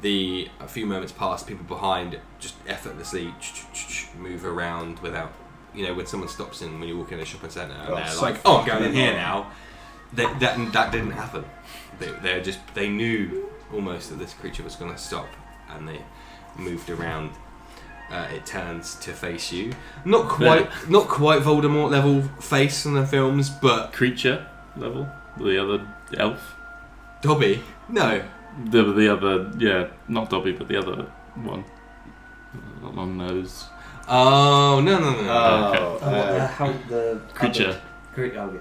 A few moments pass, people behind just effortlessly move around without, when someone stops in, when you walk in a shopping centre and they're like, oh, I'm going in here now. That didn't happen. They knew almost that this creature was going to stop, and they moved around. It turns to face you. Not quite Voldemort level face in the films, but Creature level? The other elf? Dobby. No. The other, not Dobby, but the other one. Long nose. Oh no. How the Creature. Creature.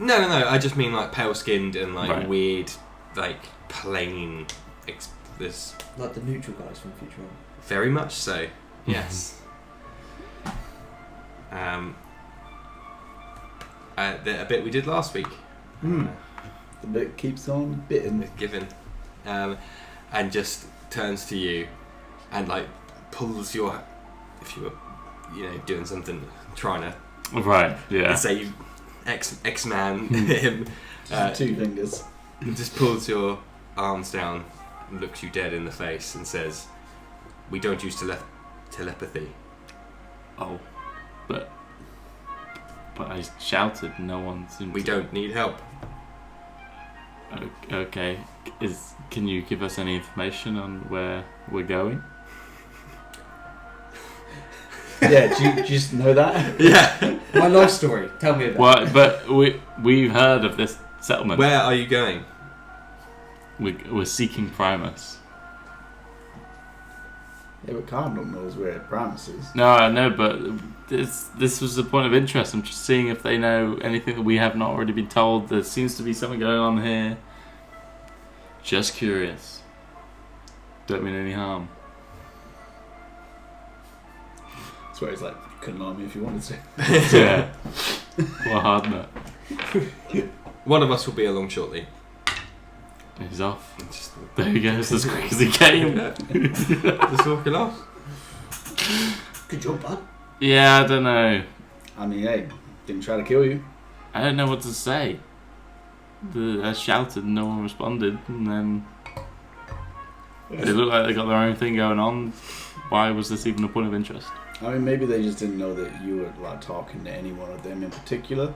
No. I just mean like pale skinned and Right. weird, plain. This Like the neutral guys from Futurama. very much so. Yes. A bit we did last week. The bit keeps on bitten. With given, and just turns to you, and pulls your, if you were, doing something, trying to Right, yeah. say X-Man him. Two fingers. Just pulls your arms down, and looks you dead in the face, and says, "We don't use telepathy." Oh, but I shouted, no one seemed We to... don't need help. Okay. Can you give us any information on where we're going? Yeah, do you just know that? Yeah. My life story. Tell me about Well, but we've heard of this settlement. Where are you going? We're seeking Primus. Yeah, but Cardinal knows where Primus is. No, but this was a point of interest. I'm just seeing if they know anything that we have not already been told. There seems to be something going on here. Just curious. Don't mean any harm. That's where he's like, you couldn't lie me if you wanted to. Yeah. What a hard nut. One of us will be along shortly. He's off. Just, There he goes, as quick as he came. just walking off. Good job, bud. Yeah, I don't know. I mean, hey, didn't try to kill you. I don't know what to say. I shouted and no one responded, and then they look like they got their own thing going on. Why was this even a point of interest? I mean, maybe they just didn't know that you were like talking to any one of them in particular.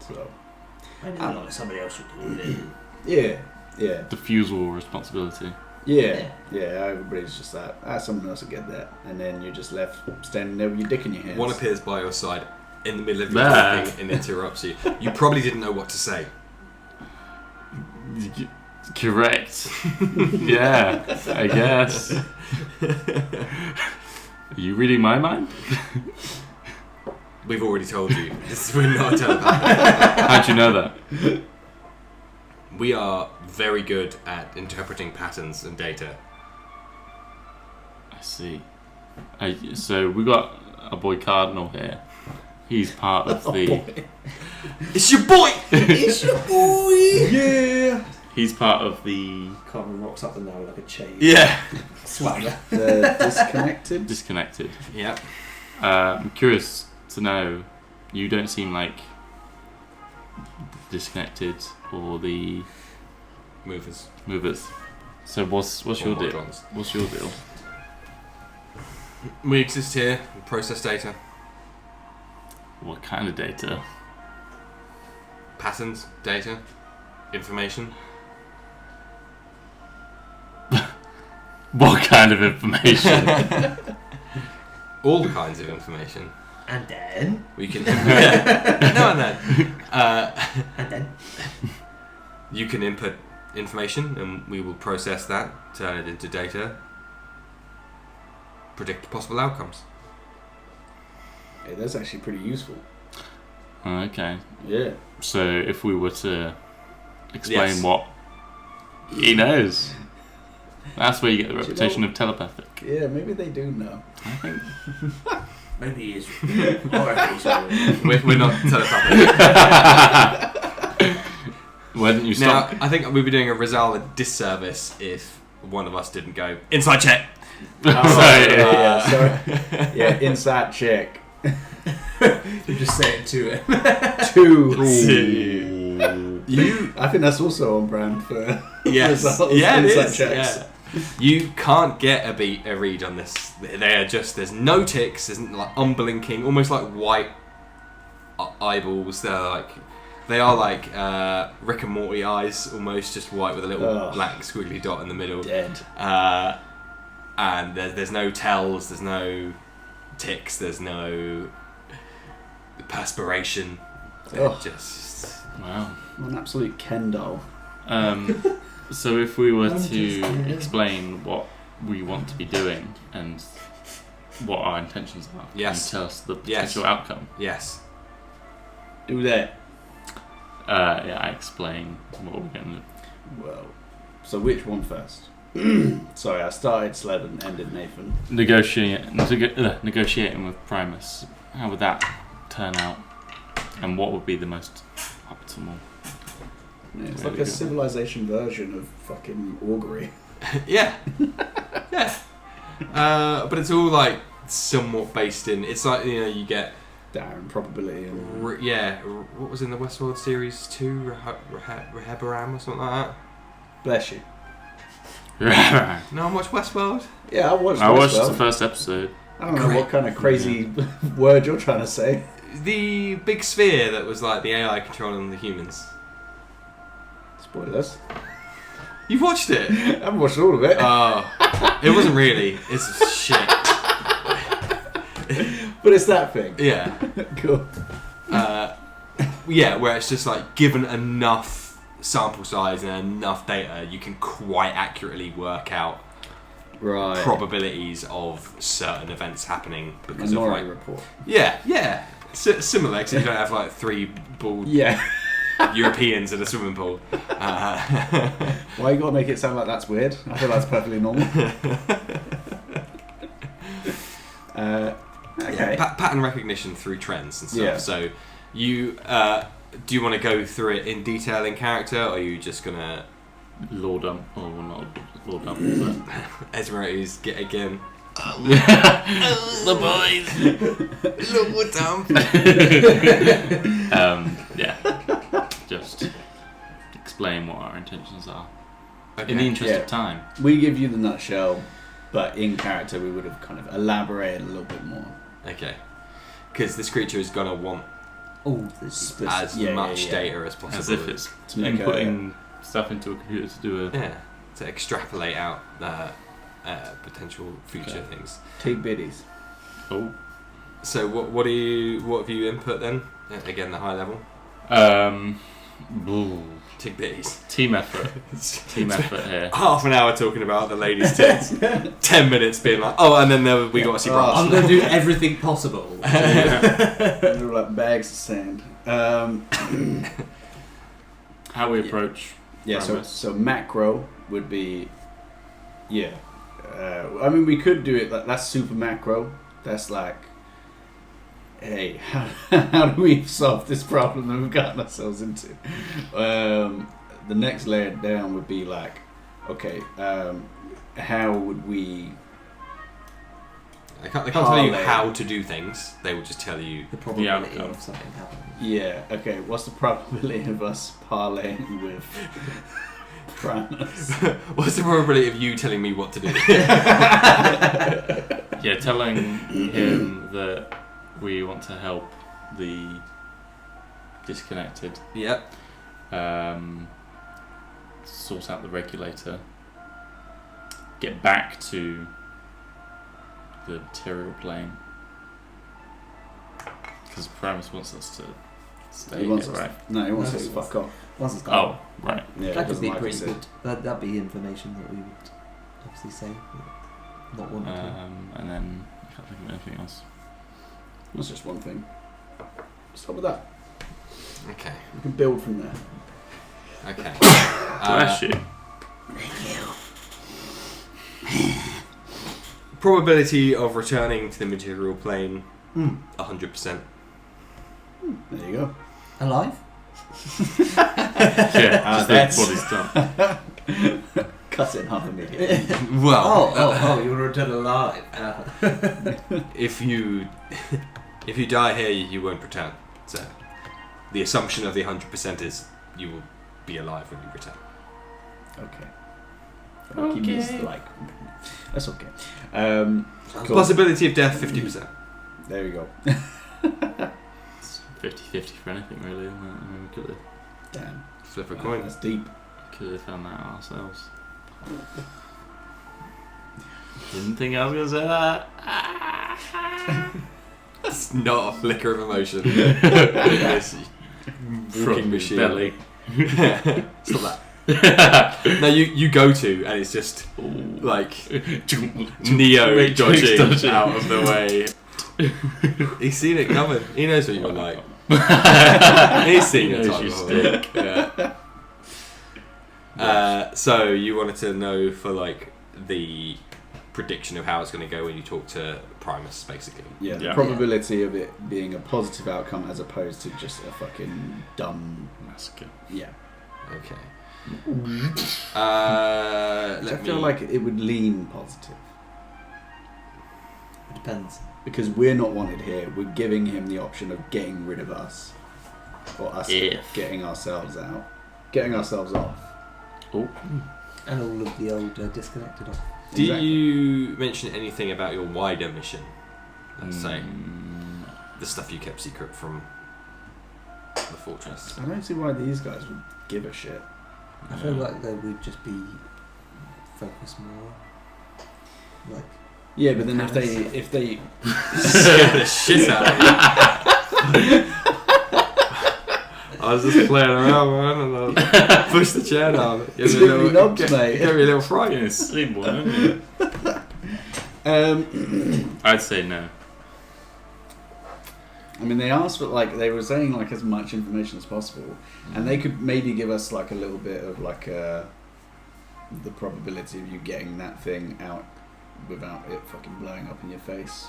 So, I know like somebody else would do it. yeah. Diffusal responsibility. Yeah, everybody's just like, someone else will get that. And then you're just left standing there with your dick in your hands. One appears by your side in the middle of your There. talking and interrupts you. You probably didn't know what to say. Correct. Yeah, I guess. Are you reading my mind? We've already told you. We're not telepath. How'd you know that? We are very good at interpreting patterns and data. I see. So we got a boy Cardinal here. He's part of the. It's your boy! It's your boy! Yeah! He's part of the Carmen rocks up and down like a chain. Yeah. Swagger. The disconnected? Disconnected. Yep. I'm curious to know. You don't seem like Disconnected or the Movers. So what's Or your deal? Modrons. What's your deal? We exist here, we process data, What kind of data? patterns, data, information. What kind of information? All kinds of information. And then. We can now and then. And then. You can input information and we will process that, turn it into data, predict possible outcomes. Hey, that's actually pretty useful. Okay. Yeah. So if we were to explain Yes. what he knows, that's where you get the Do you reputation know- of telepathic. Yeah, maybe they do know. I think. Maybe he is. Or I think so. We're not telepathic. Why didn't you Now, stop? I think we'd be doing a Rizal a disservice if one of us didn't go, inside check! Sorry. Yeah, inside check. You just say it to him. Two. You I think that's also on brand for Yes. results. Yeah, it inside is. checks. Yeah. You can't get a read on this. They are just, there's no ticks, there's like unblinking, almost like white eyeballs. They are like Rick and Morty eyes, almost just white with a little Ugh. black squiggly dot in the middle. Dead. And there's no tells, there's no ticks, there's no perspiration. They're Ugh. just Wow. An absolute Ken doll. So if we were I'm to just- explain what we want to be doing and what our intentions are, Yes. can you tell us the Yes. potential outcome? yes. Do that. Yeah, I explain what we're going to. Well, so which one first? Sorry, I started Sled and ended Nathan. Negotiating with Primus. How would that turn out? And what would be the most optimal? Yeah, it's Where like we a go? civilization version of fucking augury. Yeah. Yeah. But it's all like somewhat based in. It's like, you know, you get. Darren probability and What was in the Westworld series 2? Rehoboam or something like bless you. that? No one watched Westworld? Yeah, I watched. I watched Westworld. the first episode. I don't know what kind of crazy word you're trying to say. The big sphere that was like the AI controlling the humans. Spoilers. You watched it? I haven't watched all of it. It wasn't really. It's shit. But it's that thing. Yeah. Cool. Yeah, where it's just like given enough sample size and enough data, you can quite accurately work out probabilities of certain events happening because Minority of like Report. Yeah. Similar, except you don't have like 3 bald Europeans in a swimming pool. Why you gotta make it sound like that's weird? I feel that's perfectly normal. Okay. Pattern recognition through trends and stuff. Yeah. So you do you want to go through it in detail in character, or are you just gonna Lord dump, or not Lord dump, but Esmeralda's get again? the boys. Lord dump. Yeah. Just explain what our intentions are Okay. in the interest of time. We give you the nutshell, but in character we would have kind of elaborated a little bit more. Okay. Because this creature is gonna want All this. as much data as possible. As if it's To make inputting stuff into a computer to do a... Yeah, to extrapolate out potential future things. Take biddies. Oh. So what have you input then? Again, the high level. Tick bitties. Team effort. Team effort here. Half an hour talking about the ladies' tits. 10 minutes being like, oh, and then we got to see Broggs. I'm going to do everything possible. They're like bags of sand. How we approach. Yeah, progress. so macro would be, I mean, we could do it, that's super macro. That's like, hey, how do we solve this problem that we've gotten ourselves into? The next layer down would be like, okay, how would we... They can't tell you how to do things. They will just tell you The probability outcome. of something happening. Yeah, okay, what's the probability of us parlaying with Pranos? what's the probability of you telling me what to do. Yeah, telling him that we want to help the disconnected. Yep. Sort out the regulator. Get back to the material plane. Because Primus wants us to stay He wants here, us right? No, he wants No, us to he fuck off. Once it's Oh, gone, right. Yeah, that could doesn't be like pretty us good. That'd be information that we would obviously say. Not want to. And then I can't think of anything else. That's just one thing. Stop with that. Okay. We can build from there. Okay. Bless you. Probability of returning to the material plane, 100%. There you go. Alive? Yeah, just the that's- body's done. Cut it in half immediately. Well, You want to return alive? if you die here, you won't return. So the assumption of the 100% is you will be alive when you return. Okay. Like, he means, like, that's okay. Cool. Possibility of death, 50%. There you go. 50-50 for anything, really, isn't it? I mean, we could have Damn. Flip a coin. That's deep. found that out ourselves. Didn't think I was going to say that. It's not a flicker of emotion. It's From walking his machine. belly. Stop that. No, you go to, and it's just like Neo Matrix dodging dodging. out of the way. He's seen it coming. He knows what you're like. He's seen He it. knows you stink. Yeah. So you wanted to know for like the prediction of how it's going to go when you talk to Primus, basically. Yeah, the Yeah. probability of it being a positive outcome as opposed to just a fucking dumb... Massacre. Yeah. Okay. I feel like it would lean positive. It depends. Because we're not wanted here. We're giving him the option of getting rid of us. Or us getting ourselves out. Getting ourselves off. Oh. And all of the old disconnected off. Do Exactly. you mention anything about your wider mission? Let's say the stuff you kept secret from the fortress. I don't see why these guys would give a shit. I feel like they would just be focused more. Like Yeah, but then if they Scare the shit out of you. I was just playing around, man, and I pushed the chair down. It's gonna be knobs, mate. Gave me a little fright. You're asleep, aren't you? I'd say no. I mean, they asked for they were saying as much information as possible, and they could maybe give us a little bit of the probability of you getting that thing out without it fucking blowing up in your face.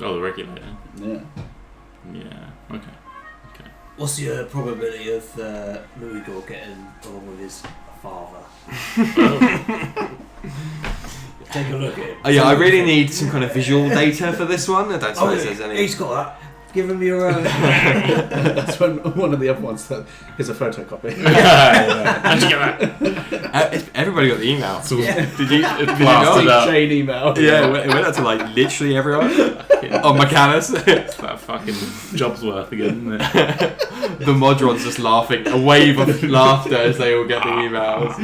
Oh, the regulator. Yeah. Yeah. Okay. what's your probability of Louis Gore getting along with his father? Take a look at it. Oh yeah, I really need some kind of visual data for this one. I don't suppose there's any. He's got that. Give him your. That's one of the other ones that is a photocopy. How'd you get that? Everybody got the email. Yeah. Did you Blasted not? out. Chain email. Yeah, it went out to literally everyone. On Mechanus. It's that fucking job's worth again, isn't it? The Modron's just laughing. A wave of laughter as they all get the emails.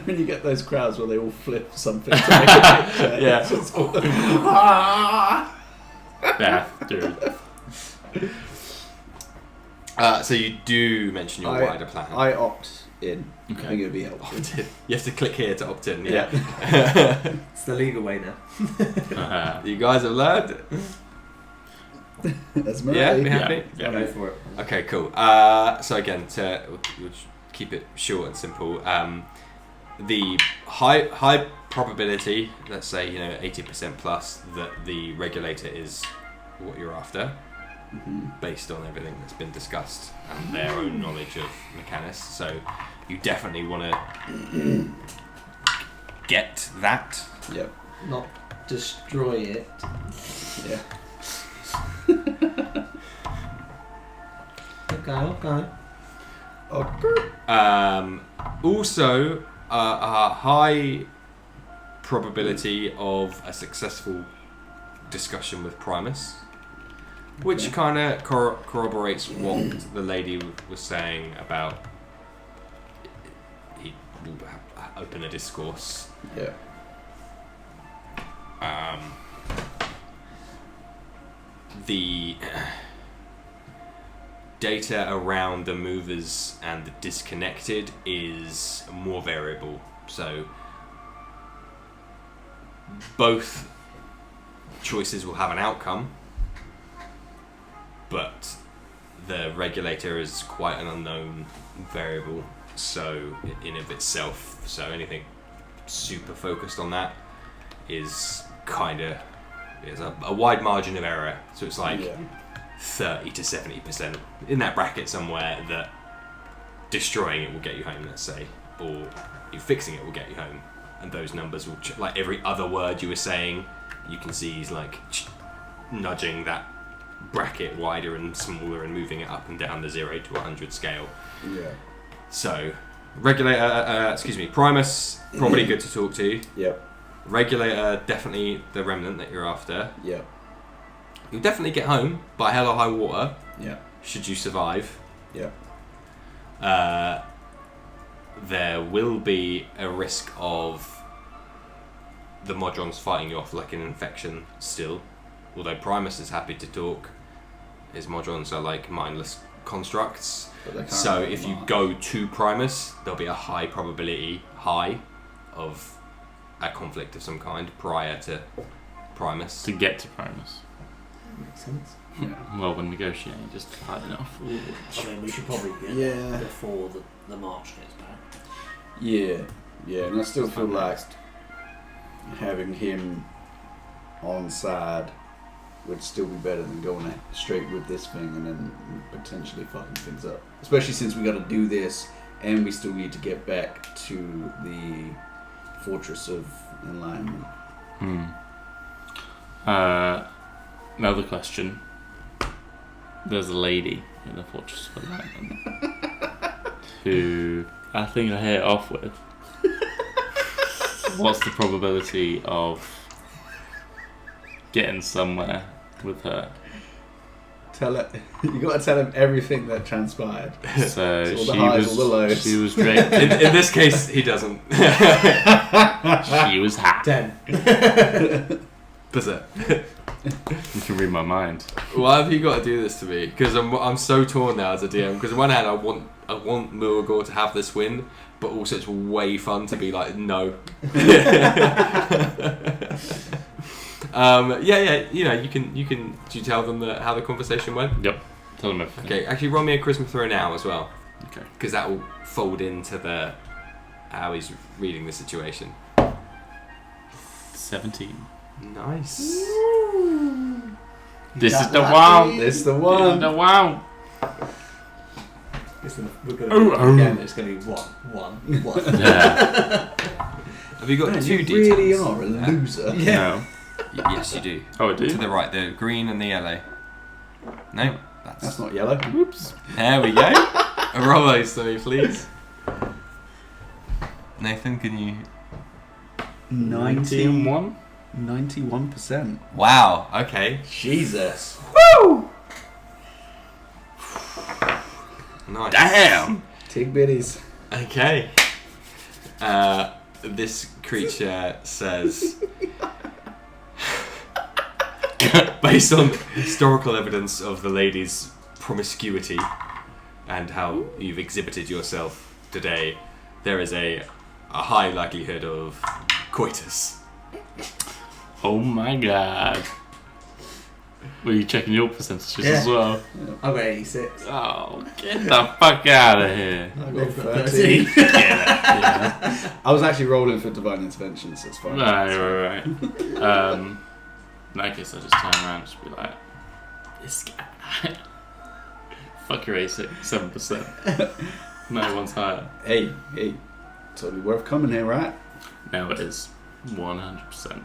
When you get those crowds where they all flip something to make a picture. Yeah. It's just Beth, dude. So you do mention your wider plan. I opt in. Okay. I think it would be helpful. You have to click here to opt in. Yeah. It's the legal way now. You guys have learned. That's my Yeah, be way. happy. Yeah. Go for it. Okay, cool. So again, we'll keep it short and simple. The high probability, let's say 80% plus, that the regulator is what you're after, based on everything that's been discussed and their own knowledge of Mechanus. So you definitely want to get that. Yep. Not destroy it. Yeah. Okay. Also, a high probability of a successful discussion with Primus, which kind of corroborates what the lady was saying about he will open a discourse. Yeah. The data around the movers and the disconnected is more variable, so both choices will have an outcome, but the regulator is quite an unknown variable, so in of itself, so anything super focused on that is kind of a wide margin of error, so it's 30 to 70% in that bracket somewhere, that destroying it will get you home, let's say, or fixing it will get you home, and those numbers will every other word you were saying, you can see he's nudging that bracket wider and smaller and moving it up and down the 0 to 100 scale. Yeah. So regulator, Primus, probably good to talk to. Yep. Regulator, definitely the remnant that you're after. Yep. You'll definitely get home by hell or high water. Yeah. Should you survive. Yeah. There will be a risk of the Modrons fighting you off like an infection still. Although Primus is happy to talk, his Modrons are mindless constructs. So if you go to Primus, there'll be a high probability of a conflict of some kind prior to Primus. To get to Primus. Makes sense. Yeah. Well, when negotiating, just fight enough. I mean, we should probably get Yeah. before the march gets back. Yeah. Yeah. And I still feel like having him on side would still be better than going straight with this thing and then potentially fucking things up. Especially since we got to do this and we still need to get back to the Fortress of Enlightenment. Another question. There's a lady in the Fortress of Enlightenment who I think I hit it off with. What's the probability of getting somewhere with her? You got to tell him everything that transpired. So all the highs, all the lows. She was draped. In this case, he doesn't. She was hot. 10. Berserk. You can read my mind. Why have you got to do this to me? Because I'm so torn now as a DM. Because on one hand, I want Muragor to have this win, but also it's way fun to be like, no. Yeah. You can. Do you tell them how the conversation went? Yep. Tell them everything. Okay. Actually, roll me a charisma throw now as well. Okay. Because that will fold into how he's reading the situation. 17. Nice. This is the one. This is the This is one. the one. We're going to do it again. It's going to be 1, 1, 1. Yeah. Have you got Man, 2 you details? really are a loser. No. Yes, you do. Oh, I do. To the right, the green and the yellow. No, That's not yellow. Whoops. There we go. Roll those to me, please. Nathan, can you? 91. 91%. Wow. Okay. Jesus. Woo! Nice. Damn. Tig bitties. Okay. This creature says, based on historical evidence of the lady's promiscuity and how you've exhibited yourself today, there is a high likelihood of coitus. Oh my god. Were you checking your percentages Yeah. as well? I got 86. Oh, get the fuck out of here. I got 13. 13. Yeah. I was actually rolling for divine intervention, so it's fine. Right. In that case, I just turn around and just be like, this guy. Fuck your A6, 7%. No one's higher. Hey, totally worth coming here, right? Now it is 100%.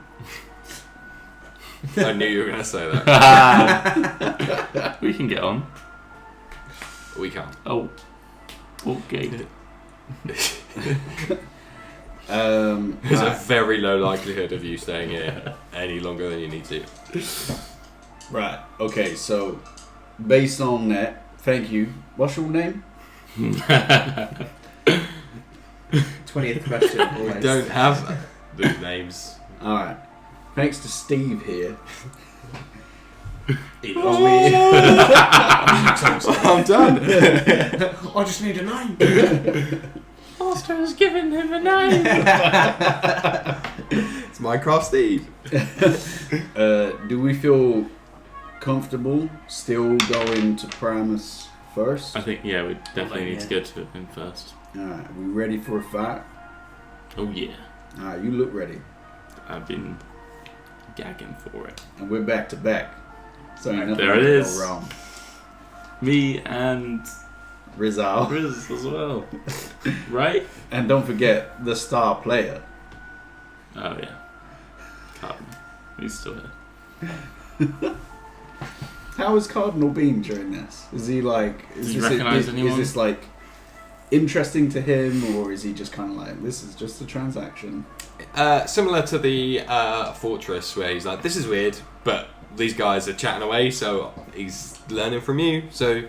I knew you were going to say that. We can get on. We can't. Oh. Okay. There's a very low likelihood of you staying here any longer than you need to. Right. Okay. So, based on that, thank you. What's your name? 20th question. We Always. don't have the names. All right. Thanks to Steve here. I'm done. I just need a name. Master's given him a name. It's Minecraft Steve. Do we feel comfortable still going to Primus first? I think, yeah, we definitely need to Yeah. go to him first. All right. We ready for a fight? Oh, yeah. All right. You look ready, I've been gagging for it. and we're back to back. So ain't nothing There it can go is. wrong. Me and Rizal. Riz as well. Right? And don't forget the star player. Oh, yeah. Cardinal. He's still here. How has Cardinal been during this? Is he like? Does he recognise anyone? Is this like interesting to him, or is he just kind of like, this is just a transaction? Similar to the fortress, where he's like, this is weird, but these guys are chatting away, so he's learning from you. So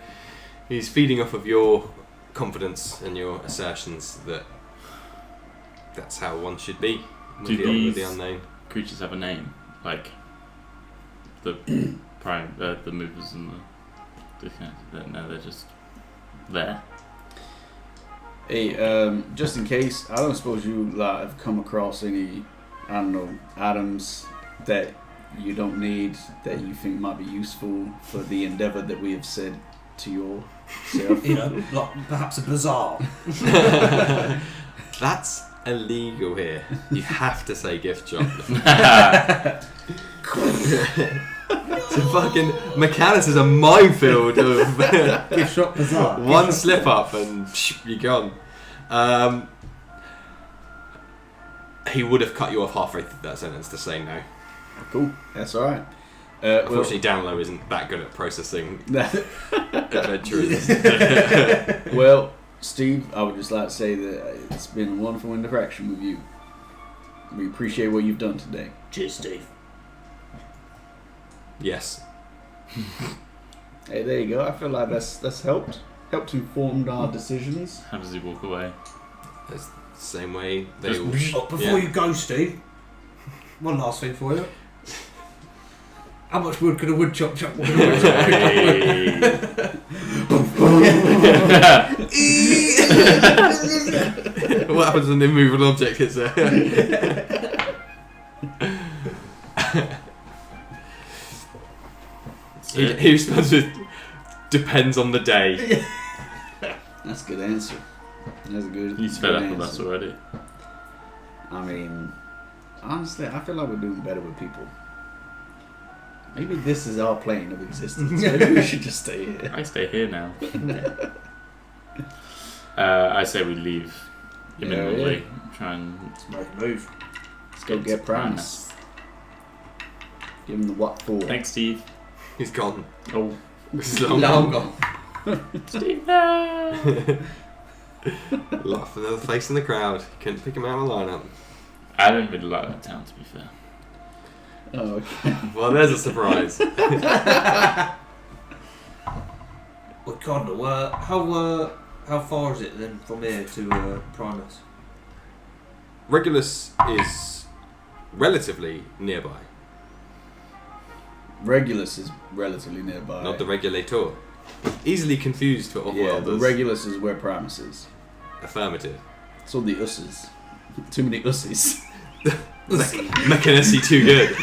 he's feeding off of your confidence and your assertions that that's how one should be when Do dealing with these- the unknown. Creatures have a name. Like the prime, the movers and the no, they're just there. Hey, just in case, I don't suppose you like have come across any, I don't know, items that you don't need that you think might be useful for the endeavour that we have said to yourself. You know, like perhaps a bazaar. That's illegal here. You have to say gift shop. It's a fucking Mechanus is a minefield of Gift shop bazaar. one slip up and you're gone. He would have cut you off halfway through that sentence to say no. Cool, that's all right. Unfortunately, Danilo isn't that good at processing adventurers. Well, Steve, I would just like to say that it's been a wonderful interaction with you. We appreciate what you've done today. Cheers, Steve. Yes. Hey, there you go. I feel like that's helped informed our decisions. How does he walk away? It's the same way they Just all... Oh, before you go, Steve, one last thing for you. How much wood could a wood chop? What happens when the immovable object hits there? He responds with, depends on the day. That's a good answer. That's a good. He's fed up good with us answer. already. I mean, honestly, I feel like we're doing better with people. Maybe this is our plane of existence. Maybe we should just stay here. I stay here now. I say we leave imminently. Yeah. Try and Let's make a move. Let's go get Primus. Give him the what for. Thanks, Steve. He's gone. Oh, This is long. Long gone. Steve, no! Laugh another face in the crowd. Couldn't pick him out of the lineup. I don't really like that town, to be fair. Oh, okay. Well, there's a surprise. Well, kind of. How far is it then from here to Primus? Regulus is relatively nearby, Regulus is relatively nearby. not the Regulator. Easily confused for Yeah, the Offworlders. Regulus is where Primus is. Affirmative. It's all the usses. Too many ussies. Mechanically too good.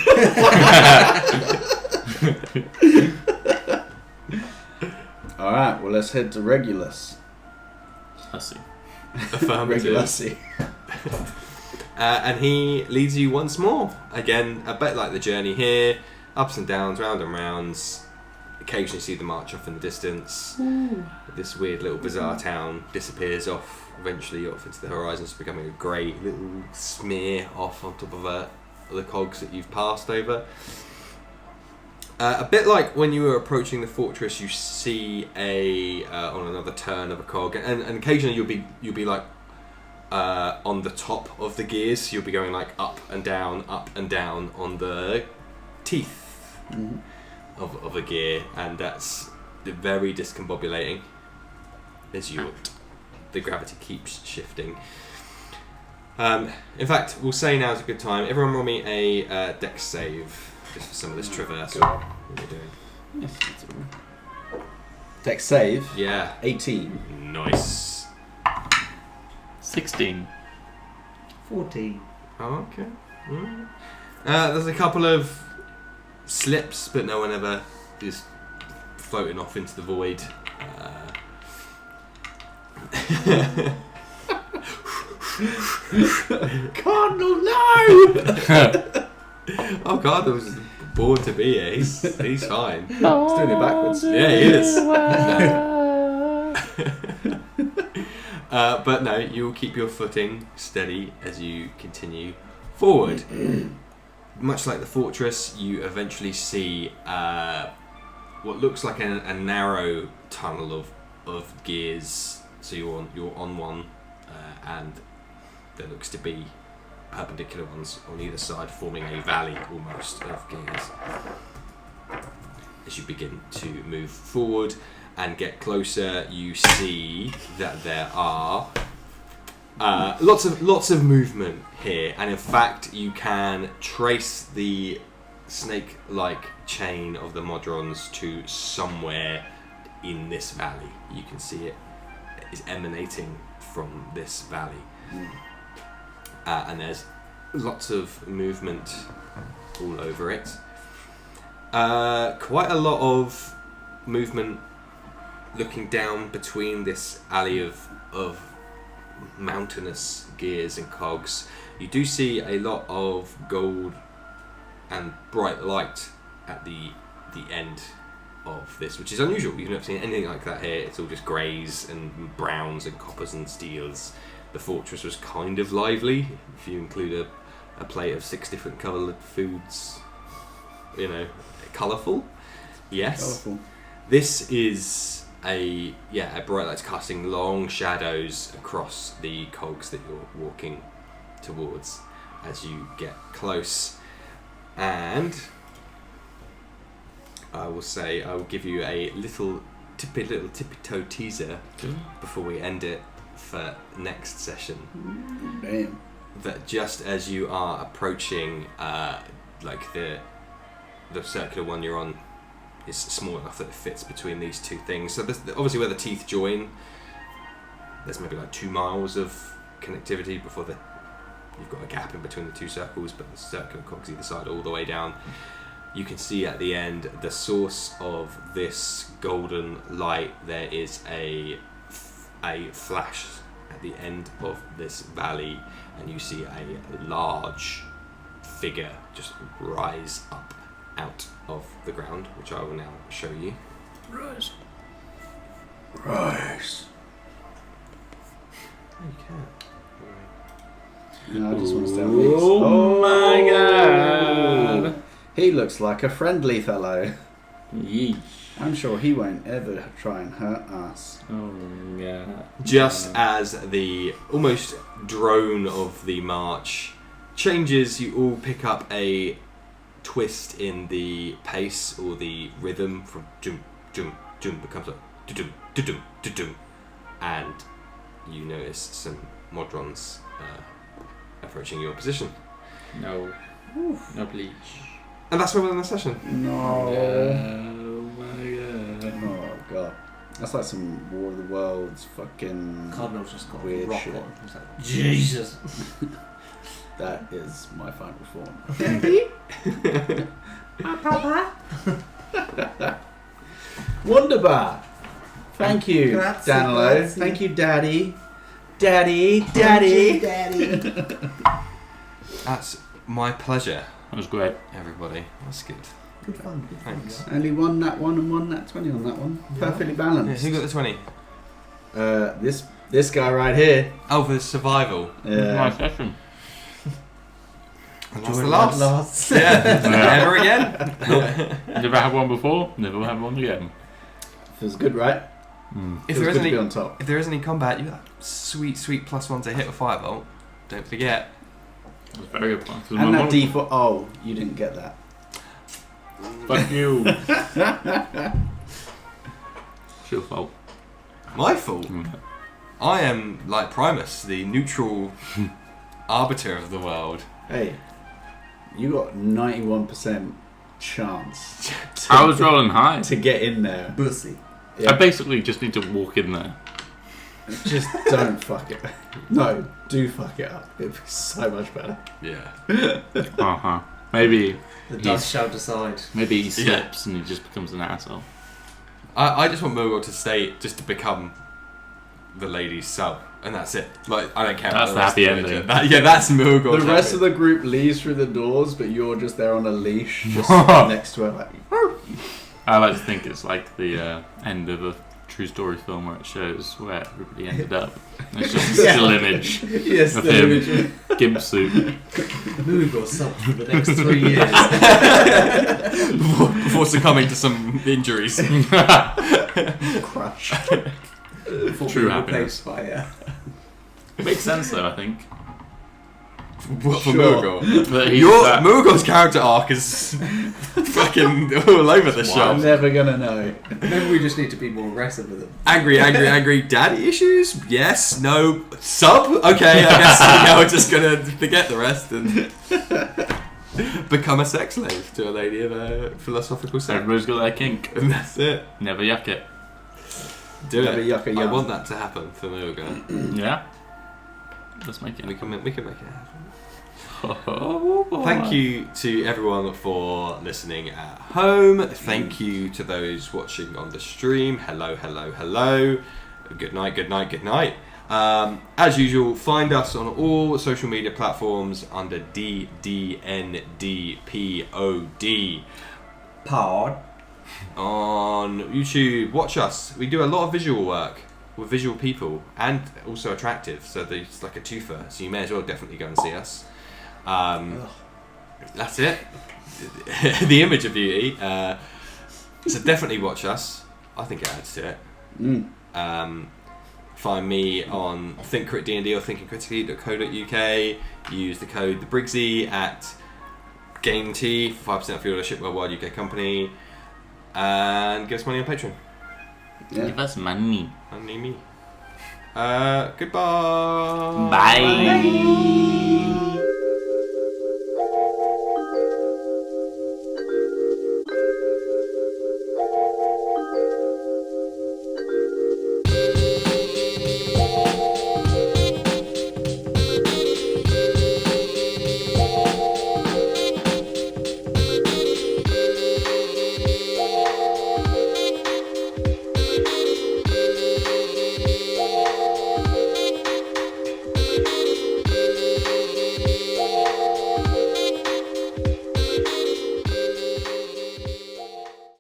Alright, well, let's head to Regulus. I see. Affirmative. Regulusy. And he leads you once more. Again, a bit like the journey here. Ups and downs, round and rounds. Occasionally see the march off in the distance. This weird little bizarre town disappears off, eventually off into the horizon, it's becoming a grey little smear off on top of the cogs that you've passed over. A bit like when you were approaching the fortress, you see on another turn of a cog, and occasionally you'll be like on the top of the gears. You'll be going like up and down on the teeth of a gear, and that's very discombobulating as the gravity keeps shifting. In fact, we'll say now is a good time. Everyone roll me a dex save just for some of this traversal. What are you doing? Yes, that's all. Dex save. Yeah. 18. Nice. 16. 14. Oh, okay. There's a couple of slips, but no one ever is floating off into the void. Cardinal, no! Oh God, I was born to be here. He's fine. He's doing it backwards. Yeah, he is. But no, you'll keep your footing steady as you continue forward. Much like the fortress, you eventually see what looks like a narrow tunnel of gears. So you're on one, and there looks to be perpendicular ones on either side, forming a valley almost of gears. As you begin to move forward and get closer, you see that there are lots of movement here, and in fact you can trace the snake-like chain of the Modrons to somewhere in this valley. You can see it is emanating from this valley. And there's lots of movement all over it. Quite a lot of movement looking down between this alley of mountainous gears and cogs. You do see a lot of gold and bright light at the end of this, which is unusual. You've never seen anything like that here. It's all just greys and browns and coppers and steels. The fortress was kind of lively, if you include a plate of 6 different coloured foods. You know, colourful. Yes. Colourful. This is a bright light casting long shadows across the cogs that you're walking towards as you get close. And I will give you a little tippy-toe teaser before we end it for next session. Damn. That just as you are approaching, like the circular one you're on is small enough that it fits between these two things. So this, obviously where the teeth join, there's maybe like 2 miles of connectivity before you've got a gap in between the two circles, but the circular cogs either side all the way down. You can see at the end the source of this golden light. There is a flash at the end of this valley, and you see a large figure just rise up out of the ground, which I will now show you. Rise. Okay. No, I just want to stay on these. Oh my god! He looks like a friendly fellow. Yeesh. I'm sure he won't ever try and hurt us. Oh yeah. Just as the almost drone of the march changes, you all pick up a twist in the pace or the rhythm from jum jum jum becomes like dum dum dum, and you notice some Modrons approaching your position. No. No, please. And that's where we're in the session. No. Oh my god. Oh god. That's like some War of the Worlds fucking Cardinal's just got weird a rock shit. on. He's like, Jesus. That is my final form. Wonderbar. Thank you, Grazie, Danilo. grazie. Thank you, Daddy. Daddy. That's my pleasure, That was great. everybody. That's good. Good fun. Good fun. Thanks. Only won that one and won that 20 on that one. Yeah. Perfectly Yeah, balanced. who got the 20? This guy right here. Oh, for the survival. Nice session. And that's the Join last. last. Yeah, never again. Never had one before, never had one again. Feels good, right? If Feels there is good to any, be on top. if there is any combat, you got sweet +1 to hit with firebolt. Don't forget. That was very good one. And that D4. Oh, you didn't get that. Fuck you. It's your fault. My fault. I am like Primus, the neutral arbiter of the world. Hey, you got 91% chance I was rolling high. to get in there. Bussy. I Yeah, basically just need to walk in there. just don't fuck it. No, do fuck it up. It'd be so much better. Yeah. Uh-huh. Maybe The dust shall decide. he slips and he just becomes an asshole. I just want Murgle to stay, just to become the lady's sub, and that's it. Like, I don't care. That's about the rest happy of the ending. legend. Yeah, that's Murgle. The rest of the group leaves through the doors, but you're just there on a leash, just next to her. Like, I like to think it's like the end of a true story film where it shows where everybody ended up. It's just a still image yes, of the him, image. gimp suit. Move or sub for the next 3 years. before succumbing to some injuries. Crush. Before True being happiness. replaced by, Makes sense though, I think. What for Sure. Murgle? But he's Your that- Murgle's character arc is fucking all over the I'm shop. never gonna know. maybe we just need to be more aggressive with them. Angry. Daddy issues? Yes. No. Sub? Okay, I guess we're just gonna forget the rest and become a sex slave to a lady of a philosophical sex. Everybody's got their kink. And that's it. Never yuck it. Do Never it. yucca I yum. want that to happen for Murgle. Yeah? Let's make it. We can make it happen. Oh, boy. Thank you to everyone for listening at home. Thank you to those watching on the stream. Hello. Good night. As usual, find us on all social media platforms under DDNDPOD. Pod. On YouTube, watch us. We do a lot of visual work. We're visual people and also attractive, so it's like a twofer. So you may as well definitely go and see us. That's it. The image of beauty. So definitely watch us. I think it adds to it. Find me on thinkcritd or thinkingcritically.co.uk. Use the code TheBriggsy at GameT for 5% off your ownership worldwide UK company. And give us money on Patreon. Yeah. Give us money. Money me. Goodbye. Bye. Bye.